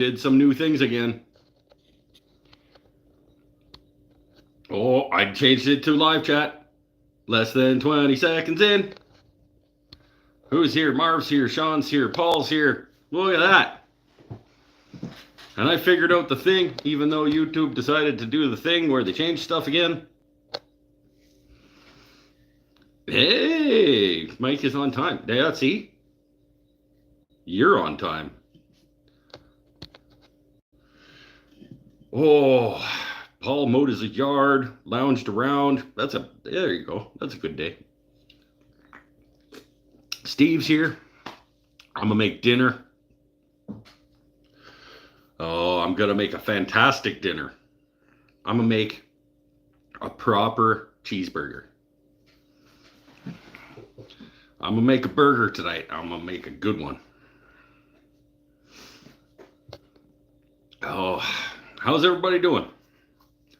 Did some new things again. Oh, I changed it to live chat. Less than 20 seconds in. Who's here? Marv's here. Sean's here. Paul's here. Look at that. And I figured out the thing, even though YouTube decided to do the thing where they change stuff again. Hey, Mike is on time. Yeah, see? You're on time. Oh, Paul mowed his yard, lounged around. There you go. That's a good day. Steve's here. I'm gonna make dinner. Oh, I'm gonna make a fantastic dinner. I'm gonna make a proper cheeseburger. I'm gonna make a burger tonight. I'm gonna make a good one. Oh, how's everybody doing?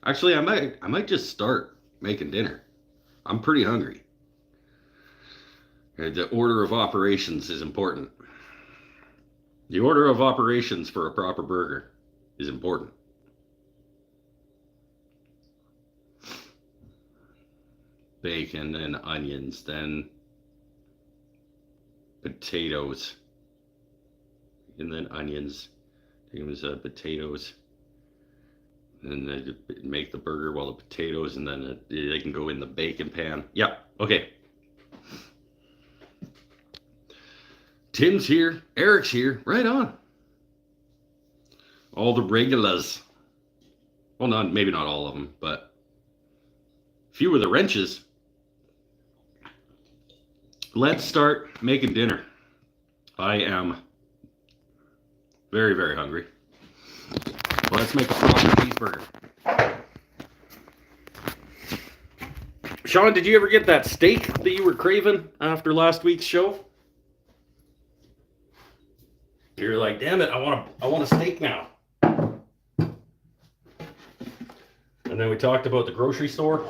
Actually, I might just start making dinner. I'm pretty hungry. The order of operations is important. The order of operations for a proper burger is important. Bacon and onions, then potatoes, and then onions. Take them as potatoes, and then make the burger while the potatoes, and then they can go in the bacon pan. Yep. Okay. Tim's here. Eric's here. Right on. All the regulars. Well, maybe not all of them, but a few of the wrenches. Let's start making dinner. I am very, very hungry. Let's make a proper cheeseburger. Sean, did you ever get that steak that you were craving after last week's show? You're like, damn it, I want a steak now. And then we talked about the grocery store.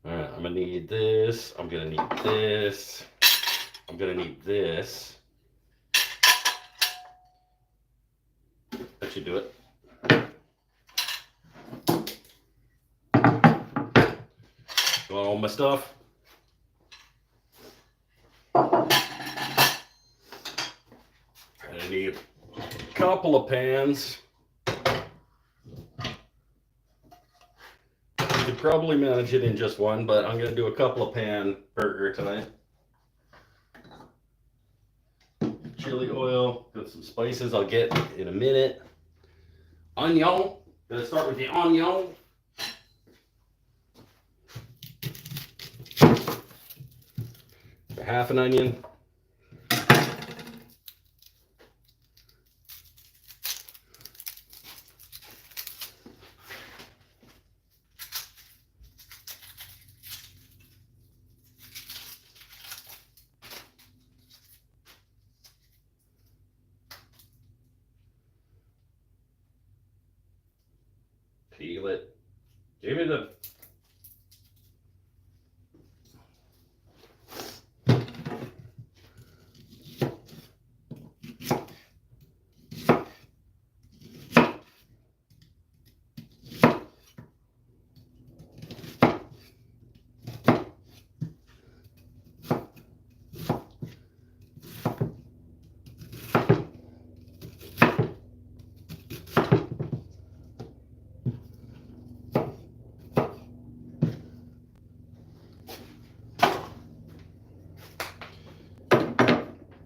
All right, I'm gonna need this. I'm gonna need this. I'm gonna need this. That should do it. Got all my stuff. I need a couple of pans. You could probably manage it in just one, but I'm going to do a couple of pan burger tonight. Chili oil, got some spices I'll get in a minute. Onion, gonna start with the onion. Half an onion. Peel it. Give me the...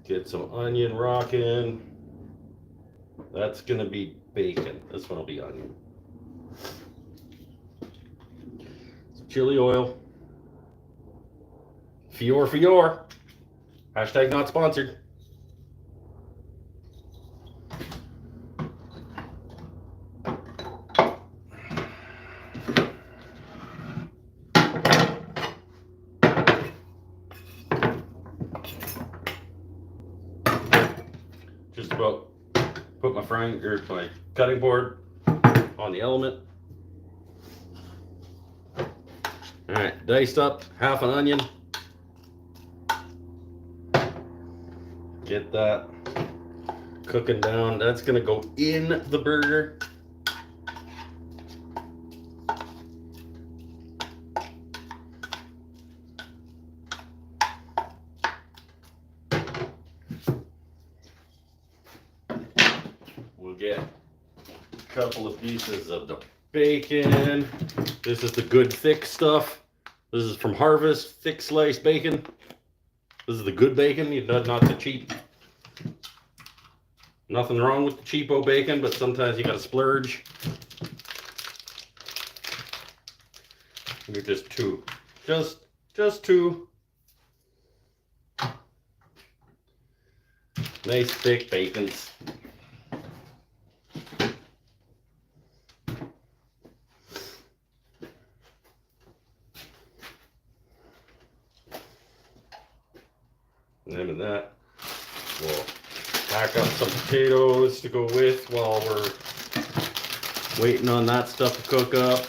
Get some onion rocking. That's gonna be bacon. This one will be onion. Some chili oil. Fior. Hashtag not sponsored. Just about put my my cutting board on the element. All right, diced up half an onion. Get that cooking down. That's gonna go in the burger. We'll get a couple of pieces of the bacon. This is the good thick stuff. This is from Harvest, thick slice bacon. This is the good bacon, not the cheap. Nothing wrong with the cheapo bacon, but sometimes you gotta splurge. You're just two. Just two. Nice thick bacons. And then that, we'll pack up some potatoes to go with while we're waiting on that stuff to cook up.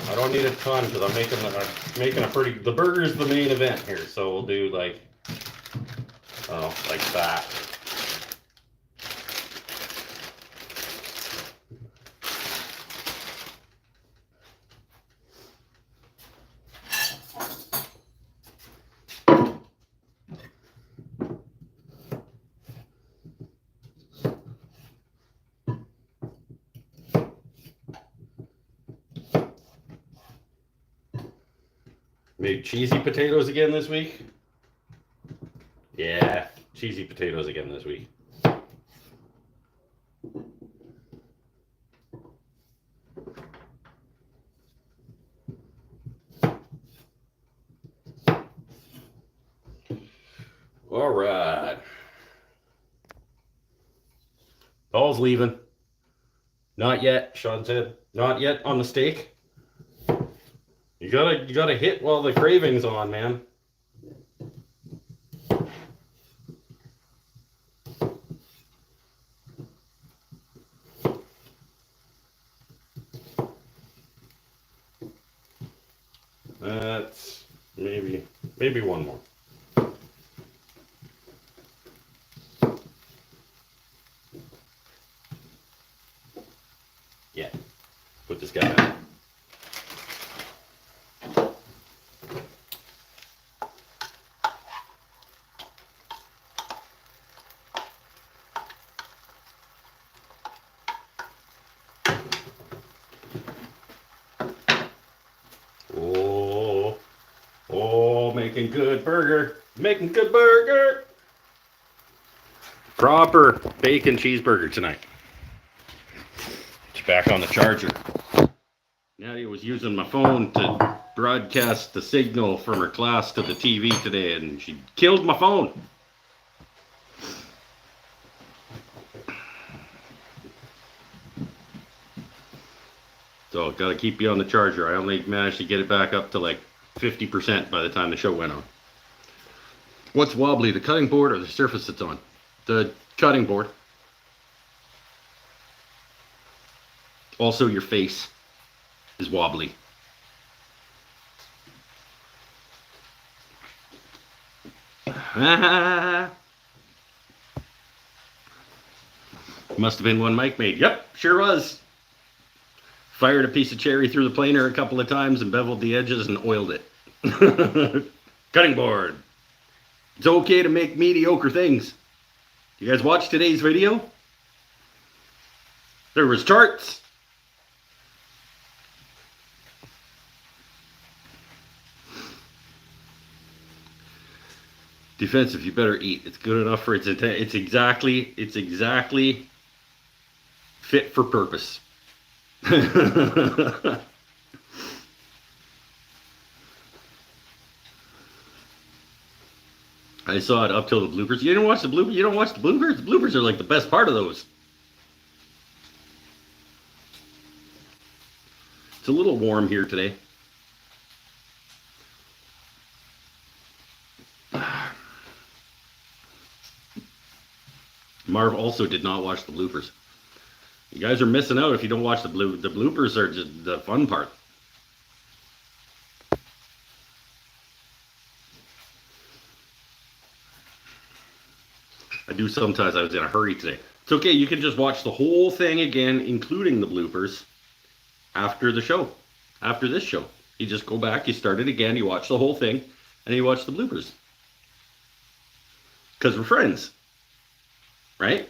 I don't need a ton because I'm making a pretty. The burger is the main event here, so we'll do like that. Made cheesy potatoes again this week. Yeah, cheesy potatoes again this week. All right. Paul's leaving. Not yet, Sean said. Not yet on the steak. You gotta hit while the craving's on, man. That's maybe one more. Yeah. Put this guy back. Making good burger. Making good burger. Proper bacon cheeseburger tonight. It's back on the charger. Nadia was using my phone to broadcast the signal from her class to the TV today, and she killed my phone. So, gotta keep you on the charger. I only managed to get it back up to like 50% by the time the show went on. What's wobbly, the cutting board or the surface it's on? The cutting board. Also, your face is wobbly. Must have been one Mike made. Yep, sure was. Fired a piece of cherry through the planer a couple of times and beveled the edges and oiled it. Cutting board. It's okay to make mediocre things. You guys watch today's video? There was charts. Defensive, you better eat. It's good enough for its intent. It's exactly fit for purpose. I saw it up till the bloopers. You didn't watch the bloopers? You don't watch the bloopers? The bloopers are like the best part of those. It's a little warm here today. Marv also did not watch the bloopers. You guys are missing out if you don't watch the bloopers are just the fun part. I do sometimes. I was in a hurry today. It's okay. You can just watch the whole thing again, including the bloopers, after the show. After this show. You just go back, you start it again, you watch the whole thing, and then you watch the bloopers. Because we're friends. Right?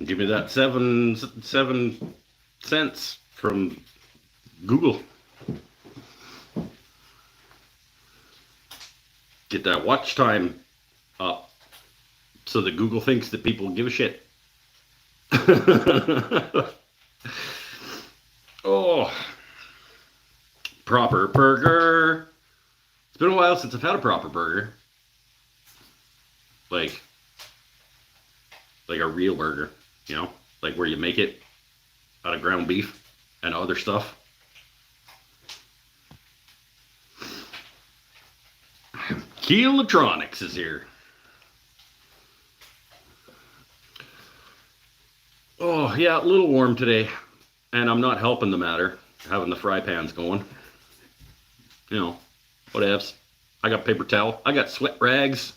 Give me that 7 cents from Google. Get that watch time up so that Google thinks that people give a shit. Oh, proper burger. It's been a while since I've had a proper burger. Like a real burger, you know, like where you make it out of ground beef and other stuff. Key Electronics is here. Oh, yeah, a little warm today. And I'm not helping the matter, having the fry pans going. You know, whatevs. I got paper towel. I got sweat rags.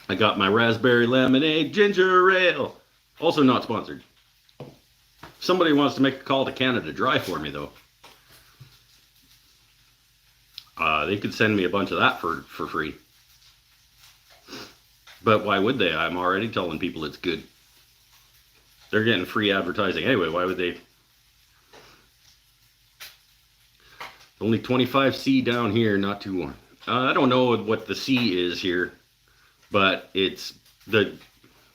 I got my raspberry lemonade ginger ale. Also not sponsored. Somebody wants to make a call to Canada Dry for me, though. They could send me a bunch of that for free. But why would they? I'm already telling people it's good. They're getting free advertising anyway. Why would they? Only 25C down here, not too warm. I don't know what the C is here, but it's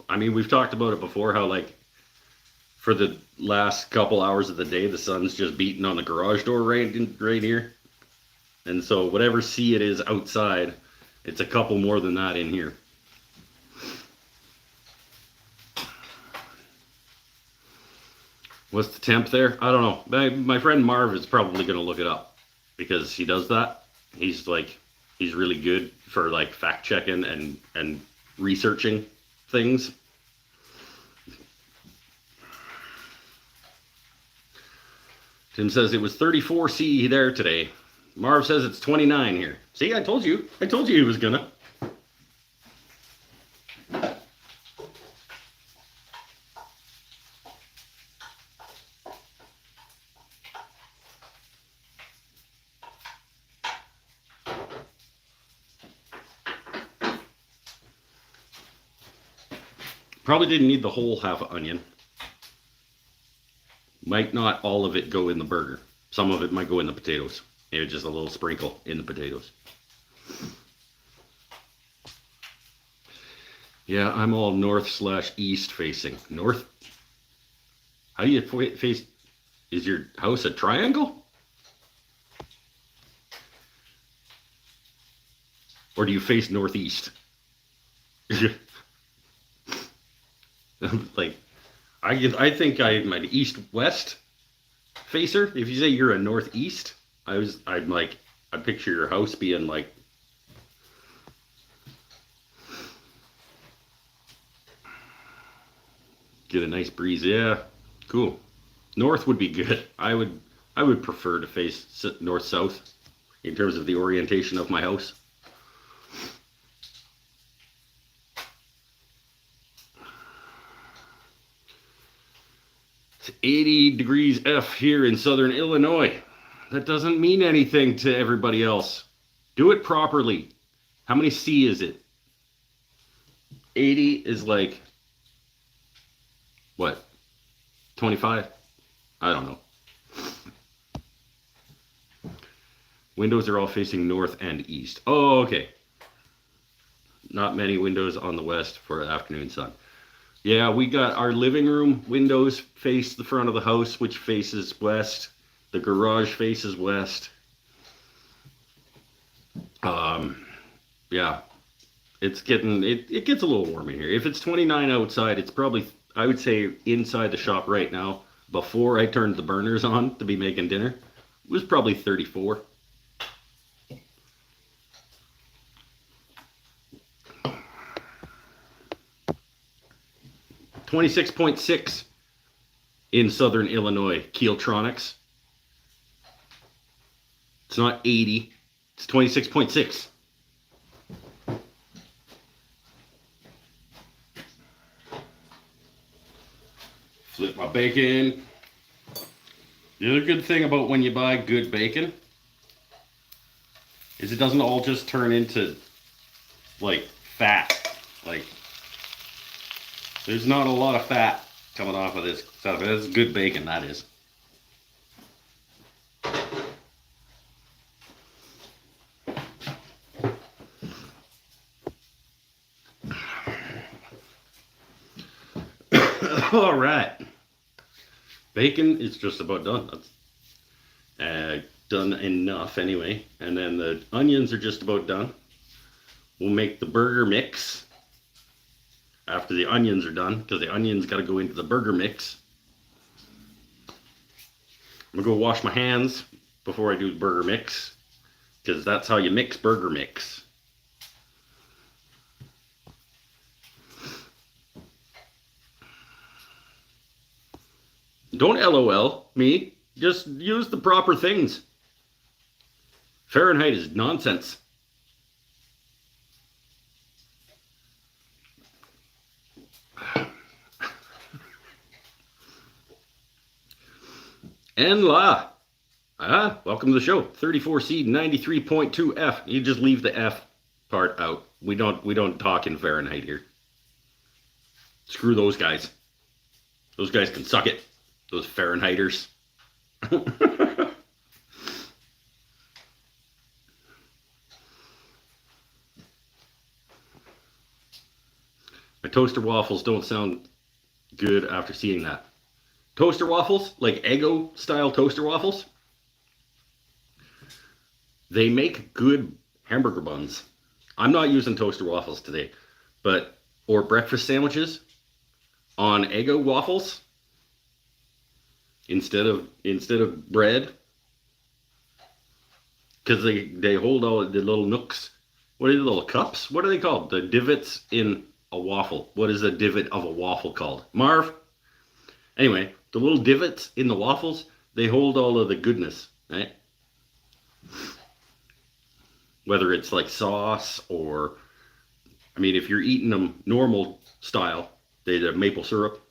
I mean, we've talked about it before, how like for the last couple hours of the day, the sun's just beating on the garage door right here. And so whatever C it is outside, it's a couple more than that in here. What's the temp there? I don't know. My friend Marv is probably going to look it up because he does that. He's really good for like fact checking and researching things. Tim says it was 34C there today. Marv says it's 29 here. See, I told you he was gonna. Probably didn't need the whole half onion. Might not all of it go in the burger. Some of it might go in the potatoes. Maybe just a little sprinkle in the potatoes. Yeah, I'm all north/east facing. North? How do you face? Is your house a triangle? Or do you face northeast? Like, I think I'm an east-west facer. If you say you're a northeast, I picture your house being like, get a nice breeze. Yeah, cool. North would be good. I would prefer to face north-south in terms of the orientation of my house. It's 80 degrees F here in southern Illinois. That doesn't mean anything to everybody else. Do it properly. How many C is it? 80 is like, what? 25? I don't know. Windows are all facing north and east. Oh, okay. Not many windows on the west for afternoon sun. Yeah, we got our living room windows face the front of the house, which faces west. The garage faces west. Yeah, it gets a little warm in here. If it's 29 outside, it's probably, I would say, inside the shop right now, before I turned the burners on to be making dinner, was probably 34. $26.6 in Southern Illinois, Keeltronics. It's not 80, it's 26.6. Flip my bacon. The other good thing about when you buy good bacon is it doesn't all just turn into like fat. Like there's not a lot of fat coming off of this stuff. That's good bacon, that is. All right. Bacon is just about done. That's done enough anyway. And then the onions are just about done. We'll make the burger mix after the onions are done, because the onions got to go into the burger mix. I'm going to go wash my hands before I do the burger mix, because that's how you mix burger mix. Don't LOL me. Just use the proper things. Fahrenheit is nonsense. And la. Welcome to the show. 34C 93.2 F. You just leave the F part out. We don't talk in Fahrenheit here. Screw those guys. Those guys can suck it. Those Fahrenheiters. My toaster waffles don't sound good after seeing that. Toaster waffles, like Eggo style toaster waffles, they make good hamburger buns. I'm not using toaster waffles today, or breakfast sandwiches on Eggo waffles instead of bread, because they hold all the little nooks. What are the little cups? What are they called? The divots in a waffle. What is a divot of a waffle called? Marv? Anyway, the little divots in the waffles, they hold all of the goodness, right? Whether it's like sauce or, I mean, if you're eating them normal style, they have maple syrup.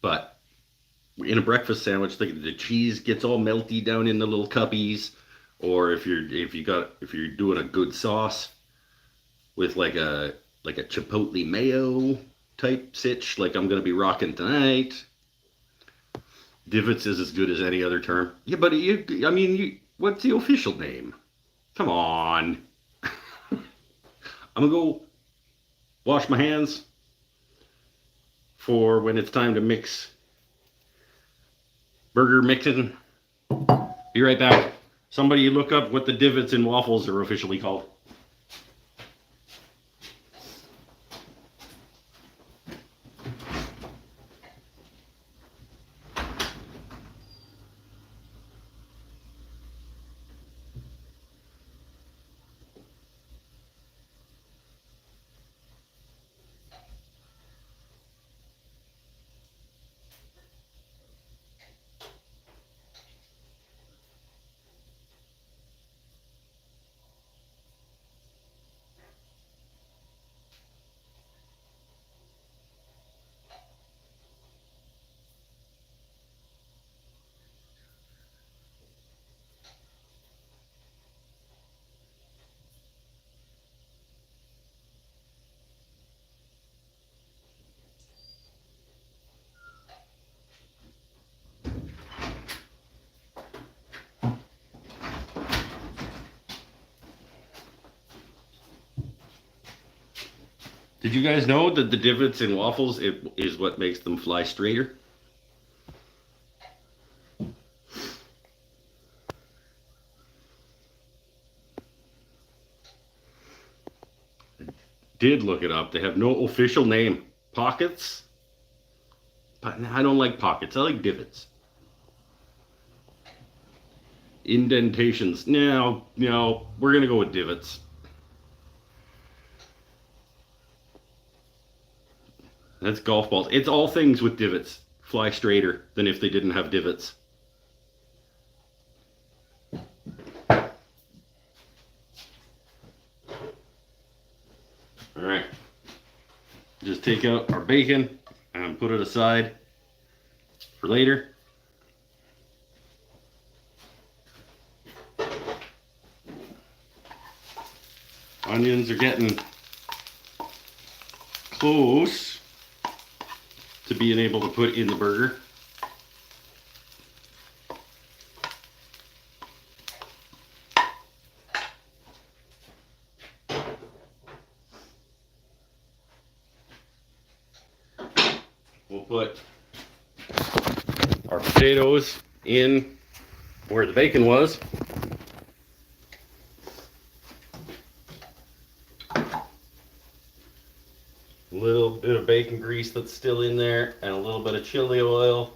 But in a breakfast sandwich, the cheese gets all melty down in the little cuppies. Or if you're doing a good sauce with like a chipotle mayo type sitch, like I'm gonna be rocking tonight, divots is as good as any other term. Yeah, but what's the official name? Come on. I'm gonna go wash my hands for when it's time to mix burger mixing. Be right back. Somebody look up what the divots in waffles are officially called. Did you guys know that the divots in waffles is what makes them fly straighter? I did look it up. They have no official name. Pockets But I don't like pockets. I like divots. Indentations. No, we're gonna go with divots. That's golf balls. It's all things with divots fly straighter than if they didn't have divots. All right. Just take out our bacon and put it aside for later. Onions are getting close to being able to put in the burger. We'll put our potatoes in where the bacon was. A little bit of bacon grease that's still in there and a little bit of chili oil.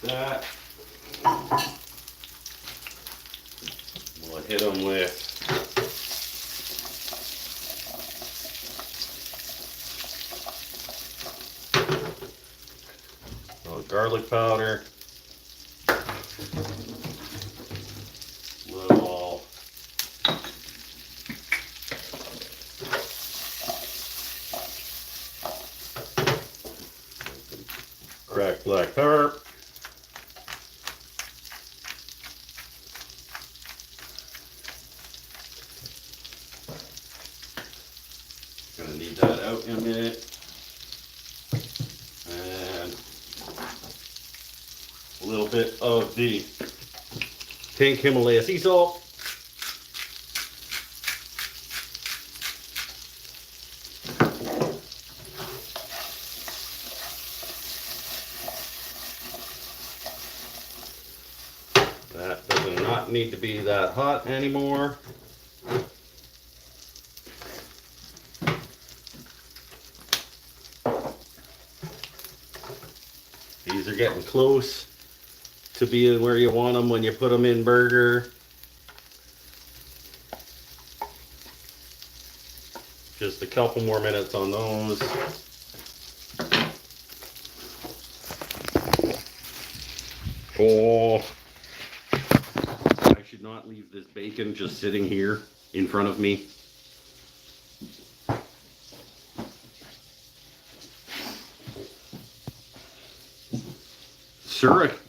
That. We'll hit them with garlic powder, little cracked black pepper. Gonna need that out in a minute. And a little bit of the pink Himalaya sea salt. That does not need to be that hot anymore. These are getting close to being where you want them when you put them in burger. Just a couple more minutes on those. Oh, I should not leave this bacon just sitting here in front of me.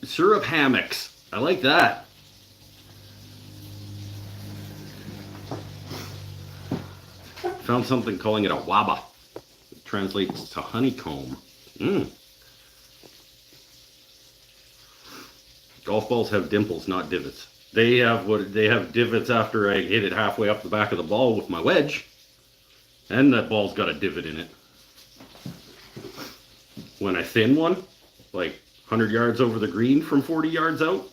Syrup hammocks. I like that. Found something calling it a waba. It translates to honeycomb. Golf balls have dimples, not divots. They have divots after I hit it halfway up the back of the ball with my wedge. And that ball's got a divot in it. When I thin one, like 100 yards over the green from 40 yards out.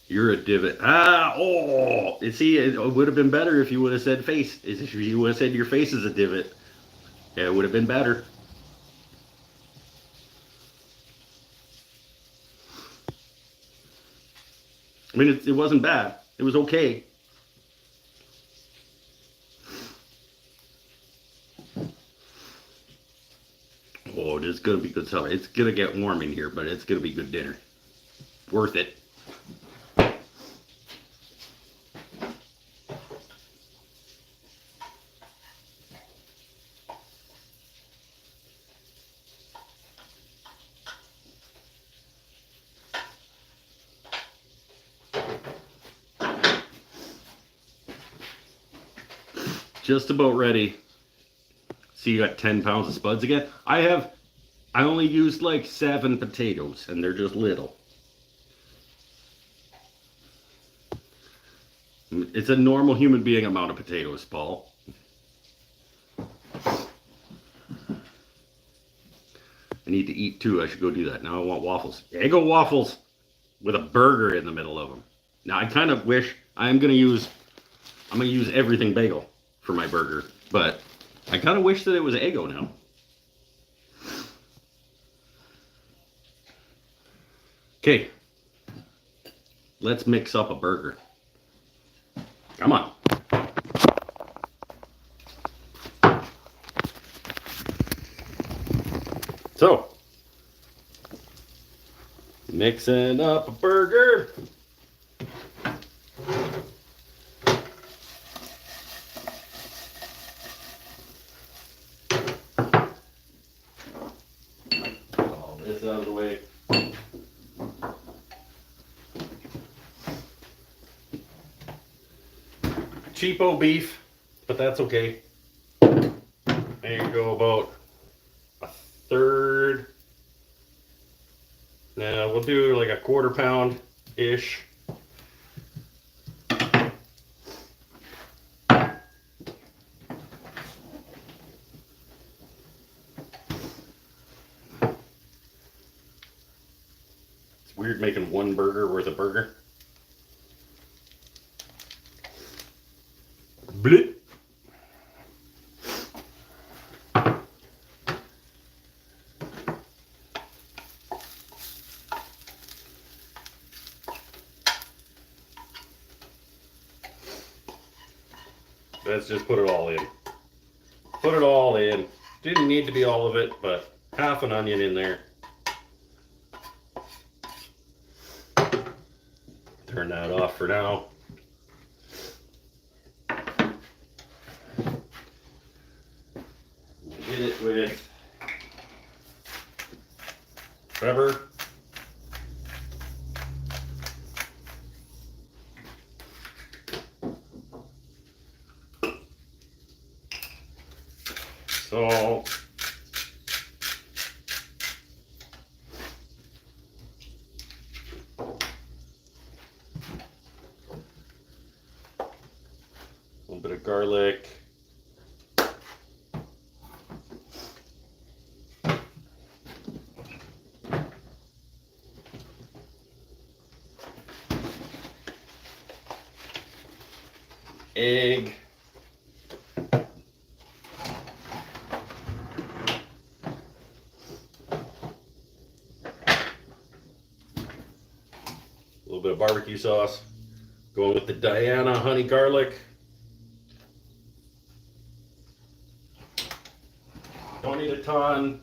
You're a divot. See, it would have been better if you would have said face. If you would have said your face is a divot. Yeah, it would have been better. I mean, it wasn't bad. It was okay. Oh, it's gonna be good supper. It's gonna get warm in here, but it's gonna be good dinner. Worth it. Just about ready. See, you got 10 pounds of spuds again. I only used like 7 potatoes, and they're just little. It's a normal human being amount of potatoes, Paul. I need to eat too. I should go do that. Now I want waffles. Eggo waffles with a burger in the middle of them. Now I kind of wish I'm gonna use everything bagel for my burger, but I kind of wish that it was Eggo now. Okay, let's mix up a burger. Come on. So, mixing up a burger. All this out of the way. Cheapo beef, but that's okay. There you go, about a third. Now we'll do like a quarter pound ish. It's weird making one burger worth a burger. Blip. Let's just put it all in. Put it all in. Didn't need to be all of it, but half an onion in there. Turn that off for now. Get it with pepper. Salt. A little bit of garlic. Egg. A little bit of barbecue sauce. Going with the Diana honey garlic. Don't need a ton.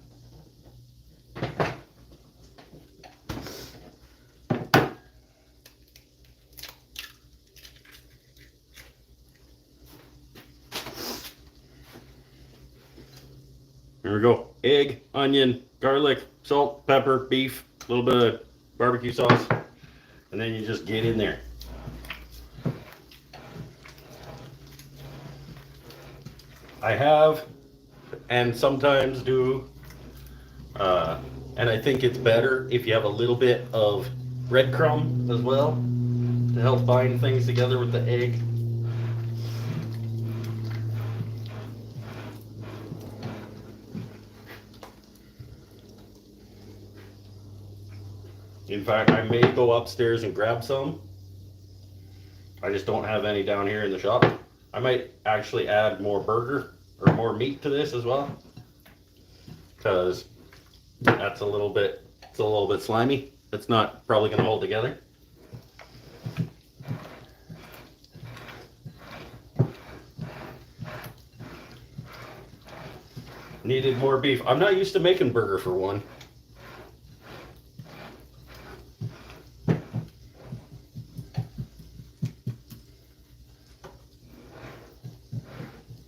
Here we go. Egg, onion, garlic, salt, pepper, beef, a little bit of barbecue sauce, and then you just get in there. I have, and sometimes do, and I think it's better if you have a little bit of breadcrumb as well to help bind things together with the egg. In fact, I may go upstairs and grab some. I just don't have any down here in the shop. I might actually add more burger or more meat to this as well, because that's a little bit slimy. It's not probably going to hold together. Needed more beef. I'm not used to making burger for one.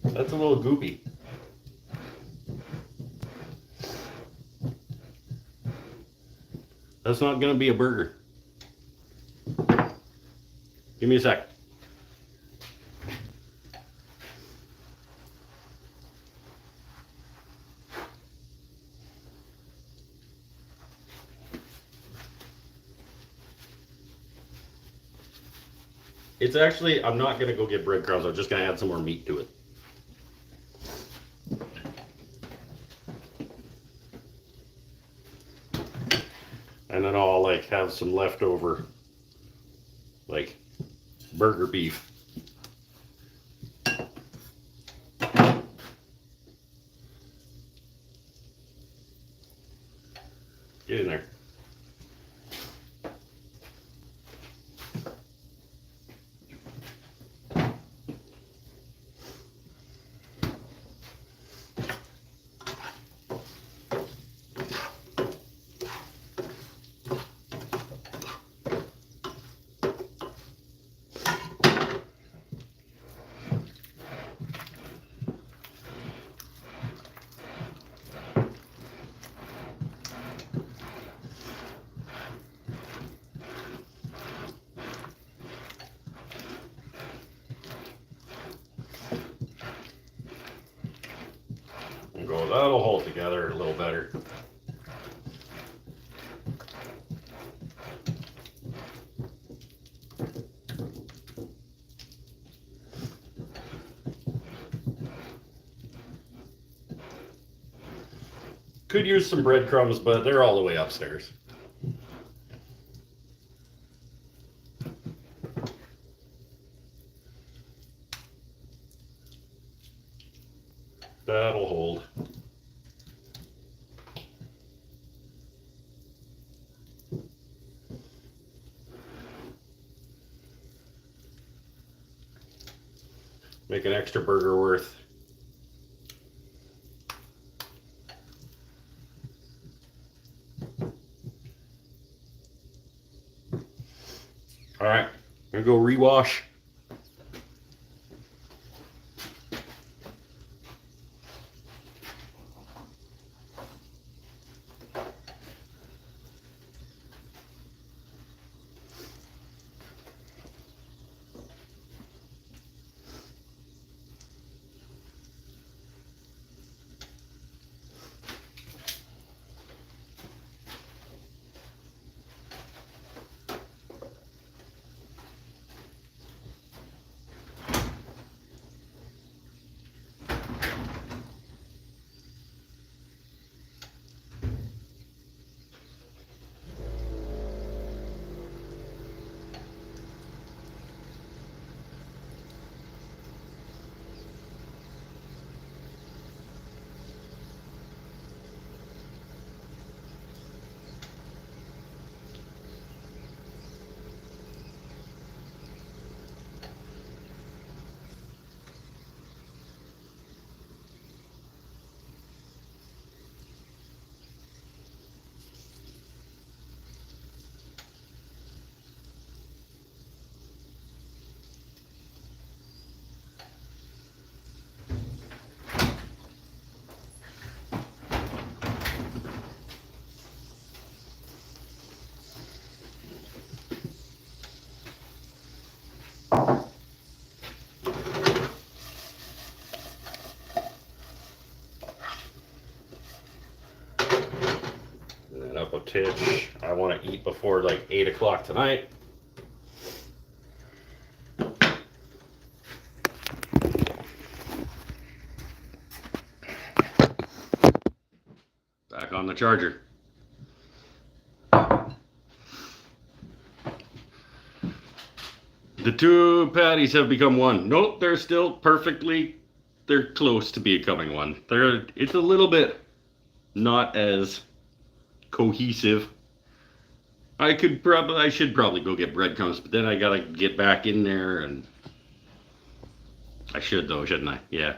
That's a little goopy. That's not going to be a burger. Give me a sec. It's actually, I'm not going to go get breadcrumbs. I'm just going to add some more meat to it. And then I'll like have some leftover like burger beef. Get in there. That'll hold together a little better. Could use some breadcrumbs, but they're all the way upstairs. That'll hold. Make an extra burger worth. All right, I'm gonna go rewash. Up a titch. I want to eat before like 8 o'clock tonight. Back on the charger. The two patties have become one. Nope, they're still perfectly, they're close to becoming one. It's a little bit not as cohesive. I should probably go get breadcrumbs, but then I gotta get back in there, and I should though, shouldn't I? Yeah.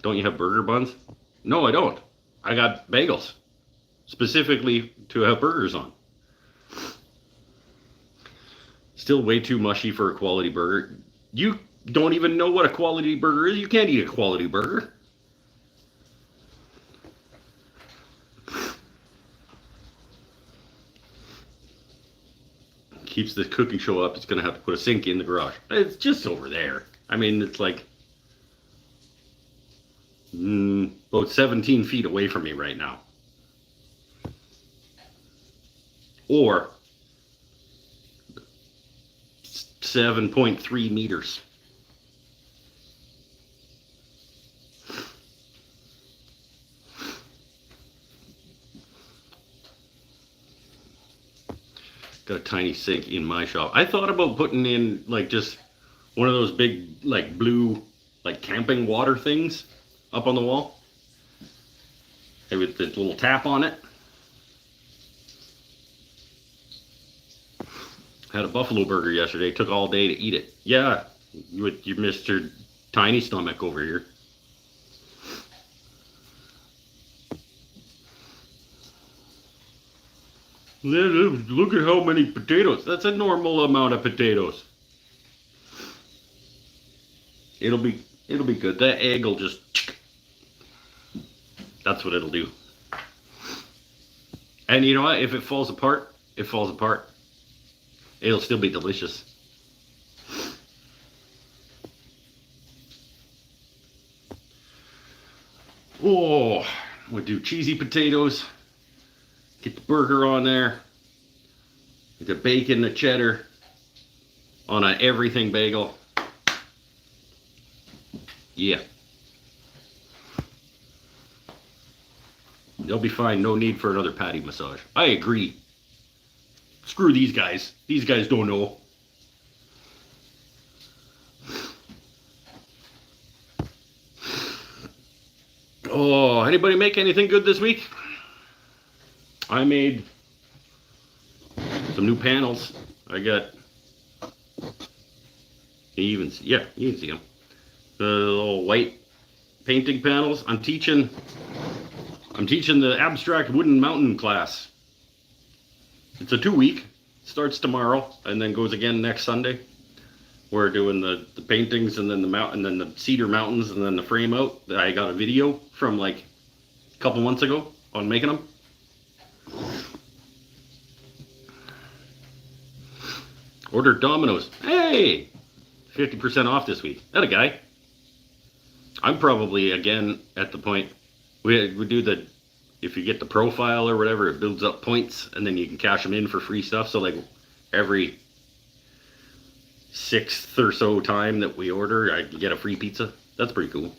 Don't you have burger buns? No, I don't. I got bagels, specifically to have burgers on. Still way too mushy for a quality burger. You don't even know what a quality burger is. You can't eat a quality burger. Keeps the cooking show up. It's gonna have to put a sink in the garage. It's just over there. I mean, it's like about 17 feet away from me right now. Or 7.3 meters. Got a tiny sink in my shop. I thought about putting in like just one of those big like blue like camping water things up on the wall. With the little tap on it. Had a buffalo burger yesterday. Took all day to eat it. Yeah, with your Mr. Tiny Stomach over here. Look at how many potatoes. That's a normal amount of potatoes. It'll be good. That egg will just. That's what it'll do. And you know what? If it falls apart, it falls apart. It'll still be delicious. Oh, we'll do cheesy potatoes. Get the burger on there. Get the bacon, the cheddar on an everything bagel. Yeah. They'll be fine. No need for another patty massage. I agree. Screw these guys. These guys don't know. Oh, anybody make anything good this week? I made some new panels. I got, you can see them. The little white painting panels. I'm teaching the abstract wooden mountain class. It's a 2-week. Starts tomorrow and then goes again next Sunday. We're doing the paintings and then the mountain and then the cedar mountains and then the frame out. I got a video from like a couple months ago on making them. Ordered Domino's. Hey, 50% off this week. That a guy. I'm probably again at the point we do the, if you get the profile or whatever, it builds up points and then you can cash them in for free stuff. So like every 6th or so time that we order, I get a free pizza. That's pretty cool.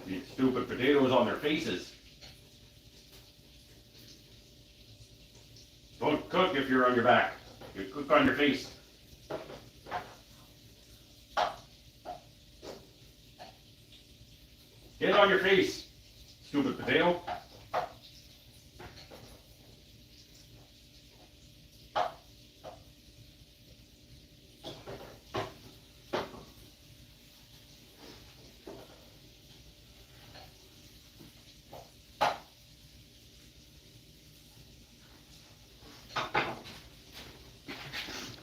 These stupid potatoes on their faces. Don't cook if you're on your back. You cook on your face. Get on your face, stupid potato.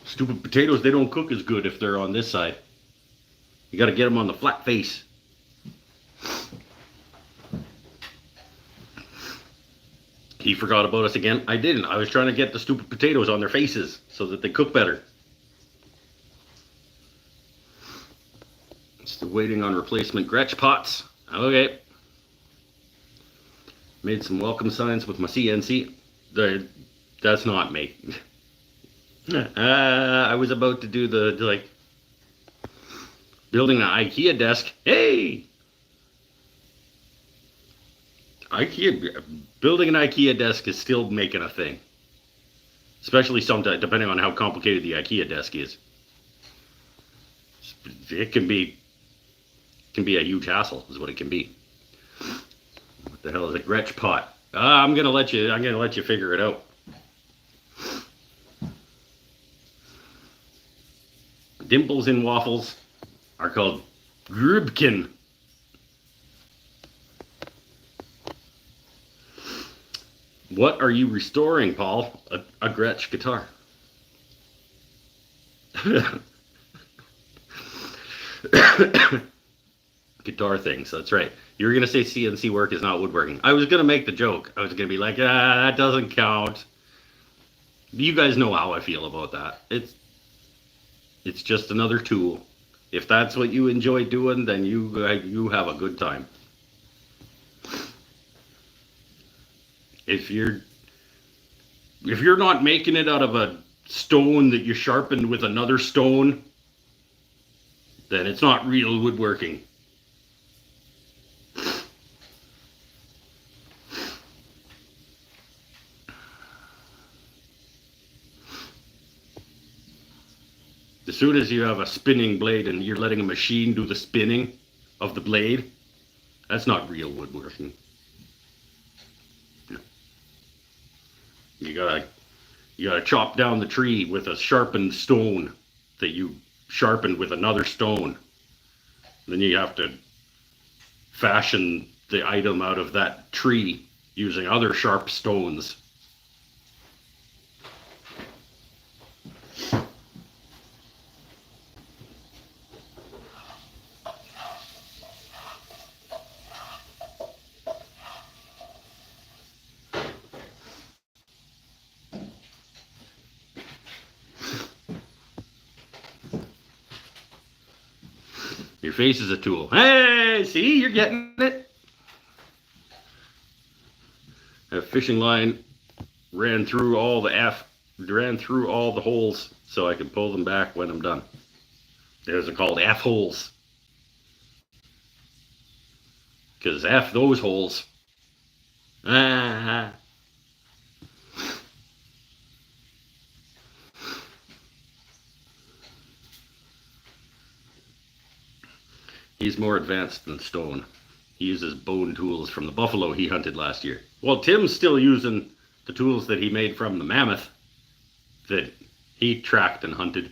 Stupid potatoes, they don't cook as good if they're on this side. You got to get them on the flat face. He forgot about us again. I didn't. I was trying to get the stupid potatoes on their faces so that they cook better. Still waiting on replacement Gretsch pots. Okay. Made some welcome signs with my CNC. That's not me. I was about to do the like building an IKEA desk. Hey, building an IKEA desk is still making a thing, especially sometimes depending on how complicated the IKEA desk is. It can be a huge hassle, is what it can be. What the hell is a Gretsch pot? I'm gonna let you figure it out. Dimples in waffles are called Grübchen. What are you restoring, Paul? A Gretsch guitar. Guitar things, that's right. You were going to say CNC work is not woodworking. I was going to make the joke. I was going to be like, that doesn't count. You guys know how I feel about that. It's just another tool. If that's what you enjoy doing, then you have a good time. If you're if you're not making it out of a stone that you sharpened with another stone, then it's not real woodworking. As soon as you have a spinning blade and you're letting a machine do the spinning of the blade, that's not real woodworking. You gotta chop down the tree with a sharpened stone that you sharpened with another stone. Then you have to fashion the item out of that tree using other sharp stones. Your face is a tool. Hey, see, you're getting it. A fishing line ran through all the holes so I could pull them back when I'm done. Those are called F holes. Because F those holes. Ah. He's more advanced than Stone. He uses bone tools from the buffalo he hunted last year. Well, Tim's still using the tools that he made from the mammoth that he tracked and hunted.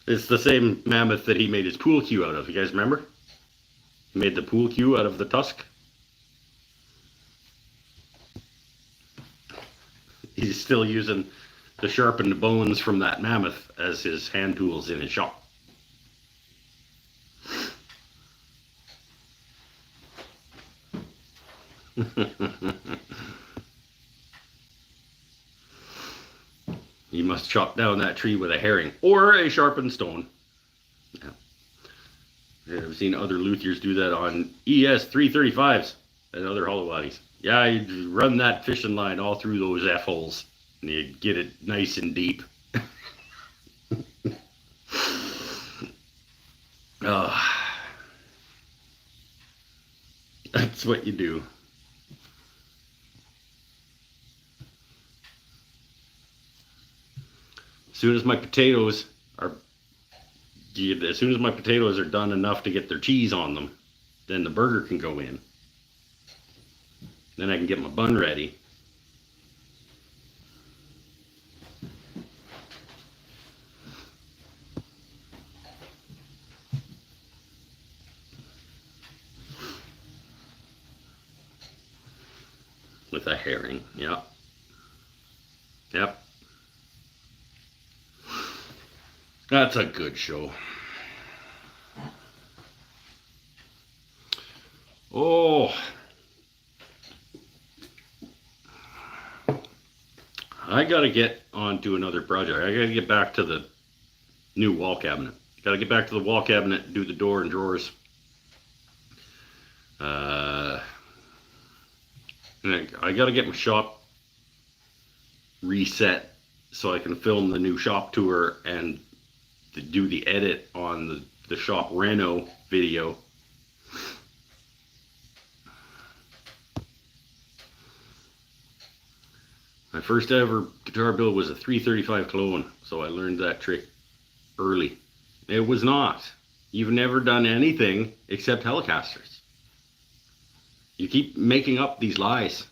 It's the same mammoth that he made his pool cue out of. You guys remember? He made the pool cue out of the tusk. He's still using the sharpened bones from that mammoth as his hand tools in his shop. You must chop down that tree with a herring or a sharpened stone. Yeah. I've seen other luthiers do that on ES 335s and other hollow bodies. Yeah, you run that fishing line all through those F holes and you get it nice and deep. That's what you do. As soon as my potatoes are done enough to get their cheese on them, then the burger can go in. Then I can get my bun ready. With a herring, yep. Yep. That's a good show. Oh, I gotta get on to another project. I gotta get back to the new wall cabinet. Gotta get back to the wall cabinet, do the door and drawers. And I gotta get my shop reset so I can film the new shop tour and to do the edit on the shop reno video. My first ever guitar build was a 335 clone, so I learned that trick early. It was not. You've never done anything except Telecasters. You keep making up these lies.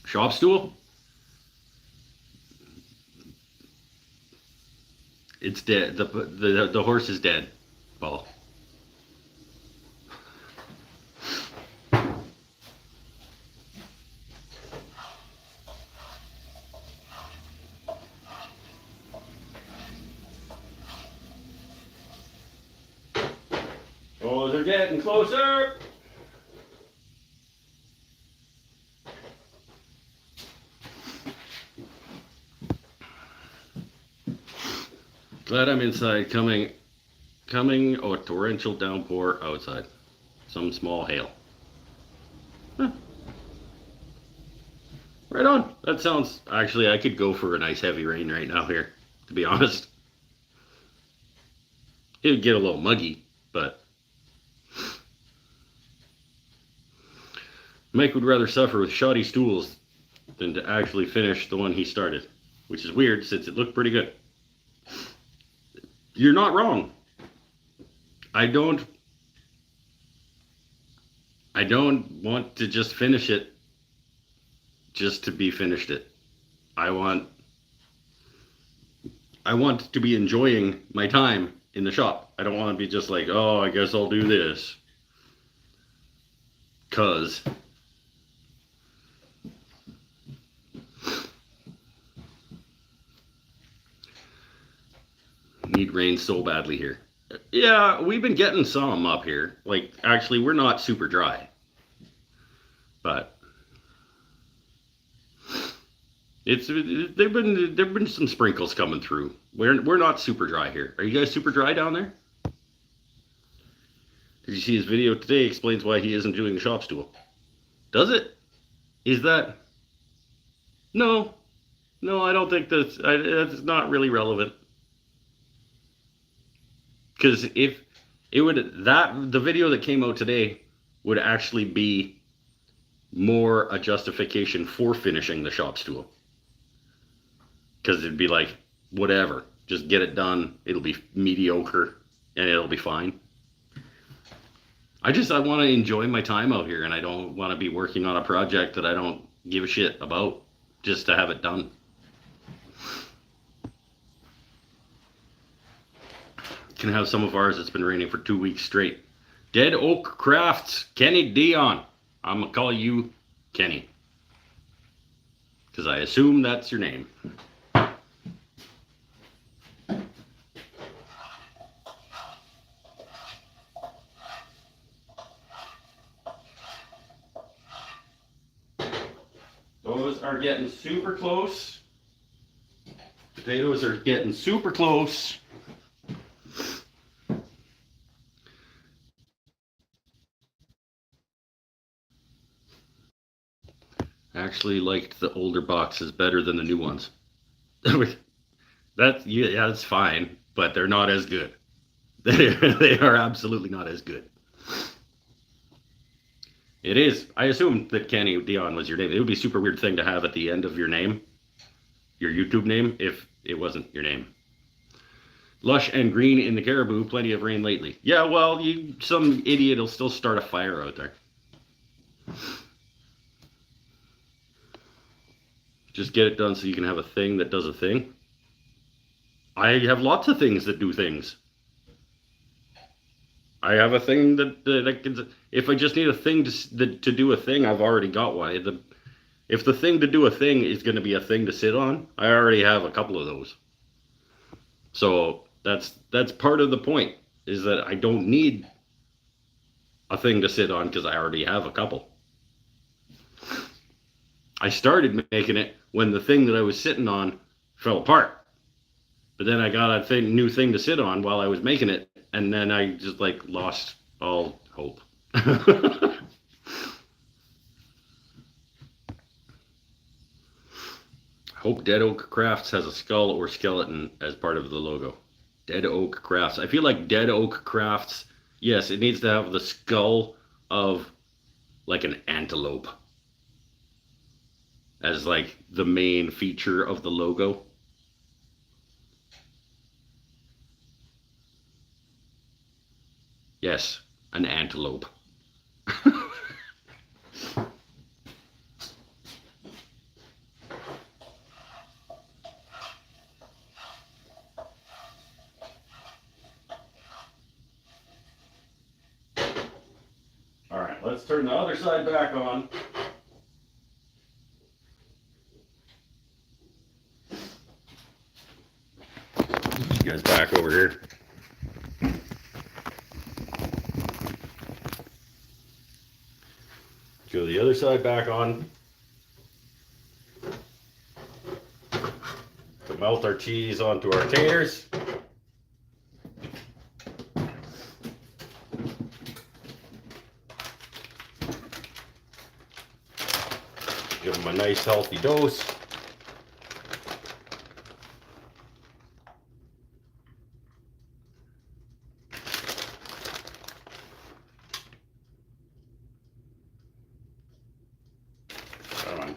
Shop stool? It's dead. The horse is dead, Paul. getting closer. Glad I'm inside. Coming a torrential downpour outside. Some small hail. Huh. Right on. That sounds, actually, I could go for a nice heavy rain right now here, to be honest. It would get a little muggy, but Mike would rather suffer with shoddy stools than to actually finish the one he started, which is weird since it looked pretty good. You're not wrong. I don't want to just finish it just to be finished it. I want to be enjoying my time in the shop. I don't want to be just like, oh, I guess I'll do this. 'Cause need rain so badly here. Yeah, we've been getting some up here. Like, actually, we're not super dry. But there've been some sprinkles coming through. We're not super dry here. Are you guys super dry down there? Did you see his video today? Explains why he isn't doing the shop stool. Does it? Is that? No, I don't think that's not really relevant. Because if it would, the video that came out today would actually be more a justification for finishing the shop stool. Because it'd be like, whatever, just get it done. It'll be mediocre and it'll be fine. I want to enjoy my time out here, and I don't want to be working on a project that I don't give a shit about just to have it done. Can have some of ours. It's been raining for 2 weeks straight. Dead Oak Crafts, Kenny Dion. I'm gonna call you Kenny, because I assume that's your name. Those are getting super close. Potatoes are getting super close. Actually liked the older boxes better than the new ones. That's fine, but they're not as good. They are absolutely not as good. It is. I assumed that Kenny Dion was your name. It would be a super weird thing to have at the end of your name, your YouTube name, if it wasn't your name. Lush and green in the caribou. Plenty of rain lately. Yeah, well, some idiot will still start a fire out there. Just get it done so you can have a thing that does a thing. I have lots of things that do things. I have a thing that can, if I just need a thing to do a thing, I've already got one. If the thing to do a thing is going to be a thing to sit on, I already have a couple of those. So that's part of the point, is that I don't need a thing to sit on because I already have a couple. I started making it when the thing that I was sitting on fell apart. But then I got a new thing to sit on while I was making it, and then I just lost all hope. Hope Dead Oak Crafts has a skull or skeleton as part of the logo. Dead Oak Crafts. I feel like Dead Oak Crafts, yes, it needs to have the skull of an antelope as the main feature of the logo. Yes, an antelope. All right, let's turn the other side back on. You guys back over here. Go the other side back on. To melt our cheese onto our taters. Give them a nice healthy dose. Come on.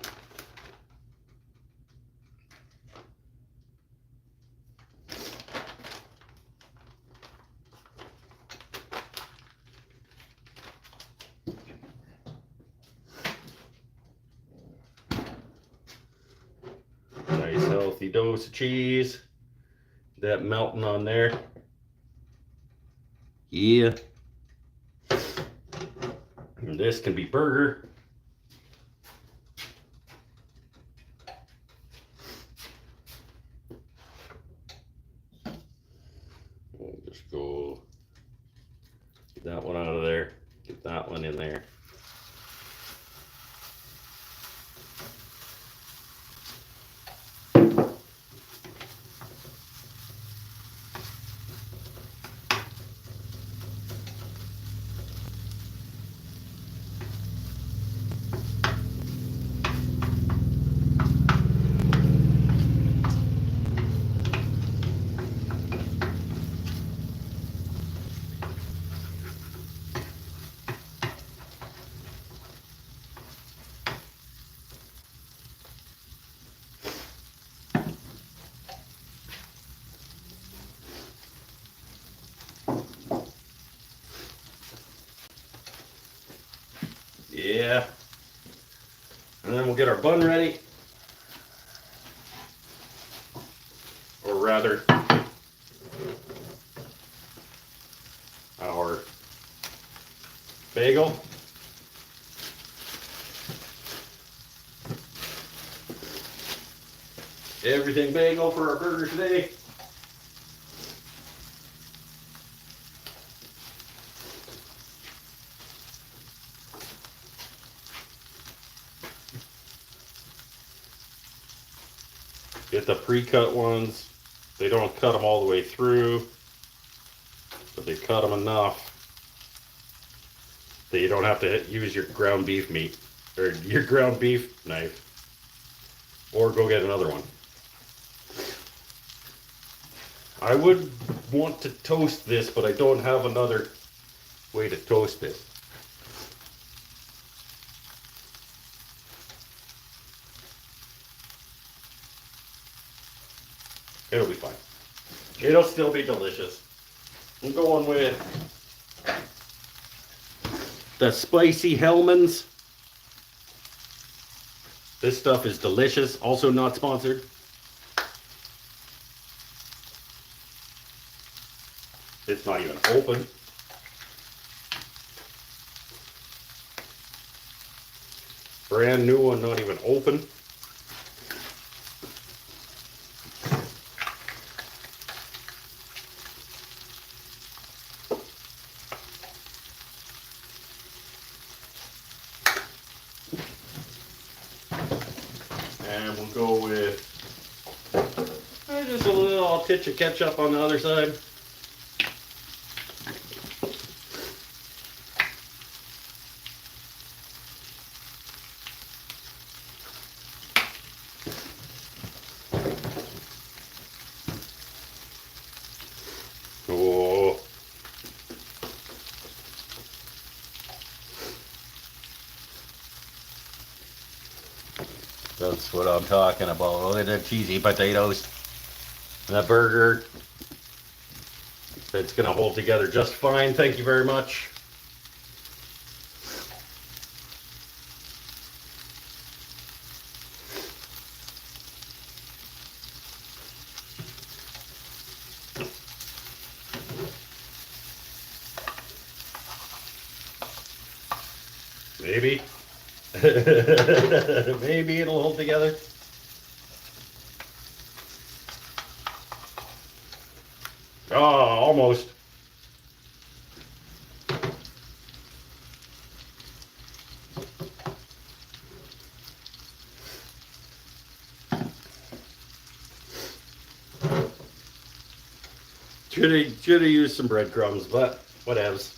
Nice healthy dose of cheese. That melting on there. Yeah. And this can be burger. We'll just go get that one out of there. Get that one in there. Yeah. And then we'll get our bun ready. Or rather, our bagel. Everything bagel for our burger today. Get the pre-cut ones. They don't cut them all the way through, but they cut them enough that you don't have to use your ground beef meat or your ground beef knife, or go get another one. I would want to toast this, but I don't have another way to toast it. It'll be fine. It'll still be delicious. I'm going with the spicy Hellman's. This stuff is delicious. Also not sponsored. It's not even open. Brand new one, not even open. And we'll go with just a little titch of ketchup on the other side. Oh. That's what I'm talking about. Look at the cheesy potatoes. And that burger. It's going to hold together just fine. Thank you very much. Maybe. Maybe it'll hold together. Oh, almost. Should have used some breadcrumbs, but whatevs.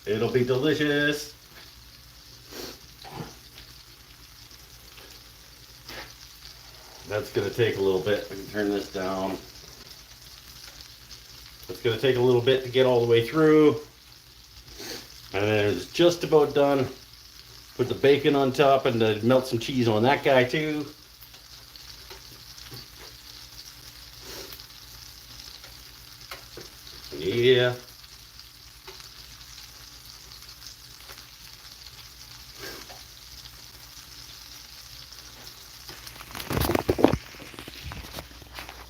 It'll be delicious. That's gonna take a little bit. I can turn this down. It's gonna take a little bit to get all the way through. And then it's just about done. Put the bacon on top and melt some cheese on that guy too. Yeah.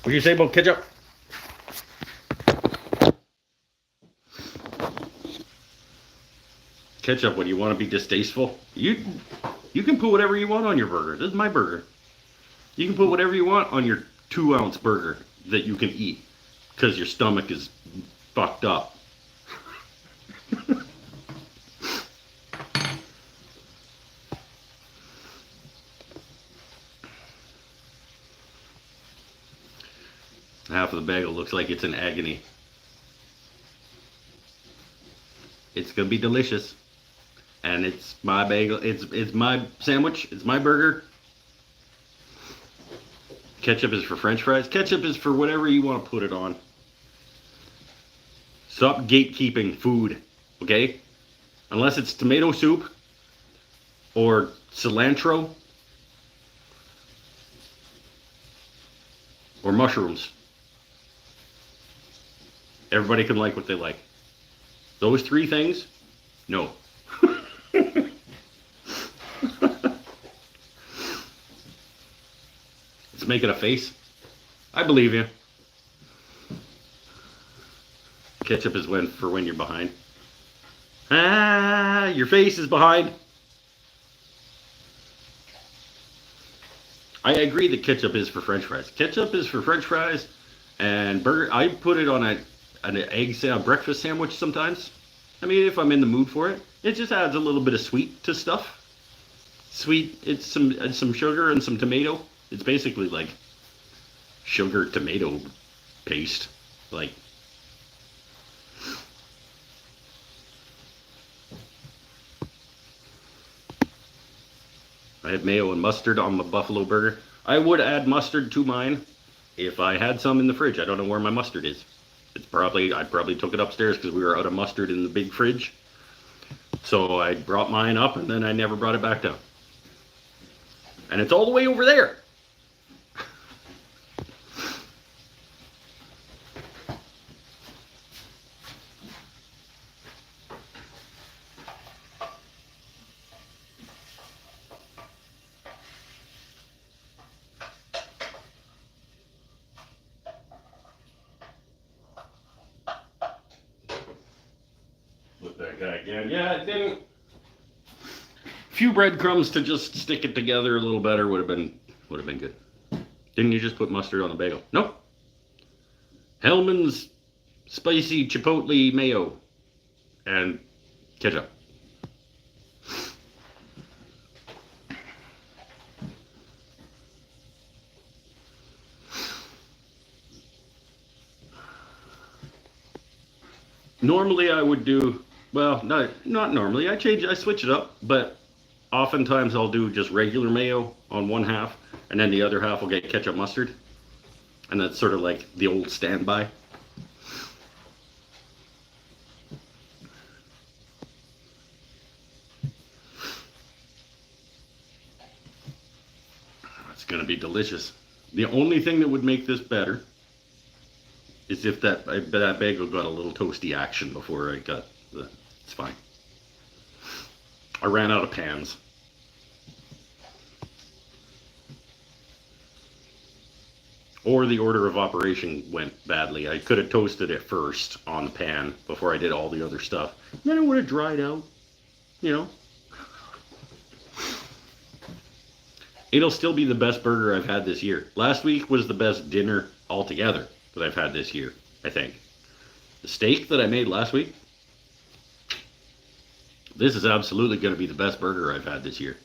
What do you say about ketchup? Ketchup when you want to be distasteful. You can put whatever you want on your burger. This is my burger. You can put whatever you want on your 2-ounce burger that you can eat because your stomach is fucked up. Half of the bagel looks like it's in agony. It's gonna be delicious. And it's my bagel, it's my sandwich, it's my burger. Ketchup is for French fries. Ketchup is for whatever you want to put it on. Stop gatekeeping food, okay? Unless it's tomato soup or cilantro or mushrooms. Everybody can like what they like. Those 3 things, no. Let's make it a face. I believe you. Ketchup is for when you're behind. Ah, your face is behind. I agree that ketchup is for French fries. Ketchup is for French fries and burger. I put it on an egg breakfast sandwich sometimes. I mean, if I'm in the mood for it. It just adds a little bit of sweet to stuff. Sweet, it's some sugar and some tomato. It's basically like sugar tomato paste. Like, I had mayo and mustard on the buffalo burger. I would add mustard to mine if I had some in the fridge. I don't know where my mustard is. I probably took it upstairs because we were out of mustard in the big fridge. So I brought mine up and then I never brought it back down. And it's all the way over there. Look that guy again. Yeah, it didn't. A few breadcrumbs to just stick it together a little better would have been good. Didn't you just put mustard on the bagel? Nope. Hellman's spicy chipotle mayo and ketchup. Normally I would do, well, not normally. I switch it up, but oftentimes I'll do just regular mayo on one half, and then the other half will get ketchup mustard. And that's sort of like the old standby. It's gonna be delicious. The only thing that would make this better is if that bagel got a little toasty action before I got the, it's fine. I ran out of pans. Or the order of operation went badly. I could have toasted it first on the pan before I did all the other stuff. Then it would have dried out, you know. It'll still be the best burger I've had this year. Last week was the best dinner altogether that I've had this year, I think. The steak that I made last week, this is absolutely going to be the best burger I've had this year.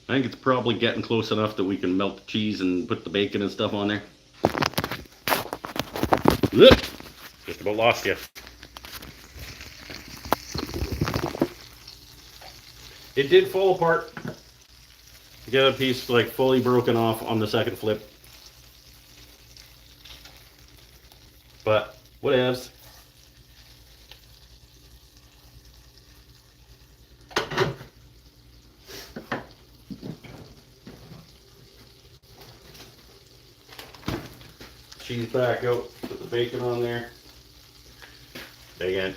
I think it's probably getting close enough that we can melt the cheese and put the bacon and stuff on there. Whoop! Just about lost you. It did fall apart. Get a piece like fully broken off on the second flip. But whatevs. Cheese back out, put the bacon on there. Bacon.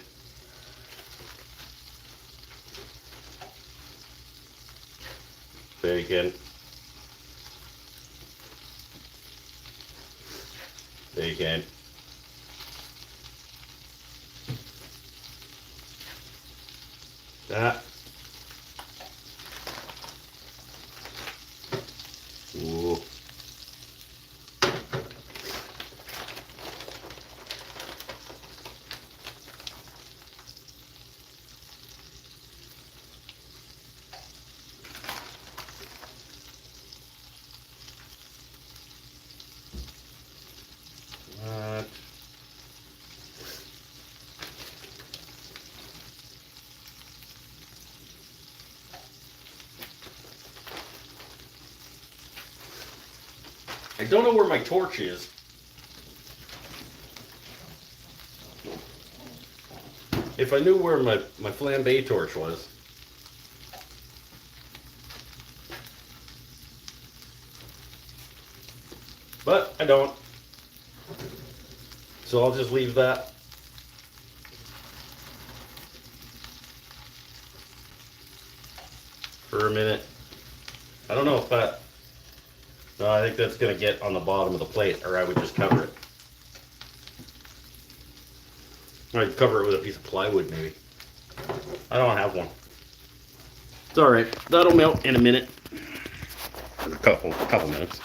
Bacon. Bacon. That. Ooh. I don't know where my torch is. If I knew where my flambe torch was. But I don't. So I'll just leave that. For a minute. I don't know if that... No, I think that's going to get on the bottom of the plate, or I would just cover it. I'd cover it with a piece of plywood, maybe. I don't have one. It's alright. That'll melt in a minute. In a couple minutes.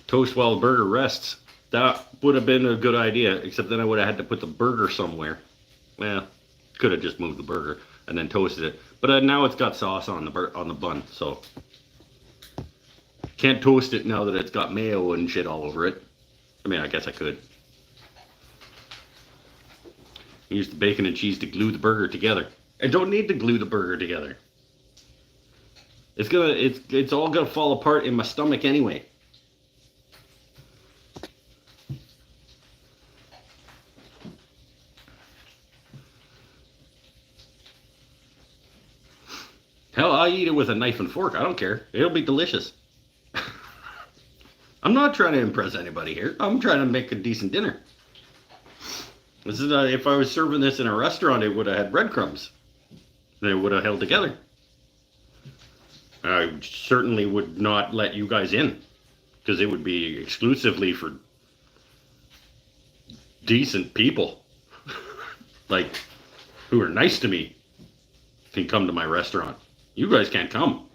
Toast while the burger rests. That would have been a good idea, except then I would have had to put the burger somewhere. Well, could have just moved the burger and then toasted it. But now it's got sauce on the bun, so can't toast it now that it's got mayo and shit all over it. I mean, I guess I could. Use the bacon and cheese to glue the burger together. I don't need to glue the burger together. It's all gonna fall apart in my stomach anyway. Hell, I eat it with a knife and fork. I don't care. It'll be delicious. I'm not trying to impress anybody here. I'm trying to make a decent dinner. This is if I was serving this in a restaurant, it would have had breadcrumbs. They would have held together. I certainly would not let you guys in, because it would be exclusively for decent people, like who are nice to me, can come to my restaurant. You guys can't come.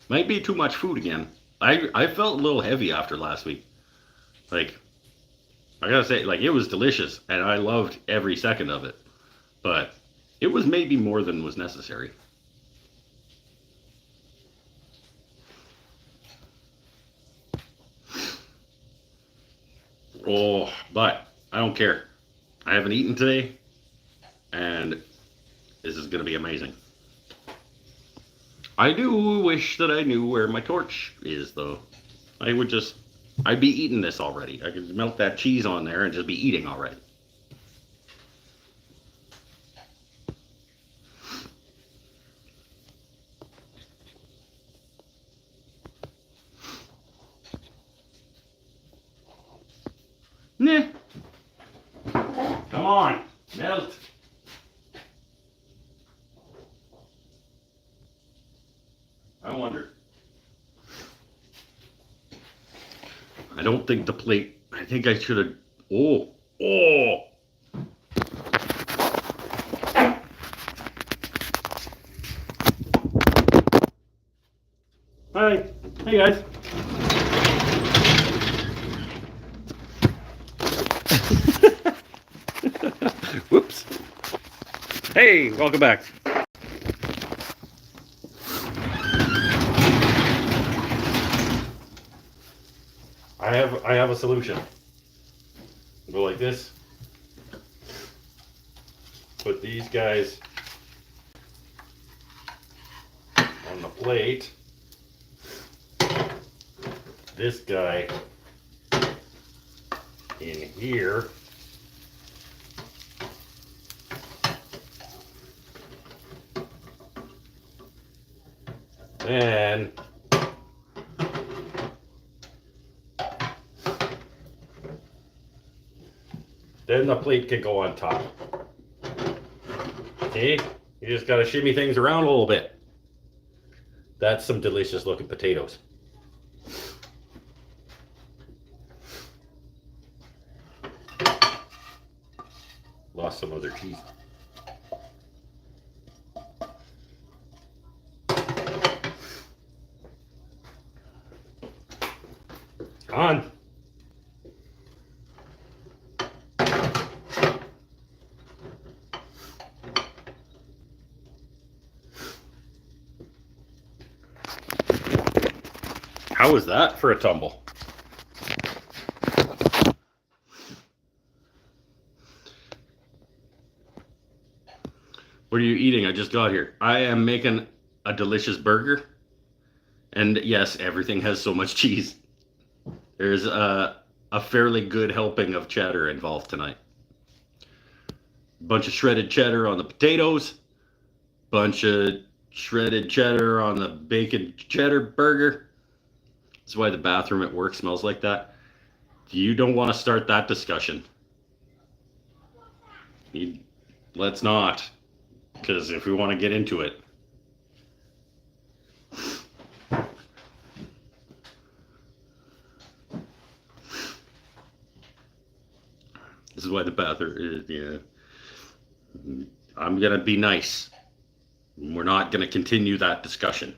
Might be too much food again. I felt a little heavy after last week. Like, I gotta say, like, it was delicious, and I loved every second of it. But it was maybe more than was necessary. Oh, but I don't care. I haven't eaten today, and this is gonna be amazing. I do wish that I knew where my torch is, though. I'd be eating this already. I could melt that cheese on there and just be eating already. Nah. Come on, melt. I wonder. I don't think the plate, I think I should have, oh. Hey guys. Whoops. Hey, welcome back. I have a solution. Go like this. Put these guys on the plate. This guy in here. And then the plate can go on top. Okay, you just gotta shimmy things around a little bit. That's some delicious looking potatoes. Lost some of their cheese. On. How was that for a tumble? What are you eating? I just got here. I am making a delicious burger. And yes, everything has so much cheese. There's a fairly good helping of cheddar involved tonight. Bunch of shredded cheddar on the potatoes. Bunch of shredded cheddar on the bacon cheddar burger. That's why the bathroom at work smells like that. You don't want to start that discussion. Let's not. Because if we want to get into it. This is why the bathroom is, yeah. I'm going to be nice. We're not going to continue that discussion.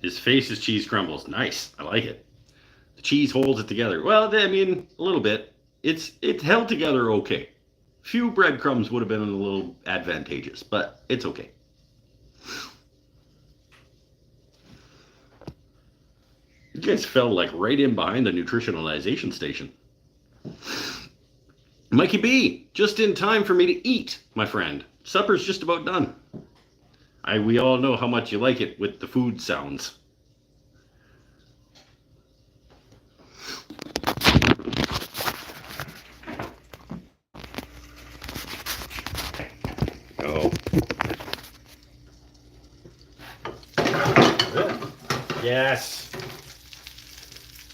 His face is cheese crumbles. Nice. I like it. The cheese holds it together. Well, I mean, a little bit. It's held together okay. Few breadcrumbs would have been a little advantageous, but it's okay. You guys fell like right in behind the nutritionalization station. Mikey B, just in time for me to eat, my friend. Supper's just about done. We all know how much you like it with the food sounds. Oh. Yes.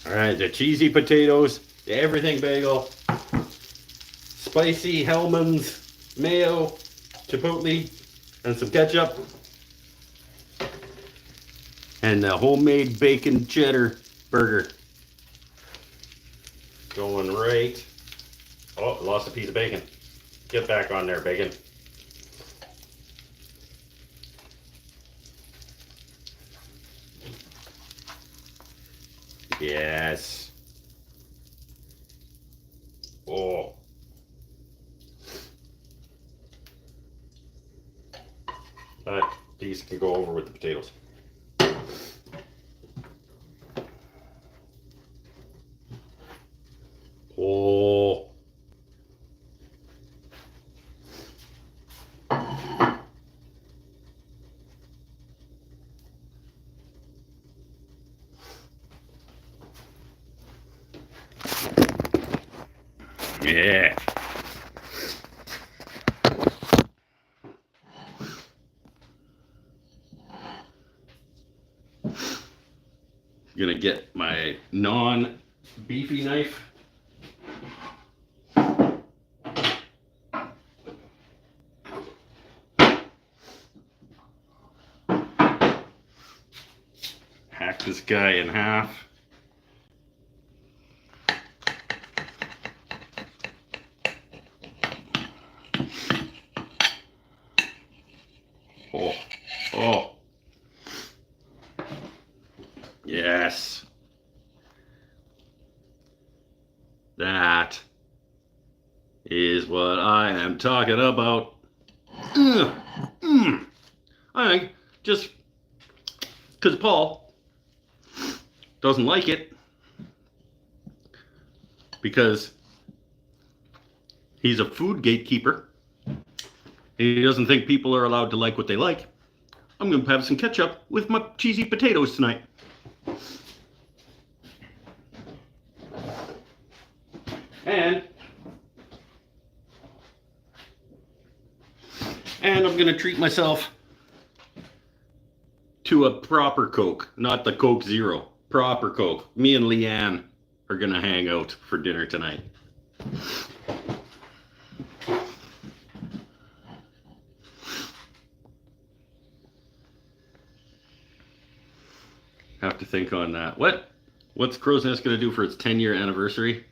All right, the cheesy potatoes, the everything bagel, spicy Hellman's mayo, chipotle, and some ketchup. And the homemade bacon cheddar burger. Going right. Oh, lost a piece of bacon. Get back on there, bacon. Yes. Oh. That piece can go over with the potatoes. Oh. Yeah. Gonna get my non-beefy knife. Hack this guy in half. Oh, oh. That is what I am talking about. I think just because Paul doesn't like it because he's a food gatekeeper. He doesn't think people are allowed to like what they like. I'm going to have some ketchup with my cheesy potatoes tonight. And I'm going to treat myself to a proper Coke, not the Coke Zero. Proper Coke. Me and Leanne are going to hang out for dinner tonight. Have to think on that. What's Crow's Nest going to do for its 10-year anniversary?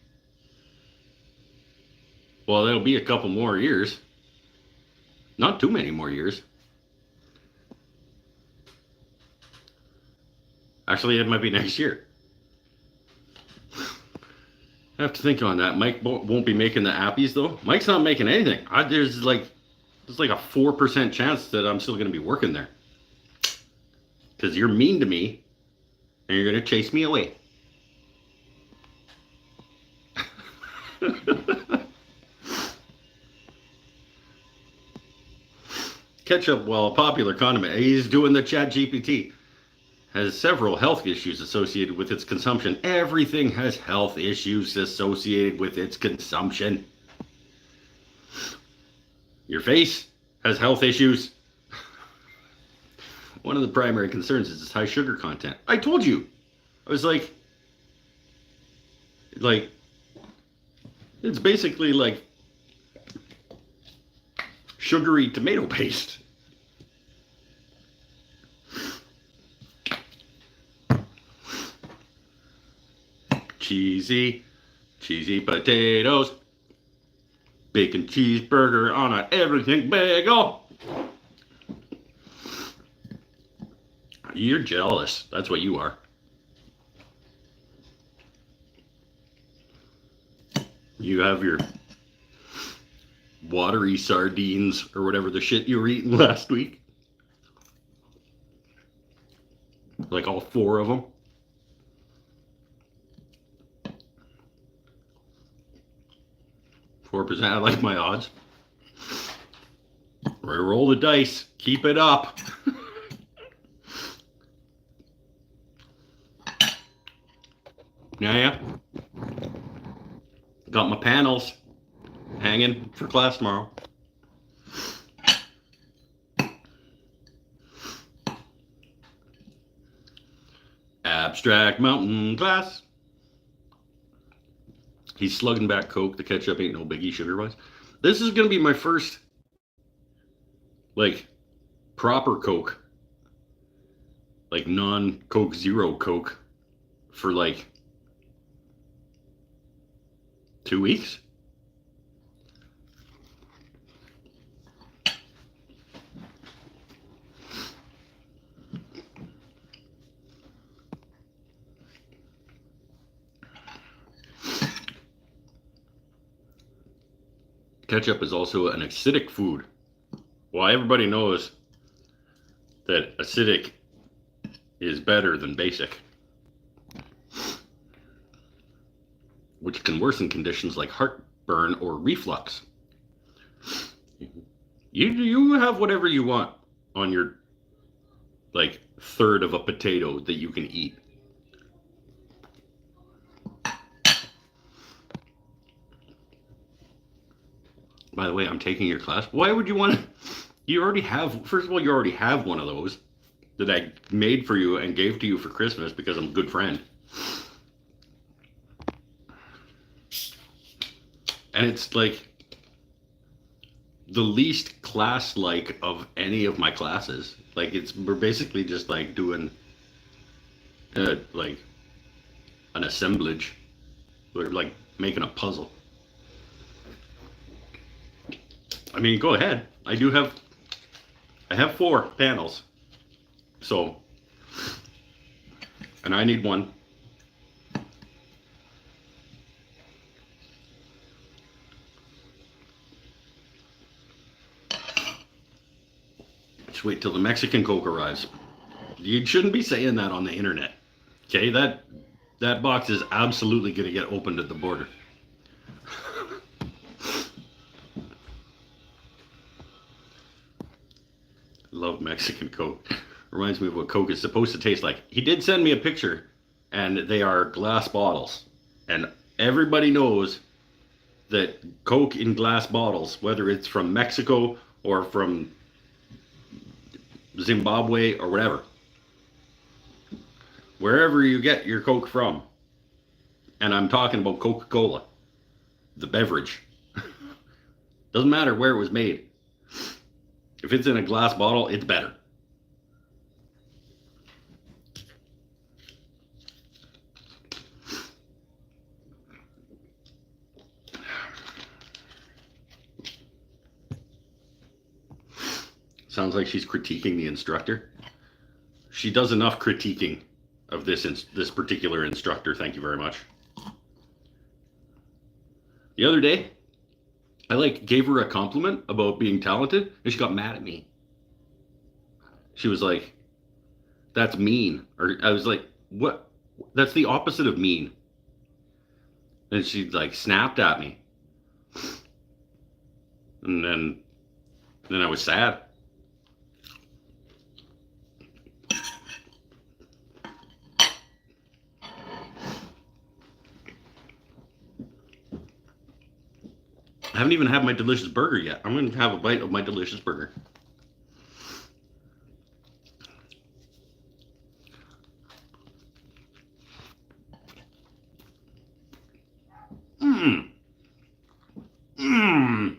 Well, that'll be a couple more years. Not too many more years. Actually, it might be next year. I have to think on that. Mike won't be making the appies though. Mike's not making anything. There's like a 4% chance that I'm still going to be working there. Because you're mean to me and you're going to chase me away. Ketchup, while a popular condiment, he's doing the Chat GPT, has several health issues associated with its consumption. Everything has health issues associated with its consumption. Your face has health issues. One of the primary concerns is its high sugar content. I told you. I was like, it's basically like sugary tomato paste. Cheesy potatoes. Bacon cheeseburger on an everything bagel. You're jealous. That's what you are. You have your watery sardines or whatever the shit you were eating last week. Like all 4 of them. %. I like my odds. Roll the dice. Keep it up. Yeah. Got my panels hanging for class tomorrow. Abstract mountain glass. He's slugging back Coke. The ketchup ain't no biggie sugar-wise. This is going to be my first, proper Coke. Non-Coke Zero Coke for, 2 weeks. Ketchup is also an acidic food. Well, everybody knows that acidic is better than basic, which can worsen conditions like heartburn or reflux. You have whatever you want on your third of a potato that you can eat. By the way, I'm taking your class. Why would you want you already have, first of all, you already have one of those that I made for you and gave to you for Christmas because I'm a good friend. And it's the least class-like of any of my classes. We're basically just doing an assemblage. We're making a puzzle. I mean, go ahead. I have 4 panels. So, and I need one. Just wait till the Mexican Coke arrives. You shouldn't be saying that on the internet. Okay, that box is absolutely going to get opened at the border. Love Mexican Coke. Reminds me of what Coke is supposed to taste like. He did send me a picture, and they are glass bottles. And everybody knows that Coke in glass bottles, whether it's from Mexico or from Zimbabwe or whatever, wherever you get your Coke from, and I'm talking about Coca-Cola, the beverage, doesn't matter where it was made. If it's in a glass bottle, it's better. Sounds like she's critiquing the instructor. She does enough critiquing of this particular instructor. Thank you very much. The other day, I gave her a compliment about being talented, and she got mad at me. She was like, "That's mean." Or I was like, "What? That's the opposite of mean." And she snapped at me. And then I was sad. I haven't even had my delicious burger yet. I'm going to have a bite of my delicious burger. Mmm. Mmm.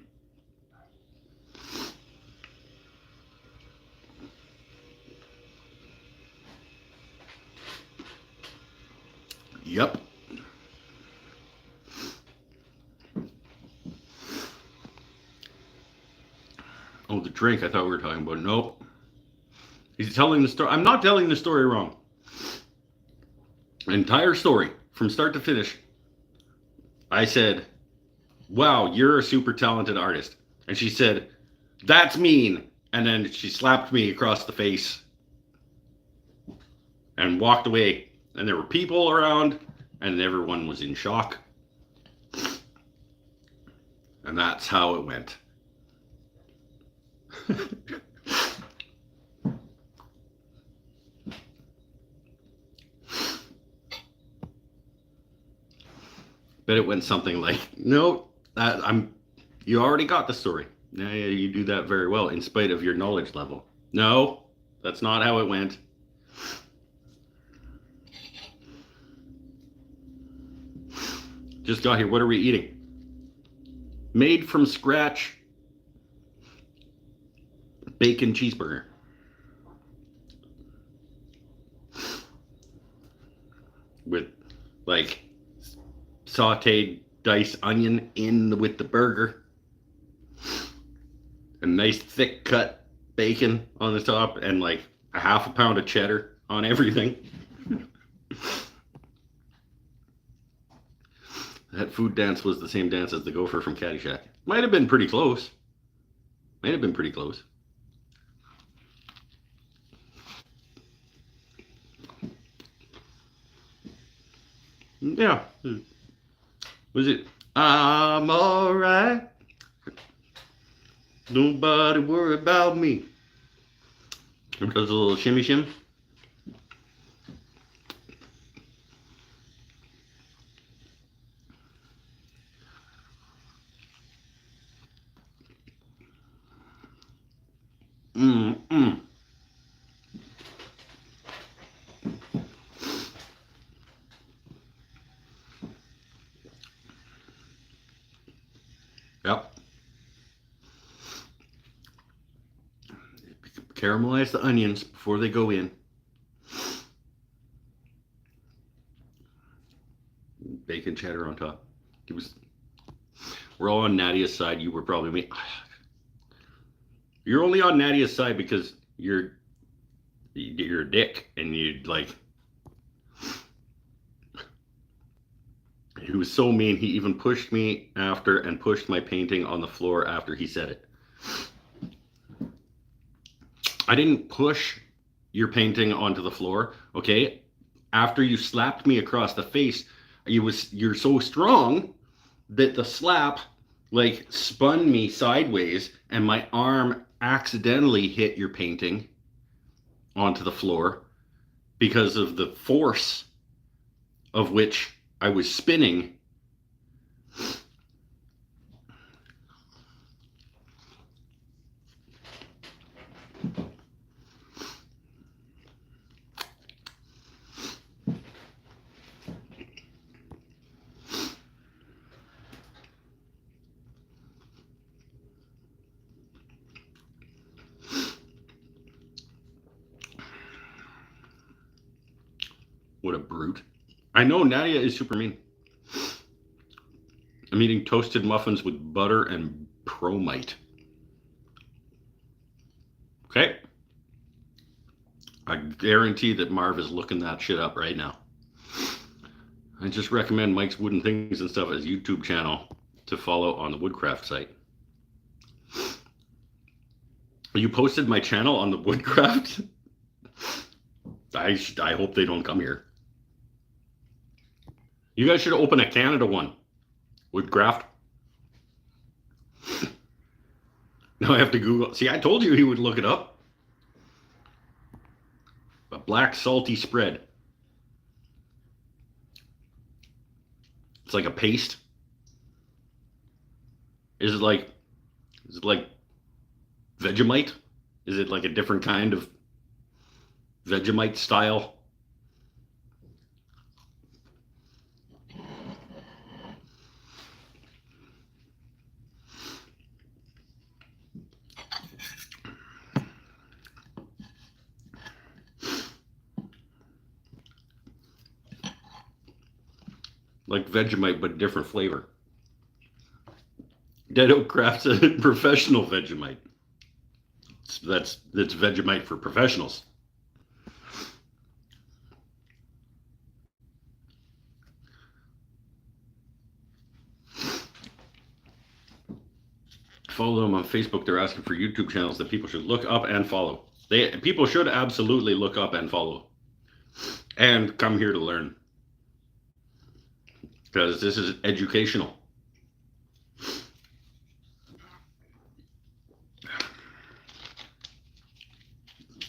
Yep. Oh, the drink. I thought we were talking about. Nope. He's telling the story. I'm not telling the story wrong. Entire story from start to finish. I said, "Wow, you're a super talented artist." And she said, "That's mean." And then she slapped me across the face and walked away. And there were people around, and everyone was in shock. And that's how it went. But it went something like, "No, you already got the story. Yeah, you do that very well in spite of your knowledge level." No, that's not how it went. Just got here. What are we eating? Made from scratch bacon cheeseburger. With sauteed diced onion with the burger. A nice thick cut bacon on the top, and a half a pound of cheddar on everything. That food dance was the same dance as the gopher from Caddyshack. Might have been pretty close. Yeah. Was it? I'm alright. Nobody worry about me. It does a little shimmy shim. Mm-mm. Yep. Caramelize the onions before they go in. Bacon cheddar on top. We're all on Nadia's side. You were probably me. You're only on Nadia's side because you're a dick, and he was so mean. He even pushed me after and pushed my painting on the floor after he said it. I didn't push your painting onto the floor, okay? After you slapped me across the face, you're so strong that the slap like spun me sideways and my arm accidentally hit your painting onto the floor because of the force of which I was spinning. What a brute. I know Nadia is super mean. I'm eating toasted muffins with butter and Promite. Okay. I guarantee that Marv is looking that shit up right now. I just recommend Mike's Wooden Things and Stuff as YouTube channel to follow on the Woodcraft site. You posted my channel on the Woodcraft? I hope they don't come here. You guys should open a Canada one. Woodcraft. Now I have to Google. See, I told you he would look it up. A black salty spread. It's like a paste. Is it like Vegemite? Is it like a different kind of Vegemite style? Like Vegemite, but different flavor. Dead Oak Crafts a professional Vegemite. That's Vegemite for professionals. Follow them on Facebook. They're asking for YouTube channels that people should look up and follow. People should absolutely look up and follow. And come here to learn. Because this is educational.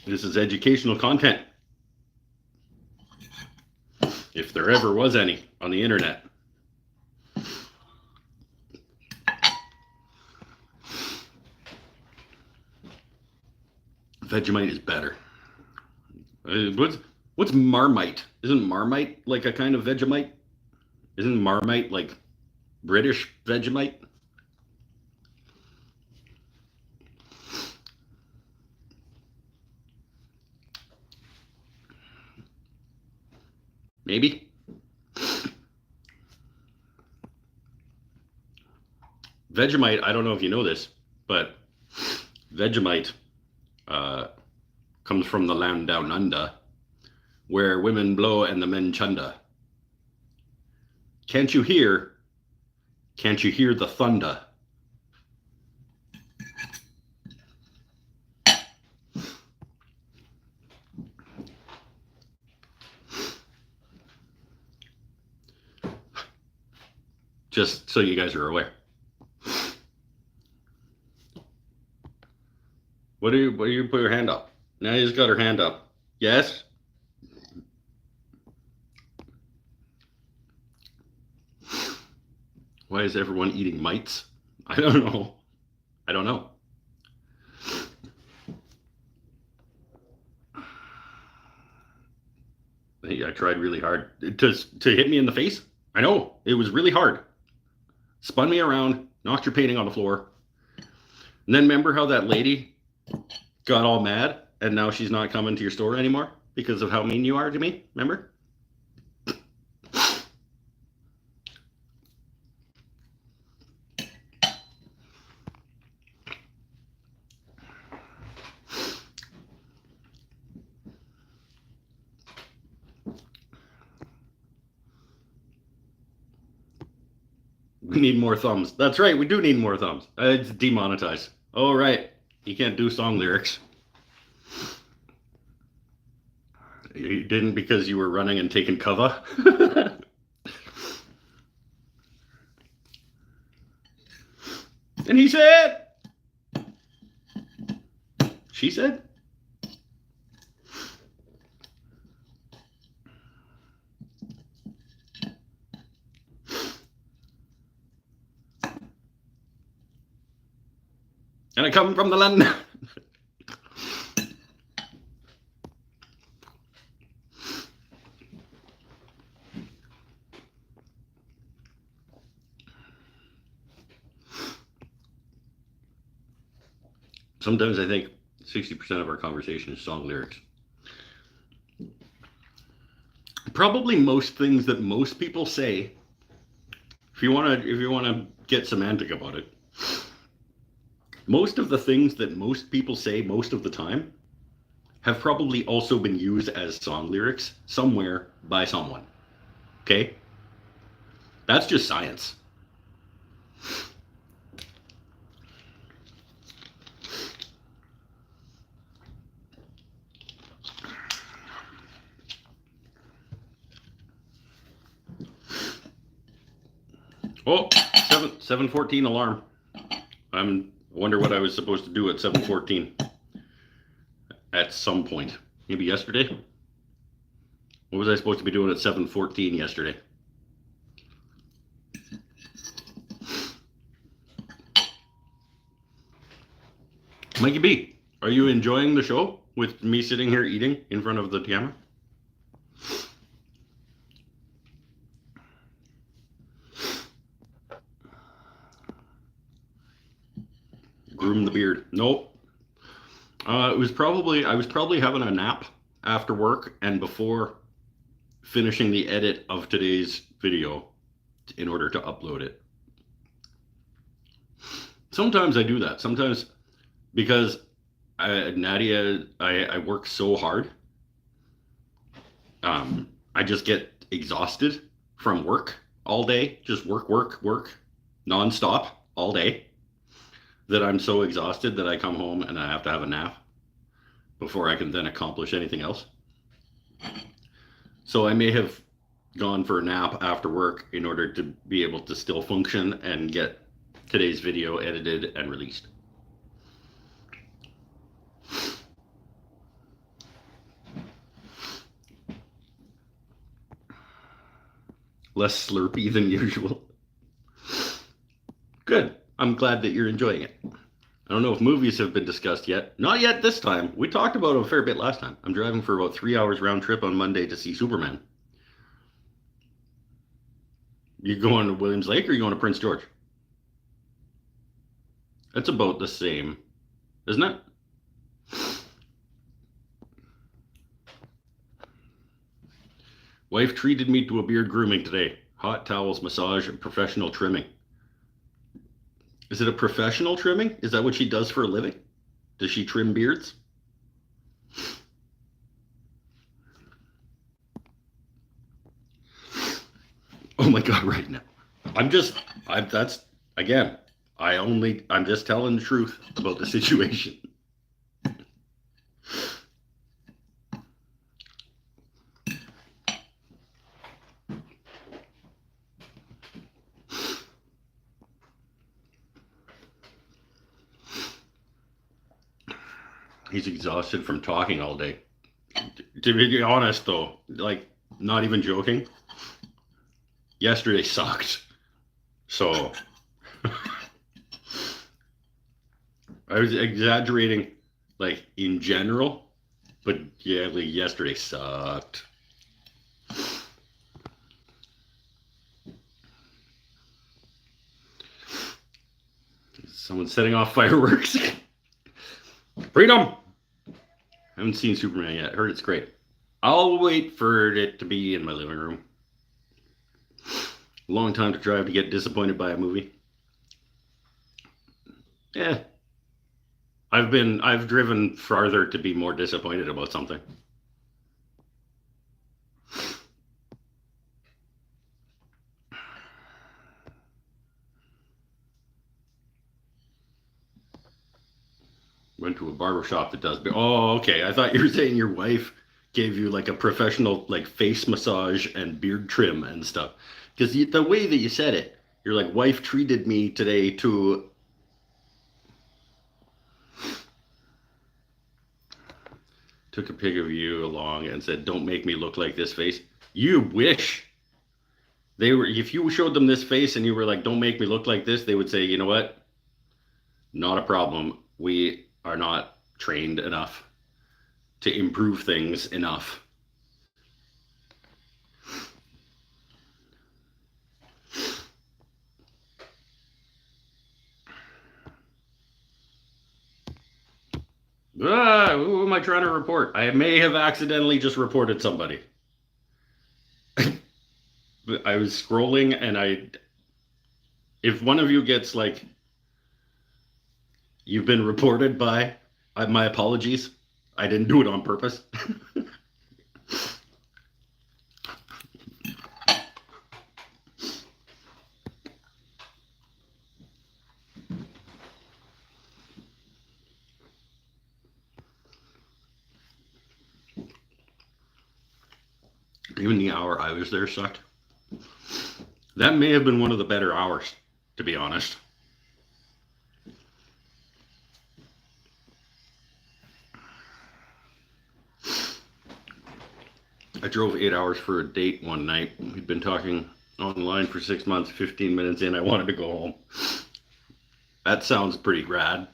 This is educational content. If there ever was any on the internet. Vegemite is better. What's Marmite? Isn't Marmite like a kind of Vegemite? Isn't Marmite like British Vegemite? Maybe. Vegemite, I don't know if you know this, but Vegemite comes from the land down under, where women blow and the men chunder. Can't you hear? Can't you hear the thunder? Just so you guys are aware. What do you put your hand up? Now you just got her hand up. Yes? Why is everyone eating mites? I don't know. I don't know. I tried really hard to hit me in the face. I know. It was really hard. Spun me around, knocked your painting on the floor. And then remember how that lady got all mad and now she's not coming to your store anymore because of how mean you are to me? Remember? We need more thumbs. That's right, we do need more thumbs. It's demonetized. Oh, right. You can't do song lyrics. You didn't because you were running and taking cover? And he said, she said, and I come from the land. Sometimes I think 60% of our conversation is song lyrics. Probably most things that most people say, if you want to get semantic about it, most of the things that most people say most of the time have probably also been used as song lyrics somewhere by someone. Okay? That's just science. Oh, 7:14 alarm. I wonder what I was supposed to do at 7:14 at some point. Maybe yesterday? What was I supposed to be doing at 7:14 yesterday? Mikey B, are you enjoying the show with me sitting here eating in front of the camera? Groom the beard. Nope. I was probably having a nap after work and before finishing the edit of today's video in order to upload it. Sometimes I do that. Sometimes because Nadia, I work so hard. I just get exhausted from work all day. Just work, nonstop all day. That I'm so exhausted that I come home and I have to have a nap before I can then accomplish anything else. So I may have gone for a nap after work in order to be able to still function and get today's video edited and released. Less slurpy than usual. Good. I'm glad that you're enjoying it. I don't know if movies have been discussed yet. Not yet this time. We talked about it a fair bit last time. I'm driving for about 3 hours round trip on Monday to see Superman. You going to Williams Lake or you going to Prince George? That's about the same, isn't it? Wife treated me to a beard grooming today. Hot towels, massage, and professional trimming. Is it a professional trimming? Is that what she does for a living? Does she trim beards? Oh my God, right now. I'm just telling the truth about the situation. He's exhausted from talking all day. To be honest though, like not even joking, yesterday sucked. So I was exaggerating like in general, but yeah, like yesterday sucked. Someone's setting off fireworks. Freedom! I haven't seen Superman yet. Heard it's great. I'll wait for it to be in my living room. Long time to drive to get disappointed by a movie. Yeah. I've driven farther to be more disappointed about something. Went to a barber shop that does. Oh, okay. I thought you were saying your wife gave you like a professional like face massage and beard trim and stuff. Because the way that you said it, you're like, wife treated me today to. Took a pic of you along and said, "Don't make me look like this face." You wish. They were. If you showed them this face and you were like, "Don't make me look like this," they would say, "You know what? Not a problem. We are not trained enough to improve things enough." Who am I trying to report? I may have accidentally just reported somebody. I was scrolling and if one of you gets like, you've been reported by, my apologies. I didn't do it on purpose. Even the hour I was there sucked. That may have been one of the better hours, to be honest. I drove 8 hours for a date one night. We'd been talking online for 6 months. 15 minutes in, I wanted to go home. That sounds pretty rad.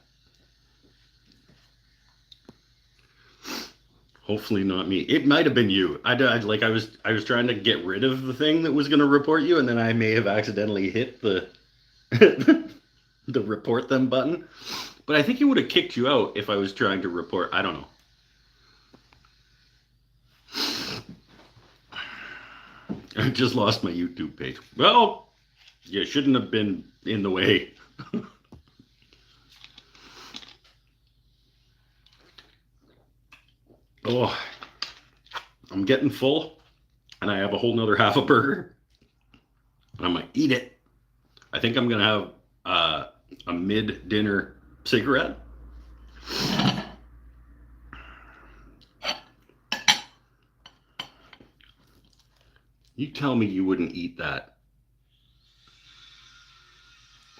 Hopefully not me. It might have been you. I was trying to get rid of the thing that was going to report you, and then I may have accidentally hit the the report them button. But I think it would have kicked you out if I was trying to report. I don't know. I just lost my YouTube page. Well, you shouldn't have been in the way. Oh, I'm getting full, and I have a whole nother half a burger. And I'm gonna eat it. I think I'm gonna have a mid-dinner cigarette. You tell me you wouldn't eat that.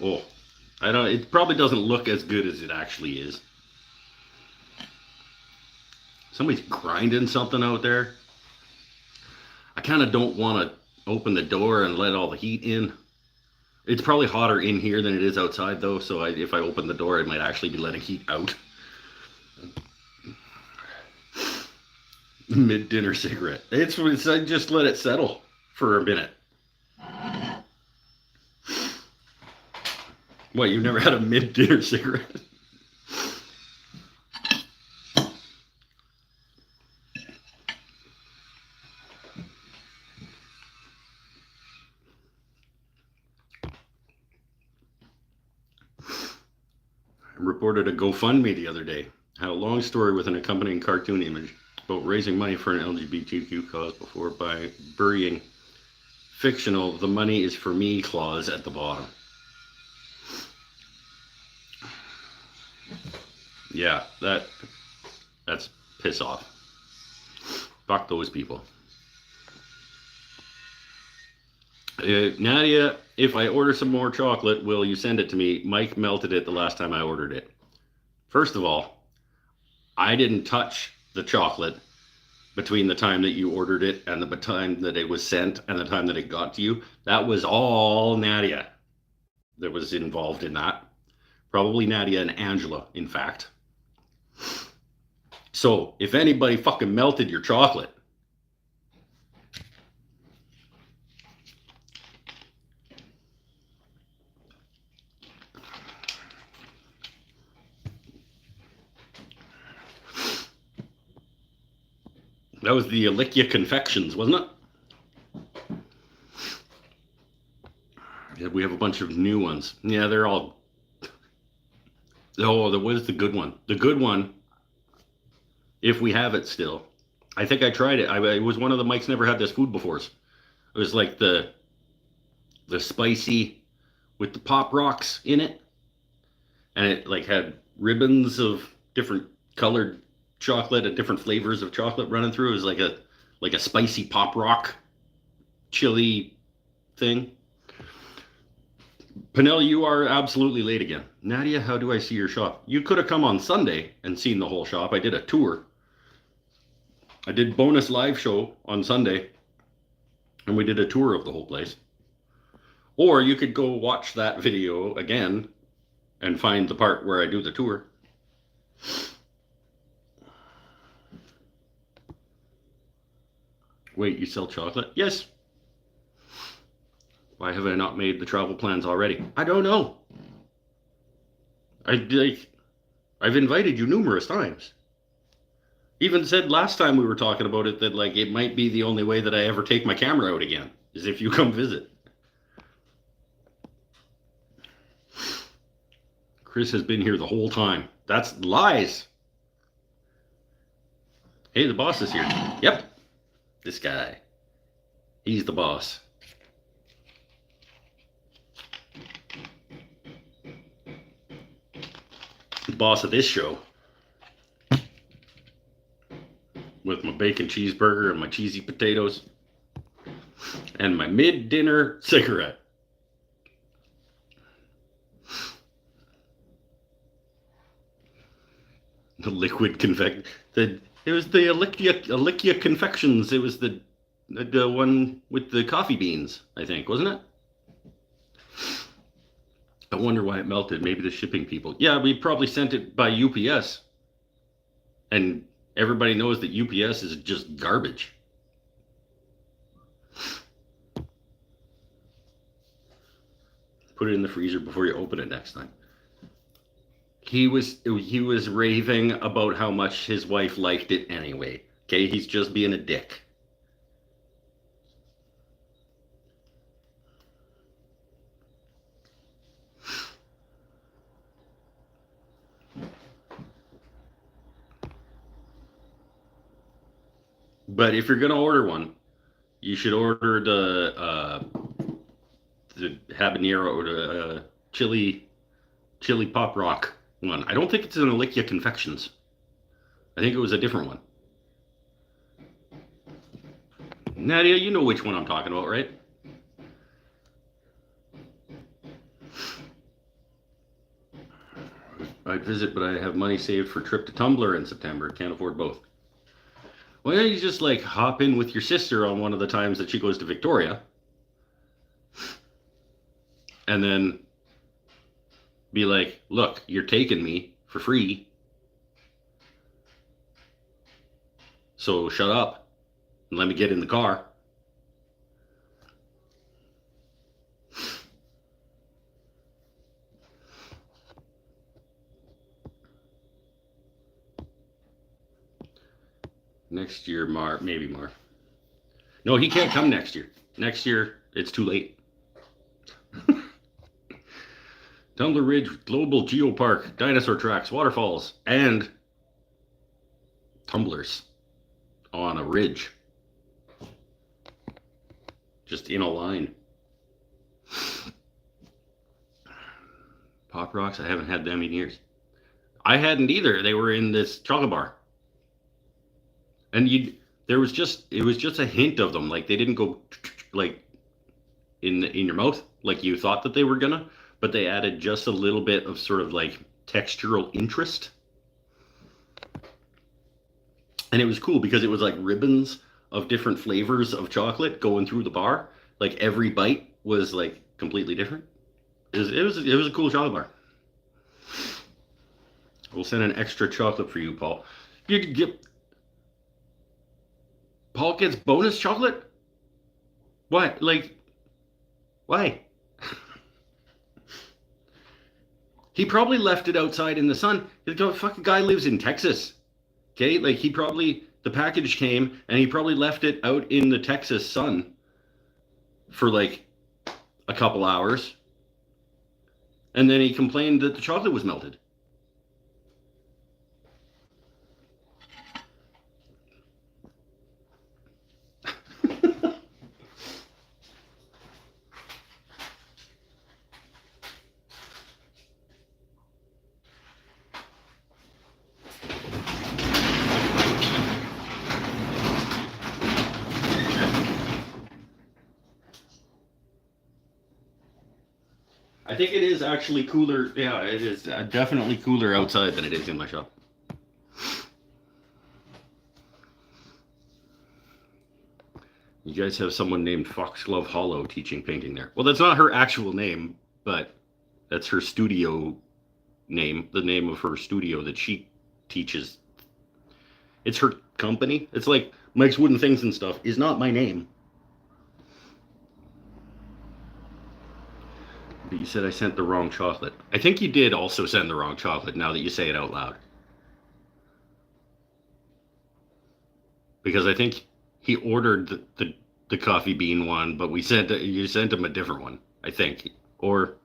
Oh, I don't. It probably doesn't look as good as it actually is. Somebody's grinding something out there. I kind of don't want to open the door and let all the heat in. It's probably hotter in here than it is outside, though. So if I open the door, it might actually be letting heat out. Mid-dinner cigarette. It's I just let it settle for a minute. What, you've never had a mid-dinner cigarette? I reported a GoFundMe the other day. Had a long story with an accompanying cartoon image about raising money for an LGBTQ cause before by burying fictional "the money is for me" clause at the bottom. Yeah, that's piss off. Fuck those people. Nadia, if I order some more chocolate, will you send it to me? Mike melted it the last time I ordered it. First of all, I didn't touch the chocolate between the time that you ordered it and the time that it was sent and the time that it got to you. That was all Nadia that was involved in that. Probably Nadia and Angela, in fact. So if anybody fucking melted your chocolate, that was the Alicia Confections, wasn't it? Yeah, we have a bunch of new ones. Yeah, they're all. Oh, what is the good one? The good one, if we have it still. I think I tried it. It was one of the Mike's Never Had This Food Before. It was like the spicy with the pop rocks in it, and it like had ribbons of different colored chocolate and different flavors of chocolate running through. It was like a spicy pop rock chili thing. Pinnell, you are absolutely late again. Nadia, how do I see your shop? You could have come on Sunday and seen the whole shop. I did a tour. I did bonus live show on Sunday, and we did a tour of the whole place. Or you could go watch that video again and find the part where I do the tour. Wait, you sell chocolate? Yes. Why have I not made the travel plans already? I don't know. I've invited you numerous times. Even said last time we were talking about it that like it might be the only way that I ever take my camera out again is if you come visit. Chris has been here the whole time. That's lies. Hey, the boss is here. Yep. This guy. He's the boss. The boss of this show. With my bacon cheeseburger and my cheesy potatoes. And my mid-dinner cigarette. The liquid confection. It was the Alicia Confections. It was the one with the coffee beans, I think, wasn't it? I wonder why it melted. Maybe the shipping people. Yeah, we probably sent it by UPS. And everybody knows that UPS is just garbage. Put it in the freezer before you open it next time. He was raving about how much his wife liked it anyway. Okay, he's just being a dick. But if you're gonna order one, you should order the habanero or the chili pop rock one. I don't think it's an Alicia Confections. I think it was a different one. Nadia, you know which one I'm talking about, right? I'd visit, but I have money saved for a trip to Tumblr in September. Can't afford both. Why don't you just like hop in with your sister on one of the times that she goes to Victoria and then be like, look, you're taking me for free. So shut up and let me get in the car. Next year, maybe Mar. No, he can't come next year. Next year, it's too late. Tumbler Ridge, Global Geopark, dinosaur tracks, waterfalls, and tumblers on a ridge. Just in a line. Pop Rocks, I haven't had them in years. I hadn't either. They were in this chocolate bar. And it was just a hint of them. Like they didn't go like in your mouth like you thought that they were gonna, but they added just a little bit of sort of like textural interest. And it was cool because it was like ribbons of different flavors of chocolate going through the bar. Like every bite was like completely different. It was a cool chocolate bar. We'll send an extra chocolate for you, Paul. Paul gets bonus chocolate? What? Like, why? He probably left it outside in the sun. The fucking guy lives in Texas. Okay? Like, the package came and he probably left it out in the Texas sun for like a couple hours. And then he complained that the chocolate was melted. I think it is actually cooler. Yeah, it is definitely cooler outside than it is in my shop. You guys have someone named Foxglove Hollow teaching painting there. Well, that's not her actual name, but that's her studio name, the name of her studio that she teaches. It's her company. It's like Mike's Wooden Things and Stuff is not my name. But you said I sent the wrong chocolate. I think you did also send the wrong chocolate now that you say it out loud. Because I think he ordered the coffee bean one, but you sent him a different one, I think. Or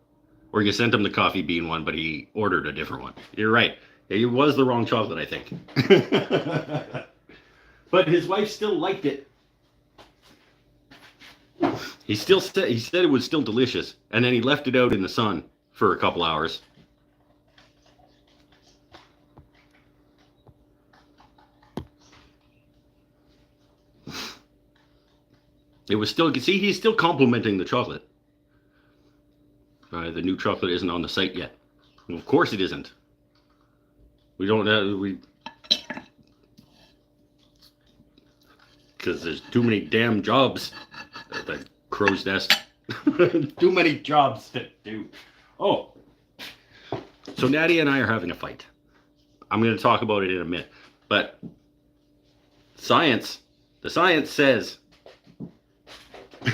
you sent him the coffee bean one, but he ordered a different one. You're right. It was the wrong chocolate, I think. But his wife still liked it. He said it was still delicious, and then he left it out in the sun for a couple hours. It was still, see, he's still complimenting the chocolate. The new chocolate isn't on the site yet. Well, of course it isn't. We don't have, because there's too many damn jobs at the crow's nest. Too many jobs to do. Oh, so Natty and I are having a fight. I'm going to talk about it in a minute. But the science says,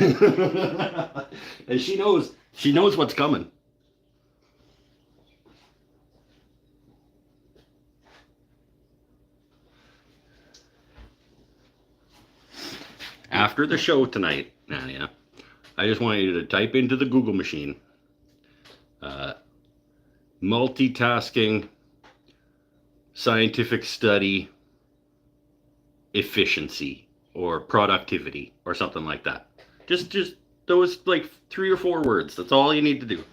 and she knows what's coming. After the show tonight, Nadia, I just want you to type into the Google machine, multitasking, scientific study, efficiency, or productivity, or something like that. Just those like 3 or 4 words. That's all you need to do.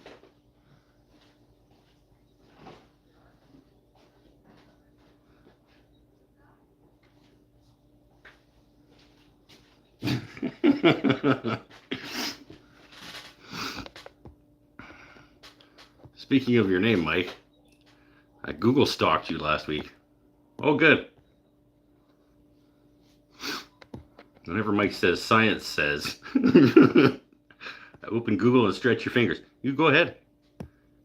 Speaking of your name, Mike, I Google stalked you last week. Oh, good. Whenever Mike says science says, open Google and stretch your fingers. You go ahead.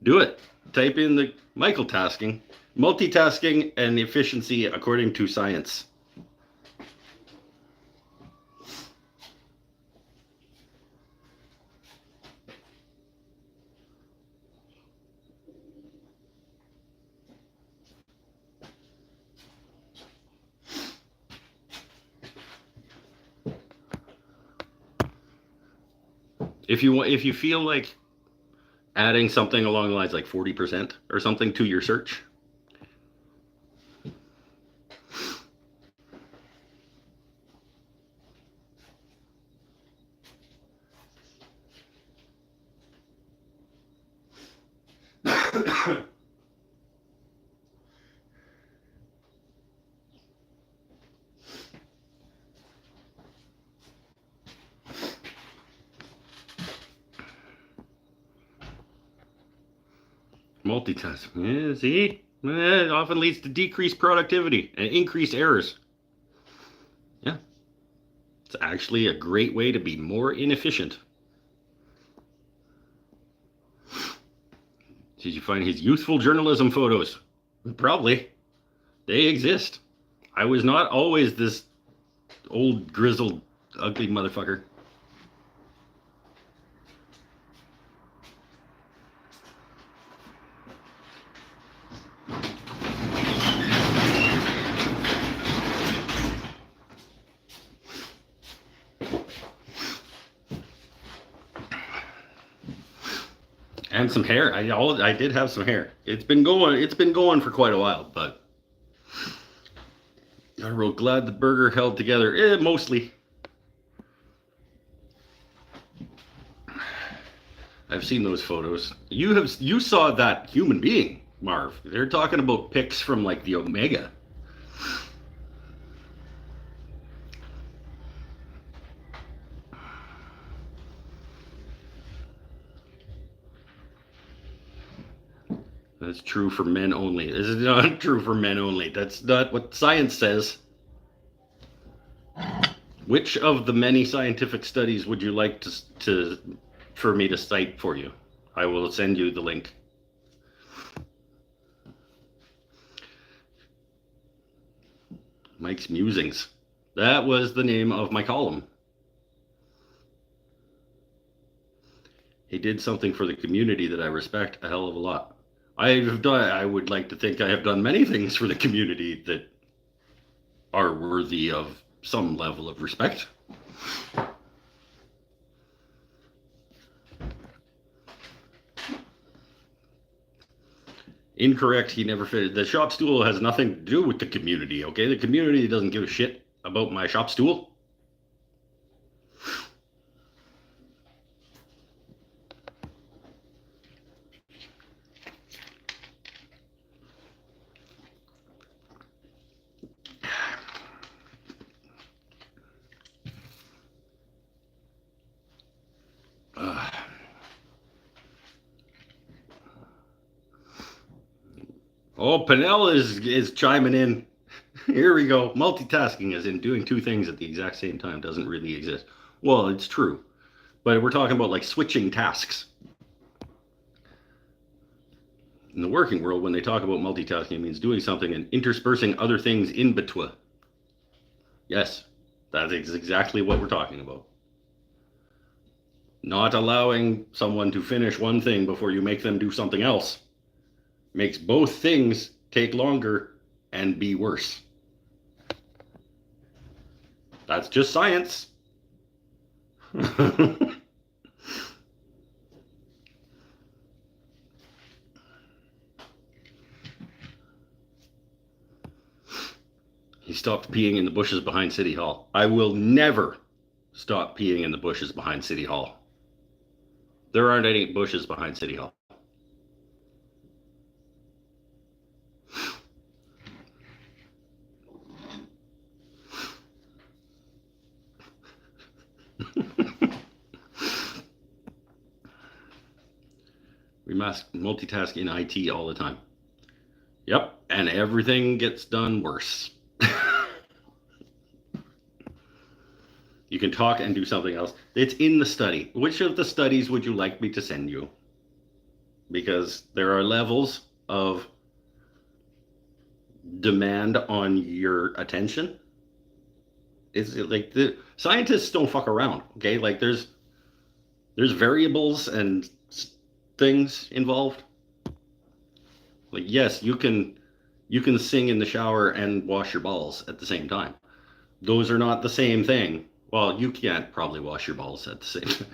Do it. Type in the Michael tasking, multitasking, and efficiency according to science. If you feel like adding something along the lines like 40% or something to your search, multitasking, yeah, see? It often leads to decreased productivity and increased errors. Yeah. It's actually a great way to be more inefficient. Did you find his youthful journalism photos? Probably. They exist. I was not always this old, grizzled, ugly motherfucker. And some hair. I did have some hair. It's been going for quite a while, but I'm real glad the burger held together. Mostly. I've seen those photos. You saw that human being, Marv. They're talking about pics from like the Omega. That's true for men only. This is not true for men only. That's not what science says. Which of the many scientific studies would you like to for me to cite for you? I will send you the link. Mike's Musings. That was the name of my column. He did something for the community that I respect a hell of a lot. I would like to think I have done many things for the community that are worthy of some level of respect. Incorrect. He never fitted. The shop stool has nothing to do with the community, okay? The community doesn't give a shit about my shop stool. Oh, Pinnell is chiming in. Here we go. Multitasking as in doing two things at the exact same time doesn't really exist. Well, it's true. But we're talking about like switching tasks. In the working world, when they talk about multitasking, it means doing something and interspersing other things in between. Yes, that is exactly what we're talking about. Not allowing someone to finish one thing before you make them do something else makes both things take longer and be worse. That's just science. He stopped peeing in the bushes behind City Hall. I will never stop peeing in the bushes behind City Hall. There aren't any bushes behind City Hall. We must multitask in IT all the time. Yep, and everything gets done worse. You can talk and do something else. It's in the study. Which of the studies would you like me to send you? Because there are levels of demand on your attention. It's like the scientists don't fuck around, okay? Like there's variables and things involved. Like yes, you can sing in the shower and wash your balls at the same time. Those are not the same thing. Well, you can't probably wash your balls at the same time.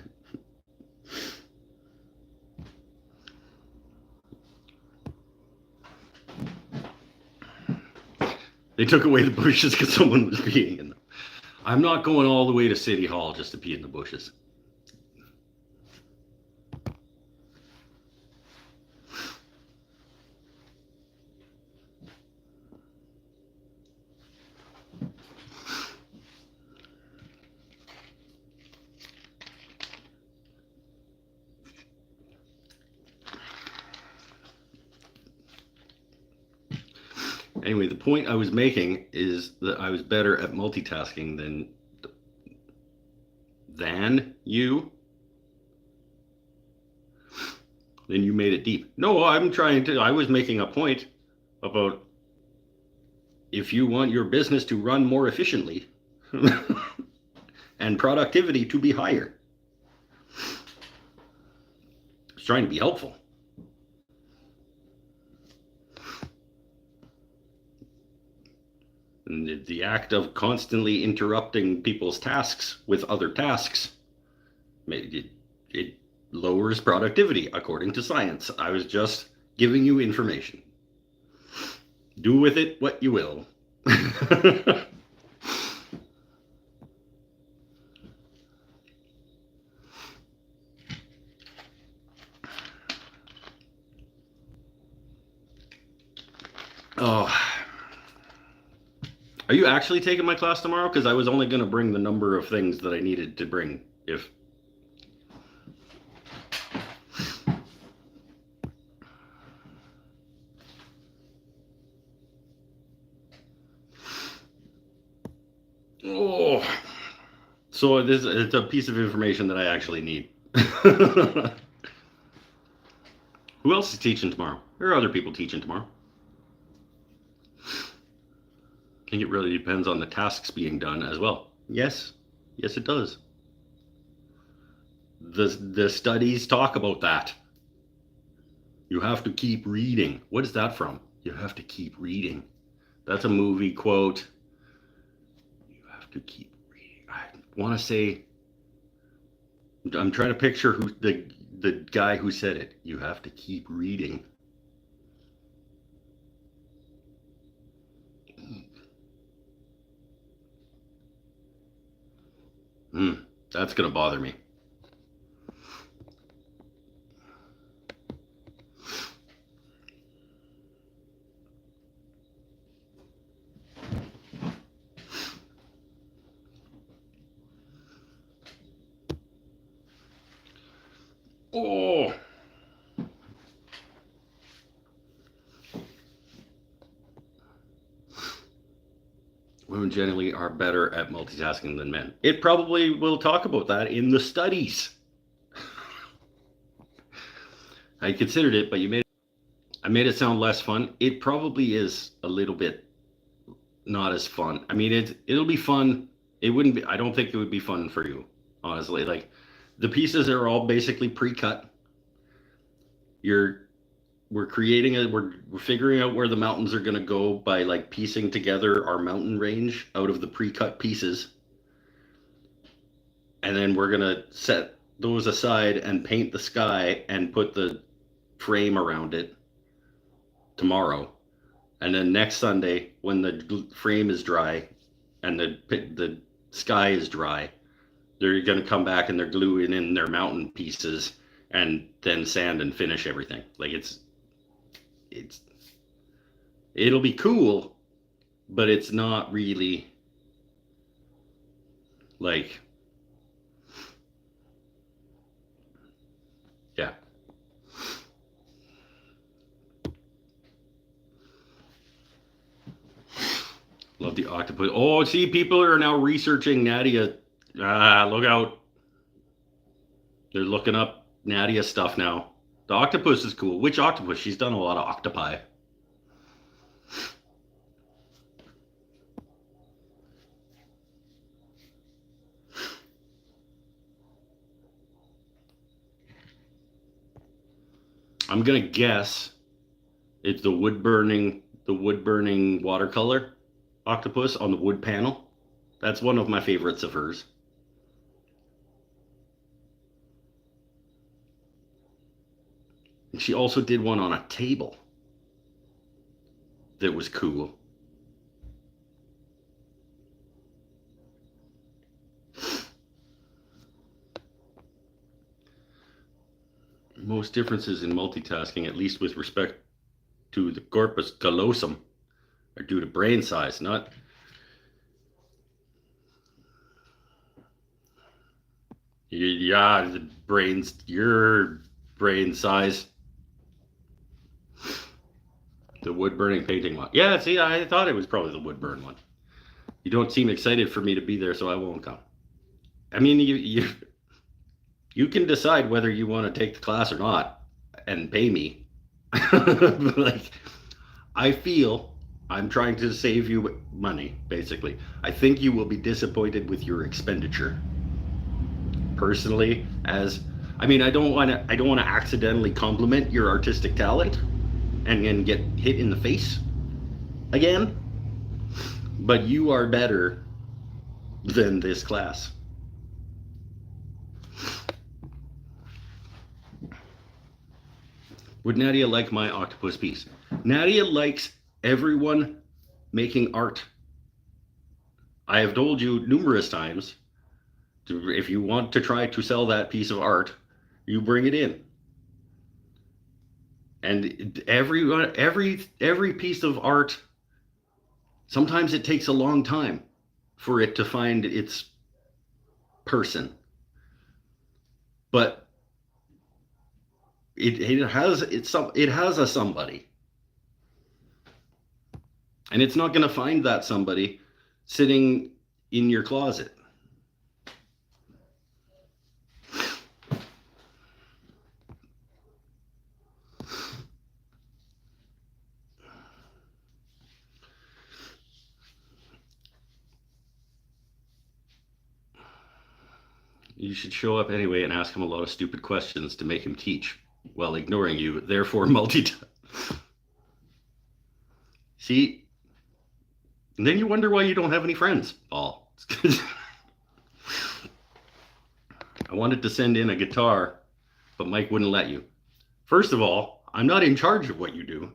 They took away the bushes because someone was peeing in them. I'm not going all the way to City Hall just to pee in the bushes. Anyway, the point I was making is that I was better at multitasking than you. Then you made it deep. No, I was making a point about if you want your business to run more efficiently and productivity to be higher. I was trying to be helpful. And the act of constantly interrupting people's tasks with other tasks, it lowers productivity, according to science. I was just giving you information. Do with it what you will. Oh. Are you actually taking my class tomorrow? Because I was only going to bring the number of things that I needed to bring. If So it's a piece of information that I actually need. Who else is teaching tomorrow? There are other people teaching tomorrow. I think it really depends on the tasks being done as well. Yes, it does. The studies talk about that. You have to keep reading. What is that from? You have to keep reading. That's a movie quote. You have to keep reading. I want to say, I'm trying to picture who the guy who said it. You have to keep reading. That's gonna bother me. Oh. Women generally are better at multitasking than men. It probably will talk about that in the studies. I considered it, but I made it sound less fun. It probably is a little bit not as fun. I mean, it'll be fun. It wouldn't be. I don't think it would be fun for you, honestly. Like, the pieces are all basically pre-cut. We're figuring out where the mountains are gonna go by like piecing together our mountain range out of the pre-cut pieces, and then we're gonna set those aside and paint the sky and put the frame around it tomorrow. And then next Sunday, when the frame is dry and the sky is dry, they're going to come back and they're gluing in their mountain pieces and then sand and finish everything. Like, it'll be cool, but it's not really like, yeah. Love the octopus. Oh, see, people are now researching Nadia. Look out. They're looking up Nadia stuff now. The octopus is cool. Which octopus? She's done a lot of octopi. I'm gonna guess it's the wood burning watercolor octopus on the wood panel. That's one of my favorites of hers. And she also did one on a table that was cool. Most differences in multitasking, at least with respect to the corpus callosum, are due to brain size, not your brain size. The wood burning painting one. Yeah, see, I thought it was probably the wood burn one. You don't seem excited for me to be there, so I won't come. I mean, you can decide whether you want to take the class or not and pay me. Like, I feel I'm trying to save you money, basically. I think you will be disappointed with your expenditure. Personally, I don't want to accidentally compliment your artistic talent and then get hit in the face again. But you are better than this class. Would Nadia like my octopus piece? Nadia likes everyone making art. I have told you numerous times, if you want to try to sell that piece of art, you bring it in. And every piece of art, sometimes it takes a long time for it to find its person. But it has a somebody. And it's not going to find that somebody sitting in your closet. You should show up anyway and ask him a lot of stupid questions to make him teach while ignoring you, therefore multitask. See? And then you wonder why you don't have any friends, Paul. I wanted to send in a guitar, but Mike wouldn't let you. First of all, I'm not in charge of what you do.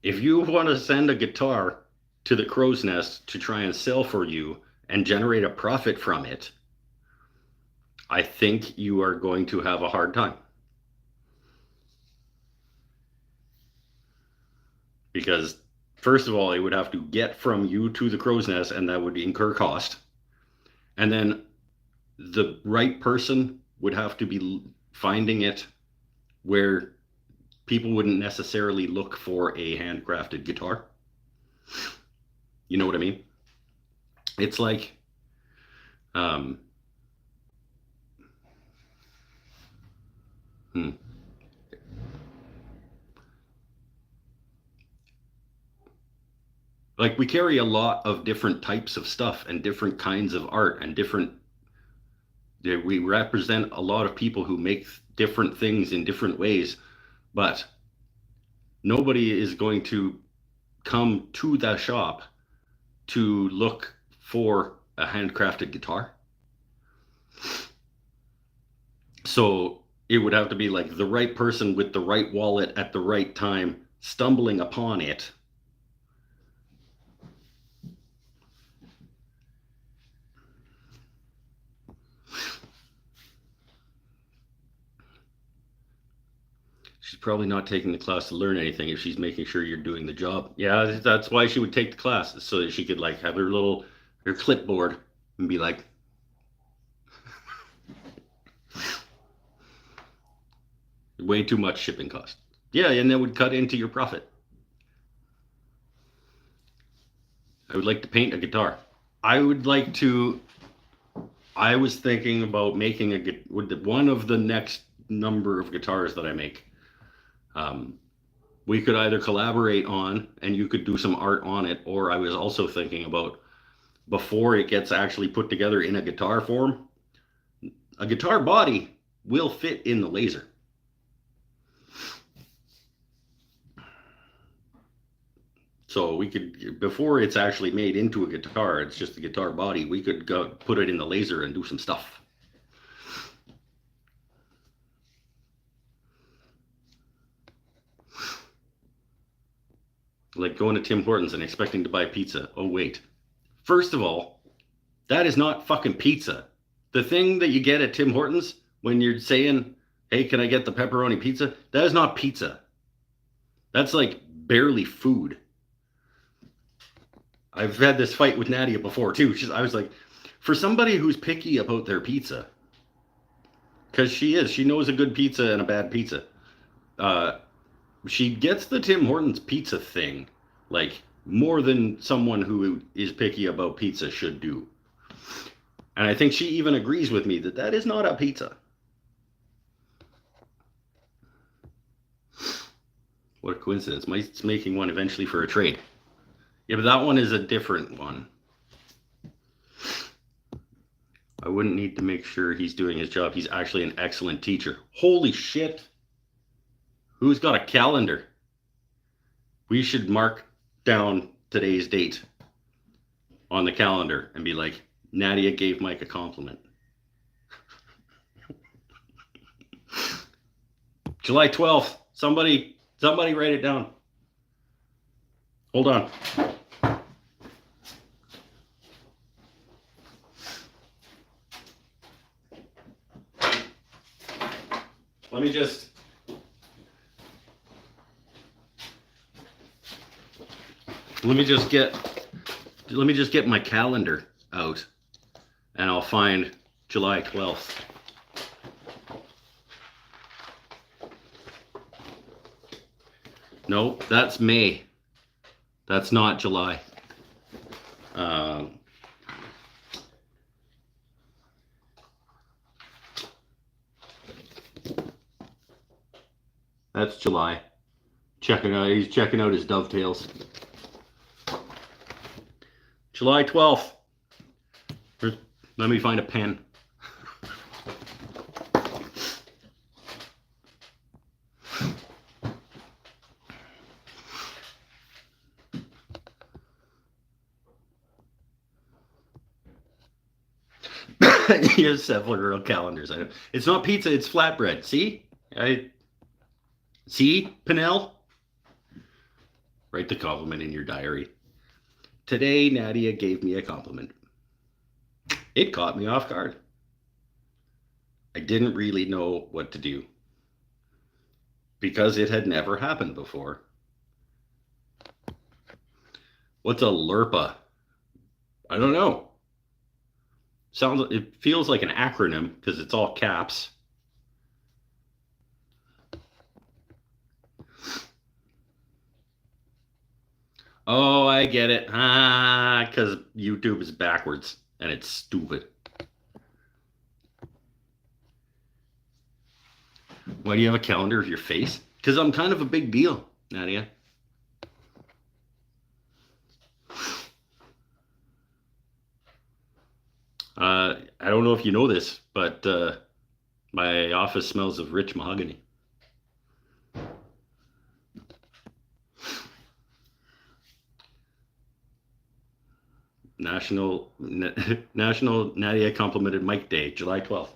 If you want to send a guitar to the Crow's Nest to try and sell for you and generate a profit from it, I think you are going to have a hard time. Because, first of all, it would have to get from you to the Crow's Nest, and that would incur cost. And then the right person would have to be finding it where people wouldn't necessarily look for a handcrafted guitar. You know what I mean? It's like, like we carry a lot of different types of stuff and different kinds of art and we represent a lot of people who make different things in different ways, but nobody is going to come to the shop to look for a handcrafted guitar. So it would have to be like the right person with the right wallet at the right time stumbling upon it. She's probably not taking the class to learn anything if she's making sure you're doing the job. Yeah, that's why she would take the class, so that she could like have her clipboard and be like, way too much shipping cost. Yeah, and that would cut into your profit. I would like to paint a guitar. I was thinking about making one of the next number of guitars that I make. We could either collaborate on, and you could do some art on it, or I was also thinking about, before it gets actually put together in a guitar form, a guitar body will fit in the laser. So we could, before it's actually made into a guitar, it's just a guitar body, we could go put it in the laser and do some stuff. Like going to Tim Hortons and expecting to buy pizza. Oh, wait. First of all, that is not fucking pizza. The thing that you get at Tim Hortons when you're saying, hey, can I get the pepperoni pizza? That is not pizza. That's like barely food. I've had this fight with Nadia before too. I was like, for somebody who's picky about their pizza, because she knows a good pizza and a bad pizza. She gets the Tim Hortons pizza thing, like, more than someone who is picky about pizza should do. And I think she even agrees with me that is not a pizza. What a coincidence. Mike's making one eventually for a trade. Yeah, but that one is a different one. I wouldn't need to make sure he's doing his job. He's actually an excellent teacher. Holy shit. Who's got a calendar? We should mark down today's date on the calendar and be like, Nadia gave Mike a compliment. July 12th. Somebody write it down. Hold on. Let me just get my calendar out, and I'll find July 12th. No, that's May. That's not July. That's July. He's checking out his dovetails. July 12th. Let me find a pen. You have several girl calendars. I know. It's not pizza, it's flatbread. See? See, Pinnell? Write the compliment in your diary. Today, Nadia gave me a compliment. It caught me off guard. I didn't really know what to do because it had never happened before. What's a LERPA? I don't know. It feels like an acronym because it's all caps. Oh, I get it. Because YouTube is backwards and it's stupid. Why do you have a calendar of your face? Because I'm kind of a big deal, Nadia. I don't know if you know this, but my office smells of rich mahogany. National Nadia Complimented Mike Day, July 12th.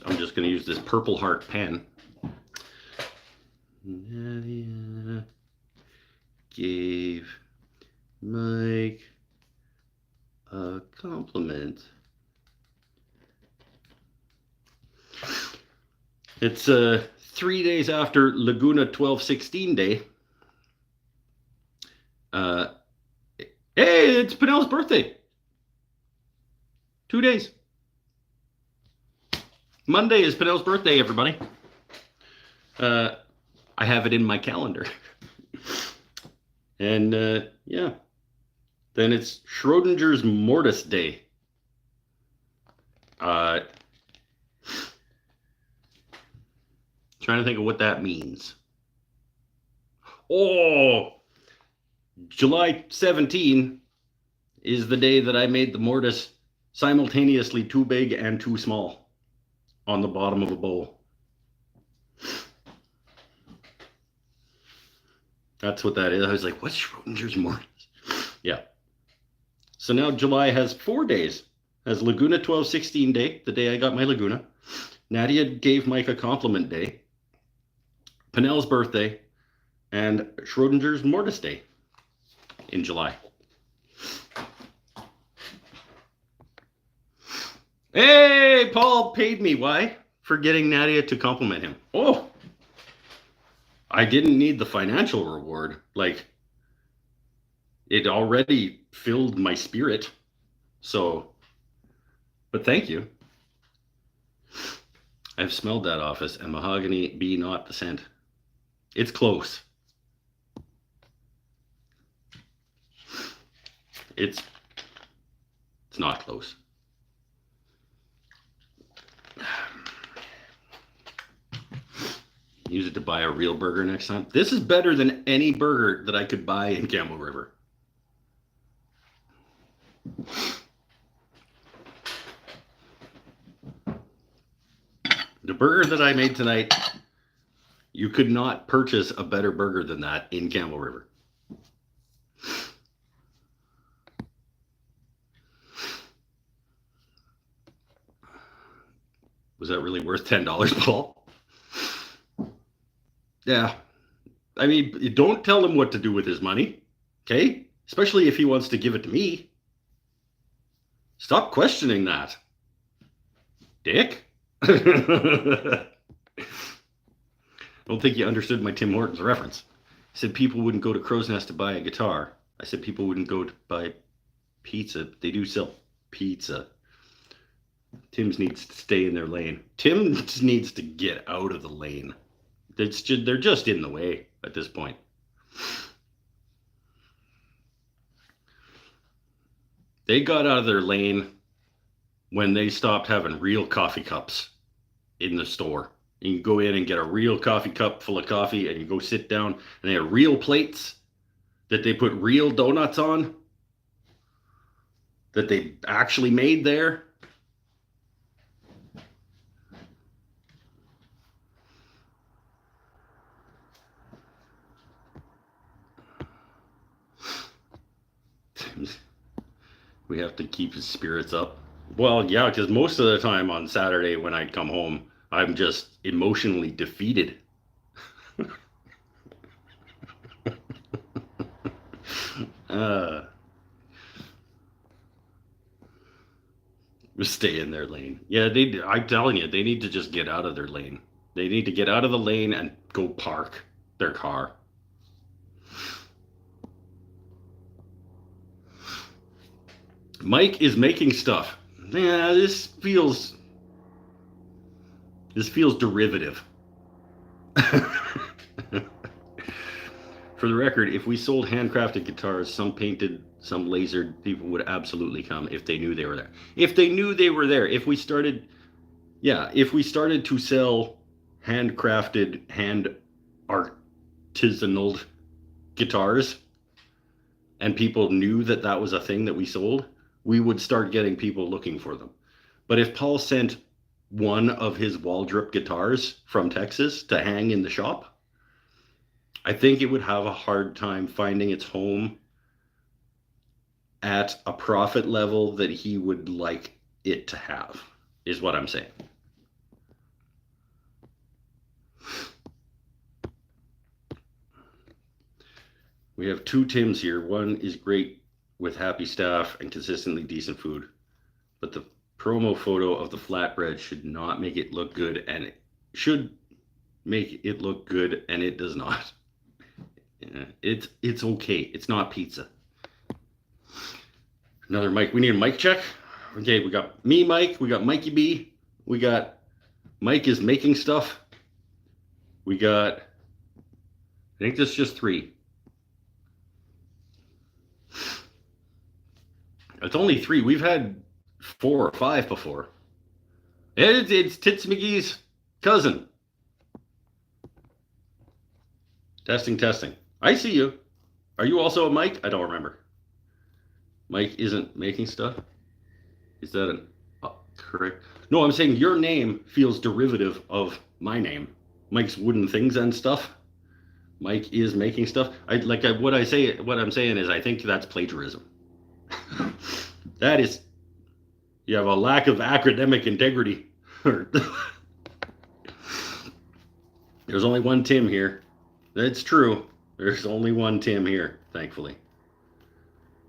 I'm just going to use this Purple Heart pen. Nadia gave Mike a compliment. It's 3 days after Laguna 1216 Day. Hey, it's Pinnell's birthday. 2 days. Monday is Pinnell's birthday, everybody. I have it in my calendar. And yeah. Then it's Schrodinger's Mortis Day. Trying to think of what that means. Oh, July 17 is the day that I made the mortise simultaneously too big and too small on the bottom of a bowl. That's what that is. I was like, what's Schrodinger's mortise? Yeah. So now July has 4 days. Has Laguna 1216 Day, the day I got my Laguna. Nadia gave Mike a compliment day. Pinnell's birthday. And Schrodinger's Mortis Day in July. Hey, Paul paid me. Why? For getting Nadia to compliment him. Oh, I didn't need the financial reward. Like, it already filled my spirit. So, but thank you. I've smelled that office, and mahogany be not the scent. It's close. It's not close. Use it to buy a real burger next time. This is better than any burger that I could buy in Campbell River. The burger that I made tonight, you could not purchase a better burger than that in Campbell River. Was that really worth $10, Paul? Yeah. I mean, don't tell him what to do with his money, okay? Especially if he wants to give it to me. Stop questioning that. Dick? I don't think you understood my Tim Hortons reference. I said people wouldn't go to Crow's Nest to buy a guitar. I said people wouldn't go to buy pizza. They do sell pizza. Tim's needs to stay in their lane. Tim needs to get out of the lane. They're just in the way at this point. They got out of their lane when they stopped having real coffee cups in the store. You can go in and get a real coffee cup full of coffee, and you go sit down, and they have real plates that they put real donuts on that they actually made there. We have to keep his spirits up. Well, yeah, because most of the time on Saturday when I come home, I'm just emotionally defeated. Stay in their lane. Yeah, I'm telling you, they need to just get out of their lane. They need to get out of the lane and go park their car. Mike is making stuff. Yeah, this feels derivative. For the record, if we sold handcrafted guitars, some painted, some lasered, people would absolutely come if they knew they were there. If they knew they were there, if we started to sell handcrafted, hand artisanal guitars, and people knew that that was a thing that we sold, we would start getting people looking for them. But if Paul sent one of his wall drip guitars from Texas to hang in the shop, I think it would have a hard time finding its home at a profit level that he would like it to have, is what I'm saying. We have two Tims here. One is great with happy staff and consistently decent food, but the promo photo of the flatbread should not make it look good, and it should make it look good, and it does not. Yeah, it's okay. It's not pizza. Another mic. We need a mic check. Okay, we got me, Mike. We got Mikey B. We got Mike is making stuff. We got, I think this is just 3. It's only 3. We've had 4 or 5 before. It's Tits McGee's cousin. Testing. I see you. Are you also a Mike? I don't remember. Mike isn't making stuff? Is that correct? No, I'm saying your name feels derivative of my name. Mike's wooden things and stuff. Mike is making stuff. What I'm saying is I think that's plagiarism. That is, you have a lack of academic integrity. There's only one Tim here. That's true. There's only one Tim here, thankfully.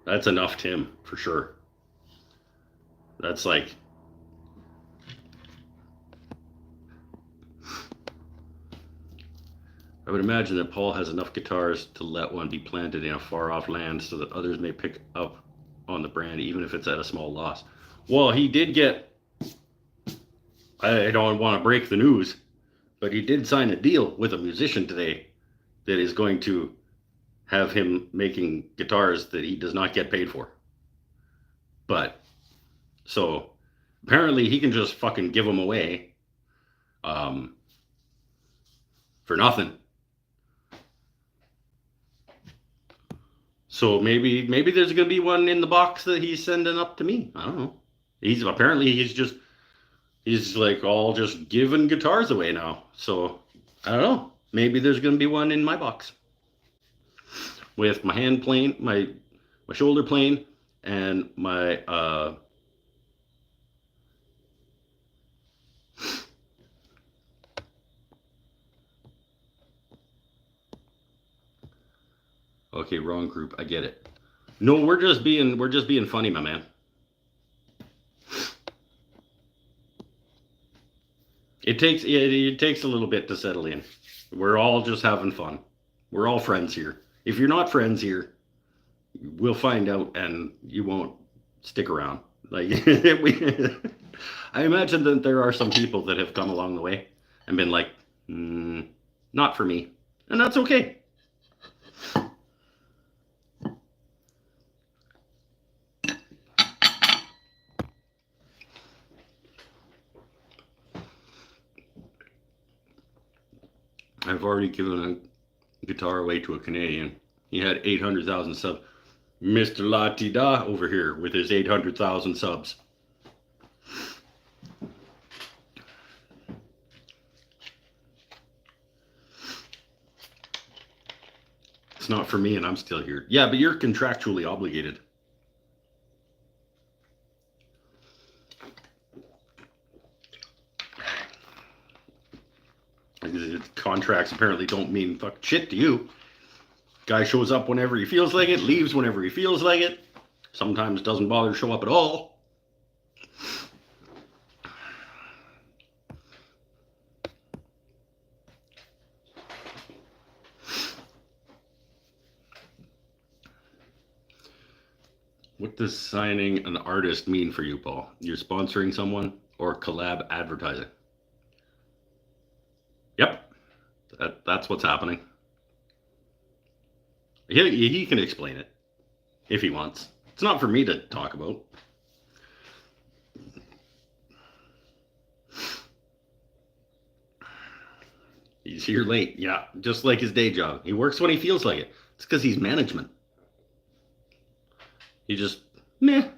That's enough Tim, for sure. That's like, I would imagine that Paul has enough guitars to let one be planted in a far-off land so that others may pick up on the brand, even if it's at a small loss. Well, he did get, I don't want to break the news, but he did sign a deal with a musician today that is going to have him making guitars that he does not get paid for. But, so, apparently he can just fucking give them away for nothing. So maybe there's gonna be one in the box that he's sending up to me. I don't know. He's like all just giving guitars away now. So I don't know. Maybe there's gonna be one in my box with my hand plane, my shoulder plane, and my okay, wrong group. I get it. No, we're just being funny, my man. It takes a little bit to settle in. We're all just having fun. We're all friends here. If you're not friends here, we'll find out, and you won't stick around. Like I imagine that there are some people that have come along the way and been like, not for me, and that's okay. I've already given a guitar away to a Canadian. He had 800,000 subs. Mr. La-Ti-Da over here with his 800,000 subs. It's not for me and I'm still here. Yeah, but you're contractually obligated. Contracts apparently don't mean fuck shit to you. Guy shows up whenever he feels like it, leaves whenever he feels like it. Sometimes doesn't bother to show up at all. What does signing an artist mean for you, Paul? You're sponsoring someone or collab advertising? Yep, that's what's happening. He can explain it if he wants. It's not for me to talk about. He's here late. Yeah, just like his day job. He works when he feels like it. It's because he's management. He just, meh.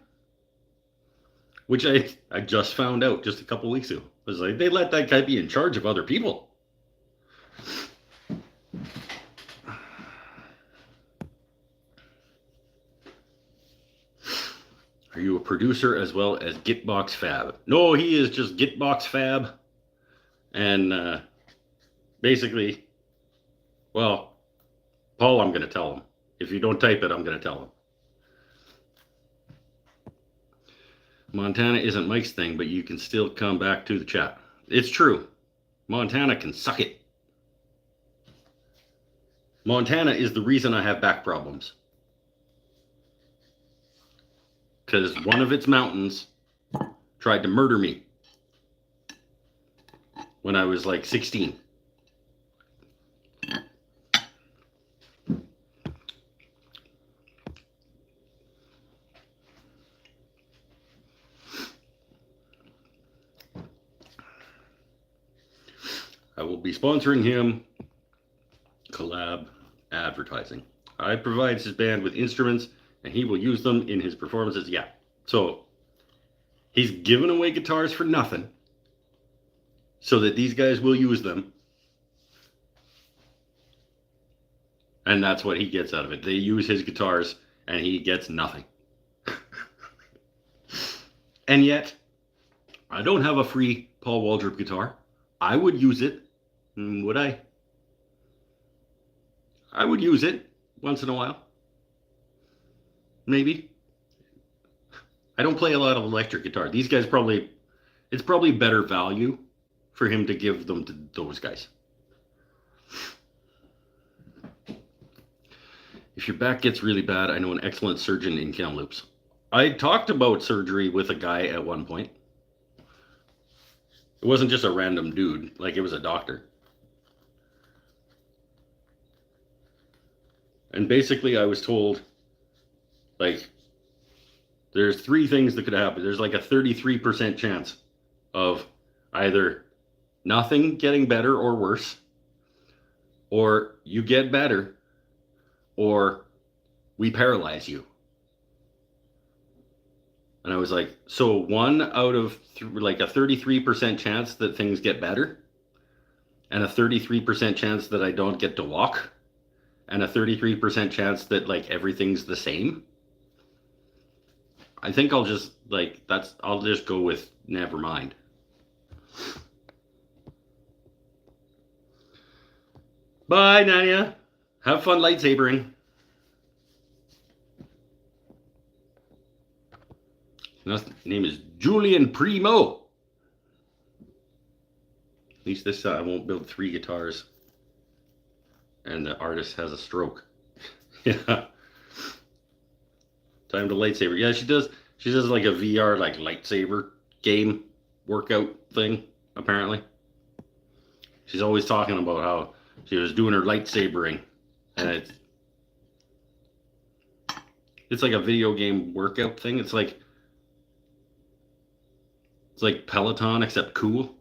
Which I just found out just a couple weeks ago. I was like, they let that guy be in charge of other people. Are you a producer as well as Gitbox Fab? No, he is just Gitbox Fab. And basically, well, Paul, I'm going to tell him. If you don't type it, I'm going to tell him. Montana isn't Mike's thing, but you can still come back to the chat. It's true. Montana can suck it. Montana is the reason I have back problems. Because one of its mountains tried to murder me when I was like 16. I will be sponsoring him. Collab advertising. I provide his band with instruments and he will use them in his performances. Yeah. So he's giving away guitars for nothing so that these guys will use them. And that's what he gets out of it. They use his guitars and he gets nothing. And yet, I don't have a free Paul Waldrop guitar. I would use it. Would I? I would use it once in a while. Maybe. I don't play a lot of electric guitar. These guys it's probably better value for him to give them to those guys. If your back gets really bad, I know an excellent surgeon in Kamloops. I talked about surgery with a guy at one point. It wasn't just a random dude, like it was a doctor. And basically I was told, like, there's 3 things that could happen. There's like a 33% chance of either nothing getting better or worse, or you get better, or we paralyze you. And I was like, so 1 out of like a 33% chance that things get better, and a 33% chance that I don't get to walk, and a 33% chance that like everything's the same. I think I'll just I'll just go with never mind. Bye, Nanya. Have fun lightsabering. His name is Julian Primo. At least this time I won't build 3 guitars. And the artist has a stroke. Yeah. Time to lightsaber. Yeah, she does like a VR like lightsaber game workout thing, apparently. She's always talking about how she was doing her lightsabering. And it's like a video game workout thing. It's like Peloton except cool.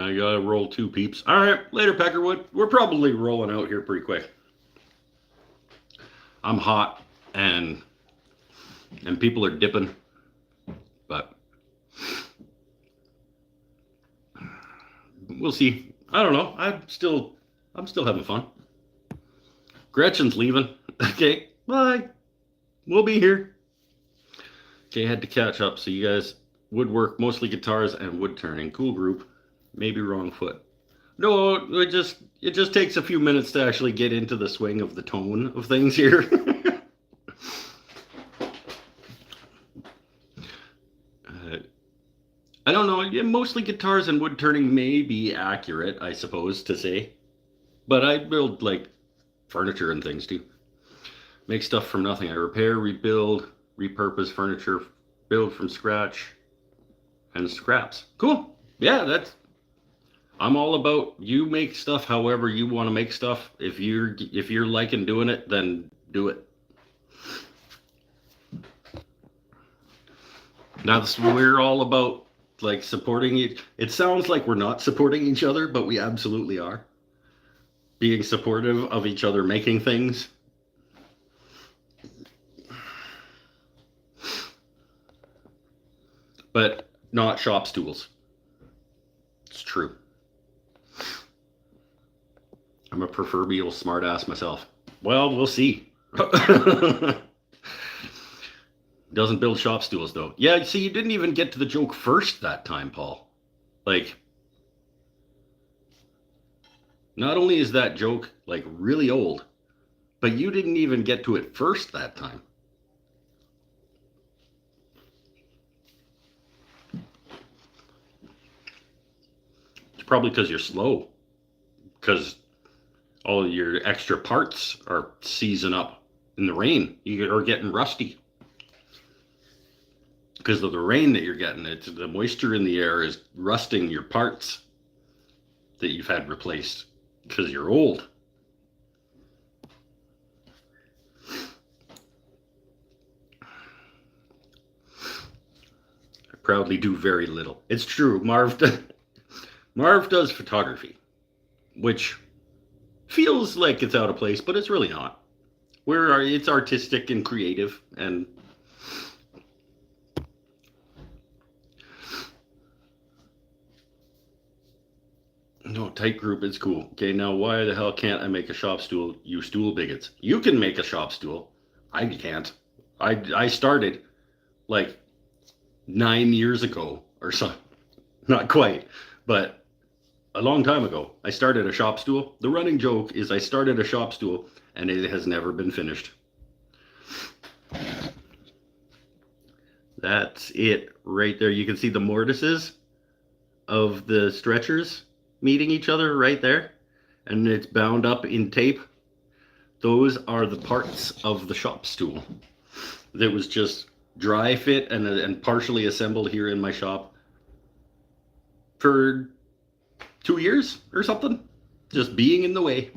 I gotta roll 2 peeps. All right, later, Peckerwood. We're probably rolling out here pretty quick. I'm hot, and people are dipping, but we'll see. I don't know. I'm still having fun. Gretchen's leaving. Okay, bye. We'll be here. Okay, had to catch up. So you guys, woodwork, mostly guitars and wood turning. Cool group. Maybe wrong foot. No, it just takes a few minutes to actually get into the swing of the tone of things here. I don't know. Yeah, mostly guitars and wood turning may be accurate, I suppose, to say. But I build like furniture and things too. Make stuff from nothing. I repair, rebuild, repurpose furniture, build from scratch, and scraps. Cool. Yeah, I'm all about you make stuff however you want to make stuff. If you're liking doing it, then do it. Now we're all about like supporting each. It sounds like we're not supporting each other, but we absolutely are. Being supportive of each other, making things. But not shop stools. It's true. I'm a proverbial smartass myself. Well, we'll see. Doesn't build shop stools, though. Yeah, see, you didn't even get to the joke first that time, Paul. Like, not only is that joke, like, really old, but you didn't even get to it first that time. It's probably because you're slow. Because all of your extra parts are seizing up in the rain. You are getting rusty. Because of the rain that you're getting, the moisture in the air is rusting your parts that you've had replaced because you're old. I proudly do very little. It's true. Marv does photography, which feels like it's out of place, but it's really not. It's artistic and creative, and no, tight group is cool. Okay, now why the hell can't I make a shop stool, you stool bigots? You can make a shop stool. I can't. I started like 9 years ago or so. Not quite, but a long time ago. I started a shop stool. The running joke is I started a shop stool and it has never been finished. That's it right there. You can see the mortises of the stretchers meeting each other right there, and it's bound up in tape. Those are the parts of the shop stool that was just dry fit and partially assembled here in my shop for 2 years or something, just being in the way,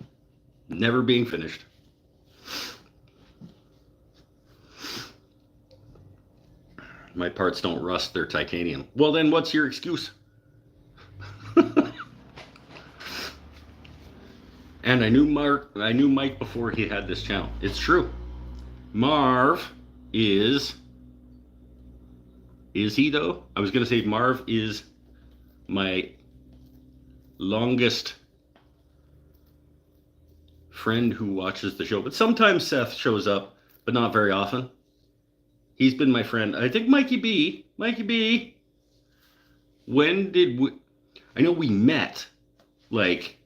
never being finished. My parts don't rust, they're titanium. Well, then what's your excuse? And I knew Mike before he had this channel. It's true. Marv is he though? I was going to say Marv is my longest friend who watches the show. But sometimes Seth shows up, but not very often. He's been my friend. I think Mikey B. When did we... I know we met, like...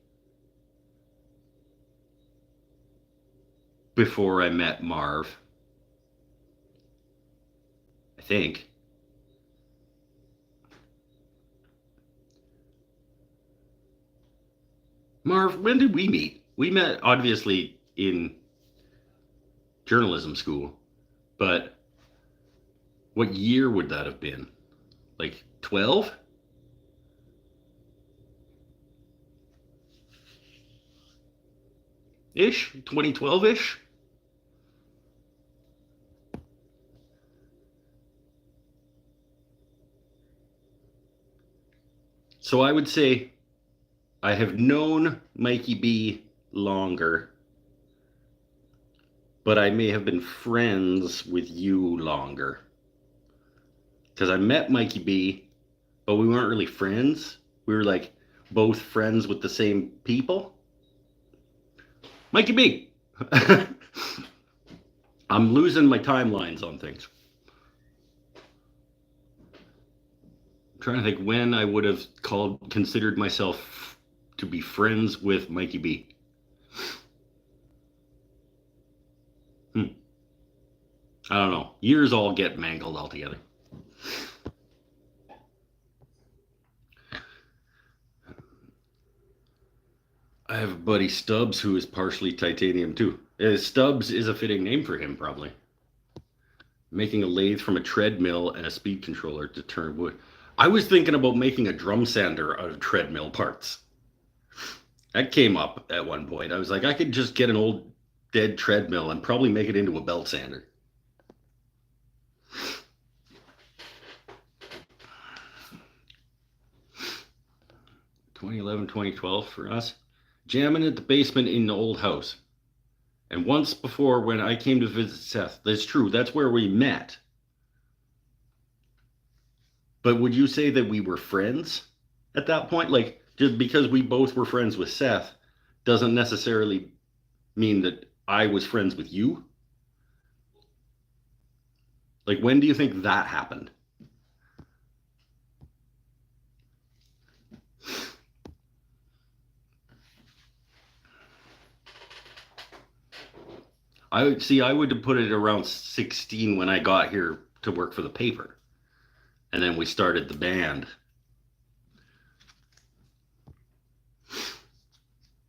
before I met Marv. I think. Marv, when did we meet? We met, obviously, in journalism school. But what year would that have been? Like 12? Ish? 2012-ish? So I would say I have known Mikey B longer, but I may have been friends with you longer. Because I met Mikey B, but we weren't really friends. We were like both friends with the same people. Mikey B! I'm losing my timelines on things. I'm trying to think when I would have considered myself to be friends with Mikey B. I don't know. Years all get mangled altogether. I have a buddy Stubbs who is partially titanium too. Stubbs is a fitting name for him, probably. Making a lathe from a treadmill and a speed controller to turn wood. I was thinking about making a drum sander out of treadmill parts. That came up at one point. I was like, I could just get an old dead treadmill and probably make it into a belt sander. (2011, 2012) for us. Jamming at the basement in the old house. And once before when I came to visit Seth. That's true. That's where we met. But would you say that we were friends at that point? Like, just because we both were friends with Seth doesn't necessarily mean that I was friends with you? Like, when do you think that happened? I would have put it around 16 when I got here to work for the paper. And then we started the band.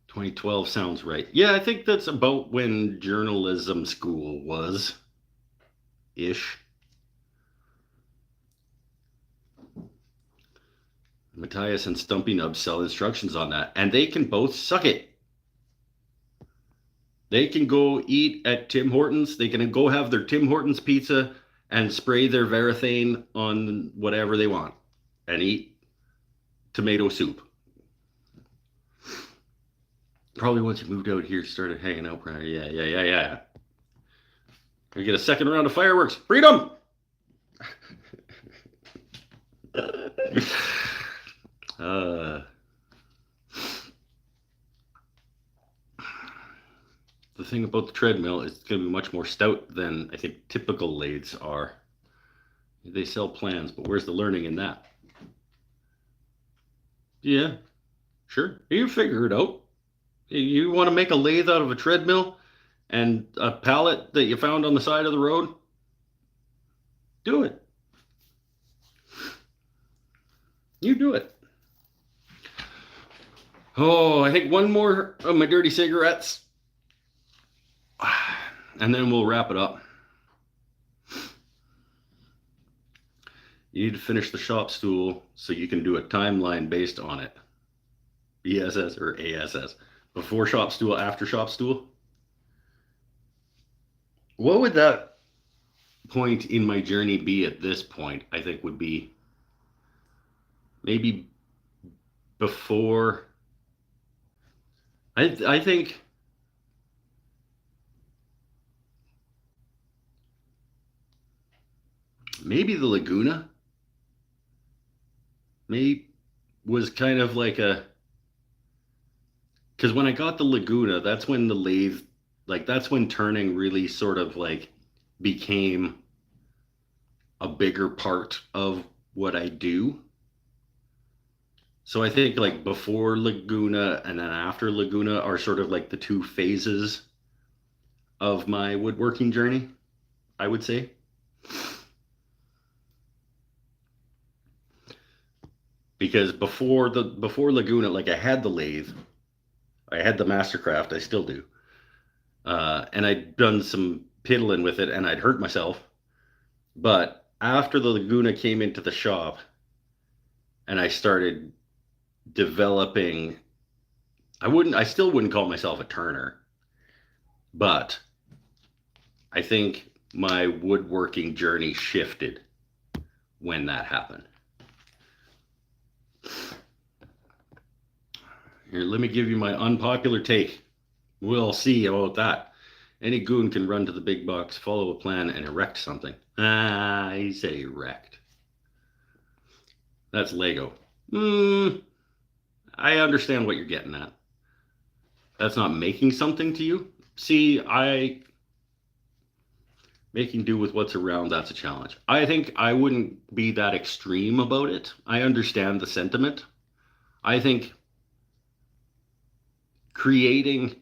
2012 sounds right. Yeah, I think that's about when journalism school was. Ish. Matthias and Stumpy Nubs sell instructions on that. And they can both suck it. They can go eat at Tim Hortons. They can go have their Tim Hortons pizza and spray their Varathane on whatever they want and eat tomato soup. Probably once you moved out here, started hanging out. Yeah. We get a second round of fireworks. Freedom! The thing about the treadmill is it's going to be much more stout than I think typical lathes are. They sell plans, but where's the learning in that? Yeah, sure. You figure it out. You want to make a lathe out of a treadmill and a pallet that you found on the side of the road? Do it. You do it. Oh, I think one more of my dirty cigarettes. And then we'll wrap it up. You need to finish the shop stool so you can do a timeline based on it. BSS or ASS. Before shop stool, after shop stool. What would that point in my journey be at this point? I think would be maybe before. I think maybe the Laguna was kind of like a, because when I got the Laguna, that's when the lathe, like that's when turning really sort of like became a bigger part of what I do. So I think like before Laguna and then after Laguna are sort of like the two phases of my woodworking journey, I would say. Because before Laguna, like I had the lathe, I had the Mastercraft, I still do, and I'd done some piddling with it, and I'd hurt myself. But after the Laguna came into the shop, and I started developing, I still wouldn't call myself a turner, but I think my woodworking journey shifted when that happened. Here, let me give you my unpopular take. We'll see about that. Any goon can run to the big box, follow a plan, and erect something. Ah, he said erect. That's Lego. I understand what you're getting at. That's not making something to you. See, making do with what's around, that's a challenge. I think I wouldn't be that extreme about it. I understand the sentiment. I think creating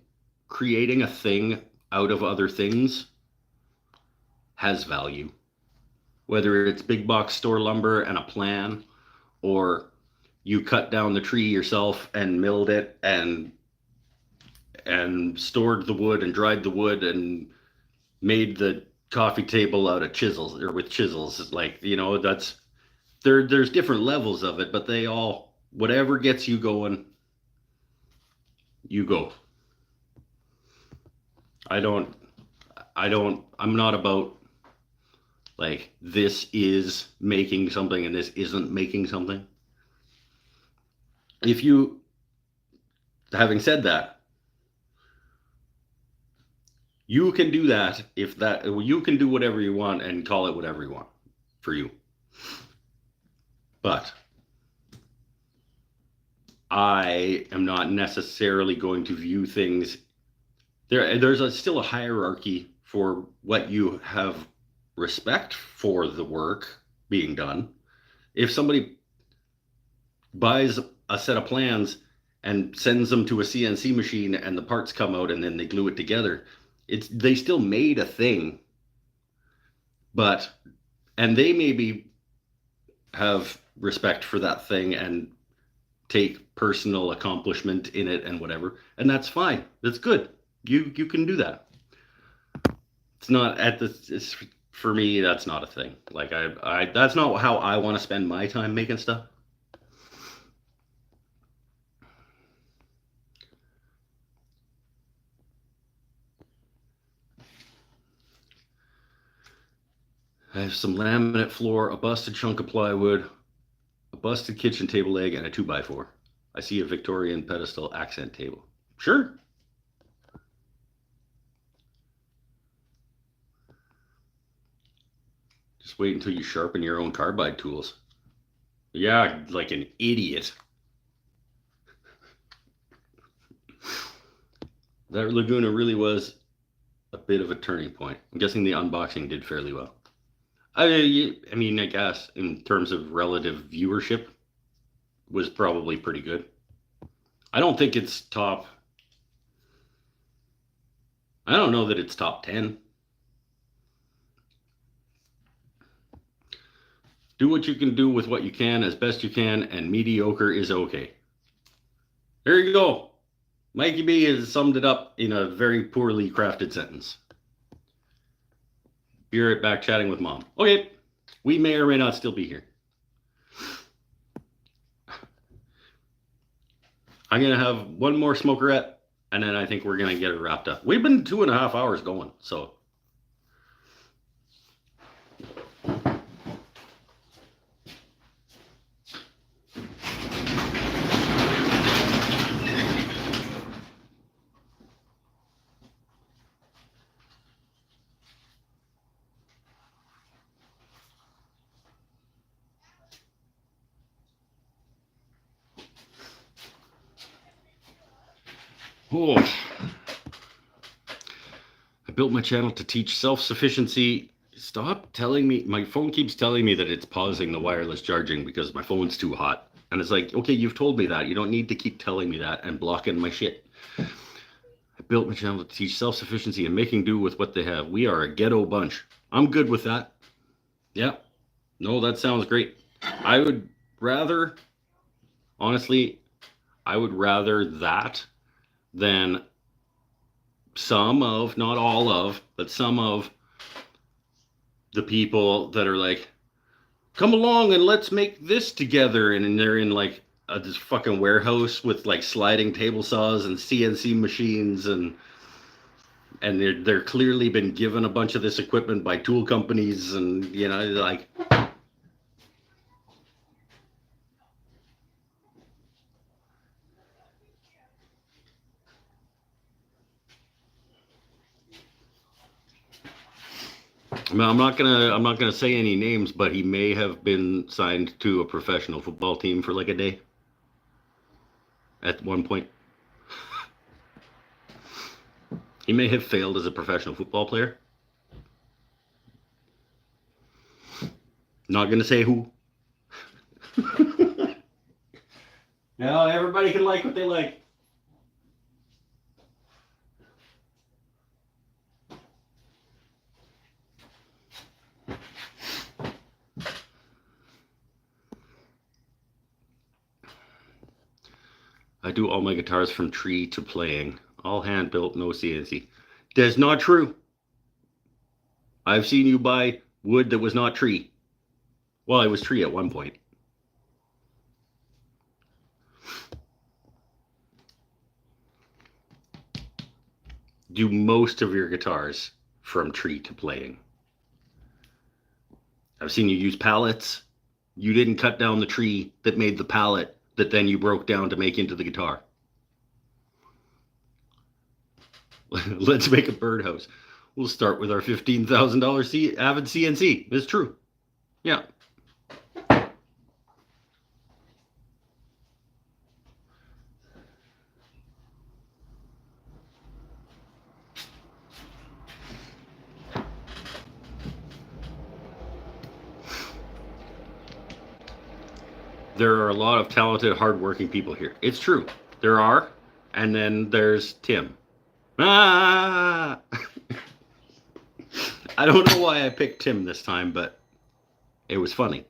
a thing out of other things has value. Whether it's big box store lumber and a plan, or you cut down the tree yourself and milled it and stored the wood and dried the wood and made the coffee table out of chisels or with chisels. Like, that's there's different levels of it, but they all, whatever gets you going, you go. I'm not about like this is making something and this isn't making something. Having said that, you can do that you can do whatever you want and call it whatever you want for you. But I am not necessarily going to view things. There's still a hierarchy for what you have respect for the work being done. If somebody buys a set of plans and sends them to a CNC machine and the parts come out and then they glue it together, they still made a thing, and they maybe have respect for that thing and take personal accomplishment in it and whatever, and that's fine. That's good. You can do that. It's not for me. That's not a thing. Like that's not how I want to spend my time making stuff. I have some laminate floor, a busted chunk of plywood, a busted kitchen table leg, and a 2x4. I see a Victorian pedestal accent table. Sure. Just wait until you sharpen your own carbide tools. Yeah, like an idiot. That Laguna really was a bit of a turning point. I'm guessing the unboxing did fairly well. I mean, I guess in terms of relative viewership, was probably pretty good. I don't think it's top. I don't know that it's top 10. Do what you can do with what you can as best you can, and mediocre is okay. There you go. Mikey B has summed it up in a very poorly crafted sentence. Be right back chatting with Mom. Okay, we may or may not still be here. I'm going to have one more smokerette, and then I think we're going to get it wrapped up. We've been 2.5 hours going, so. Oh. I built my channel to teach self-sufficiency. Stop telling me. My phone keeps telling me that it's pausing the wireless charging because my phone's too hot. And it's like, okay, you've told me that. You don't need to keep telling me that and blocking my shit. I built my channel to teach self-sufficiency and making do with what they have. We are a ghetto bunch. I'm good with that. Yeah. No, that sounds great. I would rather, honestly, that than some of, not all of, but some of the people that are like, come along and let's make this together. And they're in like this fucking warehouse with like sliding table saws and CNC machines, and they're clearly been given a bunch of this equipment by tool companies, and like, I'm not gonna say any names, but he may have been signed to a professional football team for like a day at one point. He may have failed as a professional football player. Not gonna say who. No, everybody can like what they like. I do all my guitars from tree to playing. All hand built, no CNC. That's not true. I've seen you buy wood that was not tree. Well, it was tree at one point. Do most of your guitars from tree to playing. I've seen you use pallets. You didn't cut down the tree that made the pallet that then you broke down to make into the guitar. Let's make a birdhouse. We'll start with our $15,000 Avid CNC. It's true. Yeah. There are a lot of talented, hardworking people here. It's true. There are. And then there's Tim. Ah! I don't know why I picked Tim this time, but it was funny.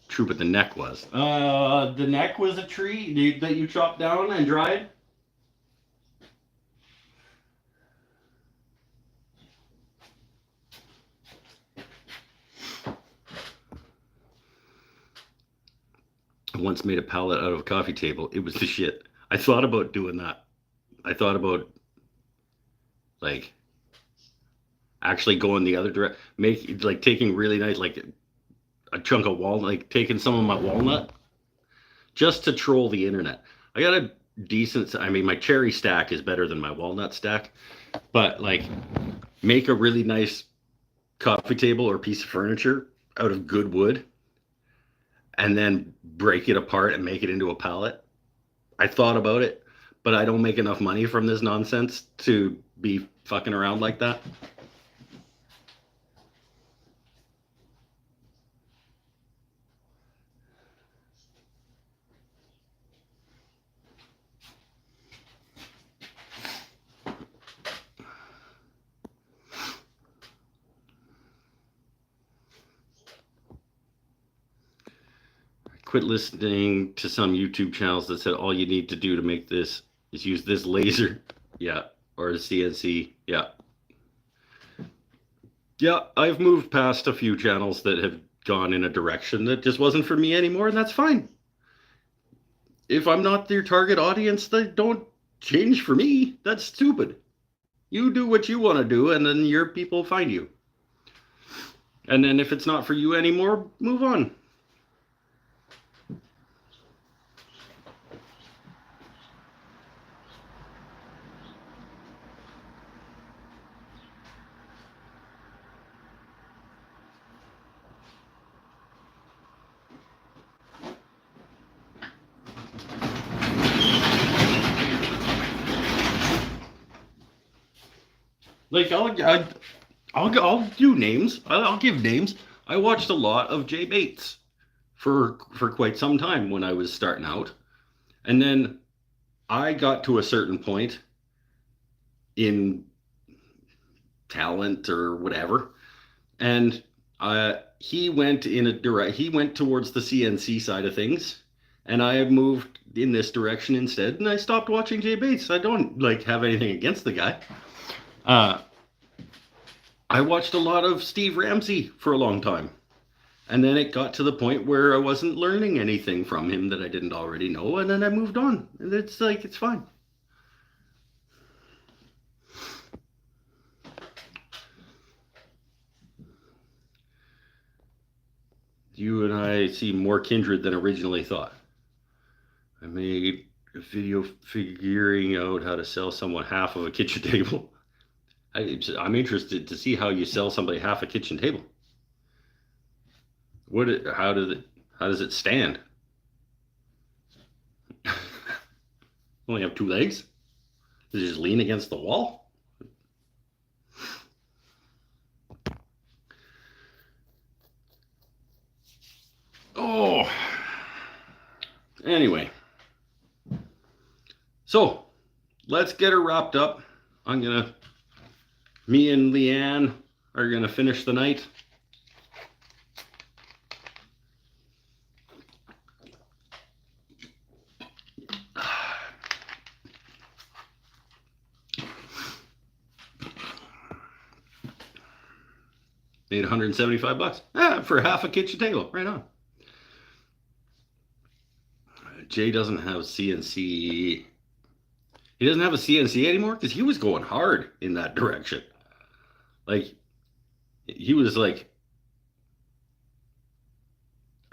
True, but the neck was. The neck was a tree that you chopped down and dried? I once made a pallet out of a coffee table. It was the shit. I thought about doing that. I thought about like actually going the other direction, make like taking really nice like a chunk of walnut, like taking some of my walnut just to troll the internet. I got a decent. I mean, my cherry stack is better than my walnut stack, but like make a really nice coffee table or piece of furniture out of good wood and then break it apart and make it into a pallet. I thought about it, but I don't make enough money from this nonsense to be fucking around like that. Quit listening to some YouTube channels that said all you need to do to make this is use this laser. Yeah. Or a CNC. Yeah. Yeah. I've moved past a few channels that have gone in a direction that just wasn't for me anymore, and that's fine. If I'm not your target audience, they don't change for me. That's stupid. You do what you want to do, and then your people find you. And then if it's not for you anymore, move on. Like I'll do names. I'll give names. I watched a lot of Jay Bates for quite some time when I was starting out, and then I got to a certain point in talent or whatever, and he went towards the CNC side of things, and I have moved in this direction instead, and I stopped watching Jay Bates. I don't like have anything against the guy. Uh, I watched a lot of Steve Ramsey for a long time. And then it got to the point where I wasn't learning anything from him that I didn't already know, and then I moved on. And it's like, it's fine. You and I seem more kindred than originally thought. I made video figuring out how to sell someone half of a kitchen table. I'm interested to see how you sell somebody half a kitchen table. How does it stand? Only have 2 legs? Does it just lean against the wall? Oh, anyway. So, let's get her wrapped up. Me and Leanne are gonna finish the night. Made $175 for half a kitchen table. Right on. Jay doesn't have CNC. He doesn't have a CNC anymore because he was going hard in that direction. Like, he was like,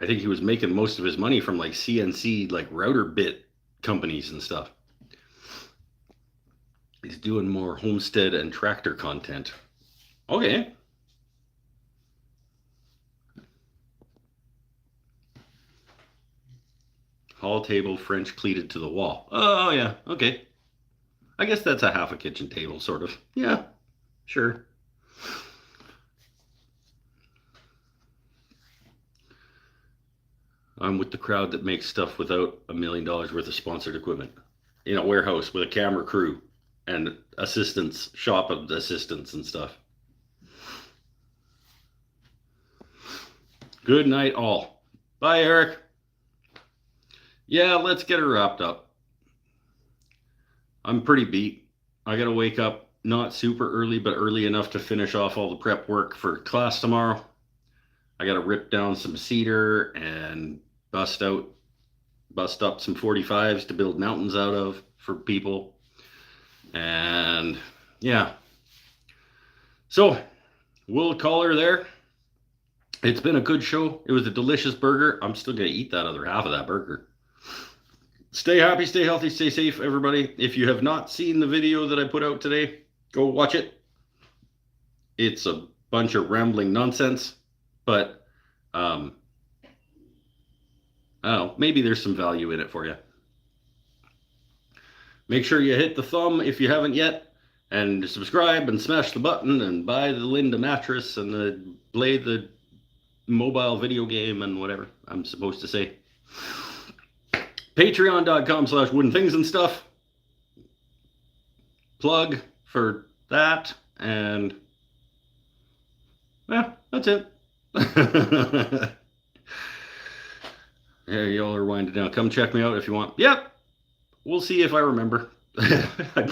I think he was making most of his money from like CNC, like router bit companies and stuff. He's doing more homestead and tractor content. Okay. Hall table, French cleated to the wall. Oh, yeah. Okay. I guess that's a half a kitchen table, sort of. Yeah, sure. I'm with the crowd that makes stuff without $1 million worth of sponsored equipment. In a warehouse with a camera crew and assistants, shop assistants and stuff. Good night, all. Bye, Eric. Yeah, let's get her wrapped up. I'm pretty beat. I gotta wake up not super early, but early enough to finish off all the prep work for class tomorrow. I gotta rip down some cedar and bust up some 45s to build mountains out of for people. And yeah. So we'll call her there. It's been a good show. It was a delicious burger. I'm still gonna eat that other half of that burger. Stay happy, stay healthy, stay safe, everybody. If you have not seen the video that I put out today, go watch it. It's a bunch of rambling nonsense, but I don't know, maybe there's some value in it for you. Make sure you hit the thumb if you haven't yet, and subscribe and smash the button and buy the Linda mattress and play the mobile video game and whatever I'm supposed to say. Patreon.com/wooden things and stuff. Plug for that, and yeah, that's it. Yeah, y'all are winding down. Come check me out if you want. Yep. We'll see if I remember. I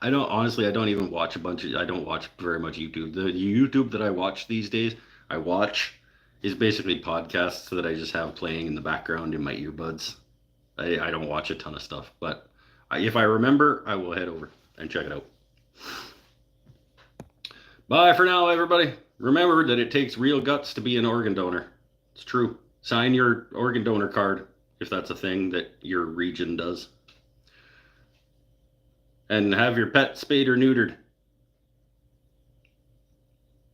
don't even watch I don't watch very much YouTube. The YouTube that I watch these days, is basically podcasts that I just have playing in the background in my earbuds. I don't watch a ton of stuff, but if I remember, I will head over and check it out. Bye for now, everybody. Remember that it takes real guts to be an organ donor. It's true. Sign your organ donor card if that's a thing that your region does. And have your pet spayed or neutered.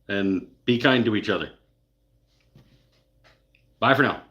And be kind to each other. Bye for now.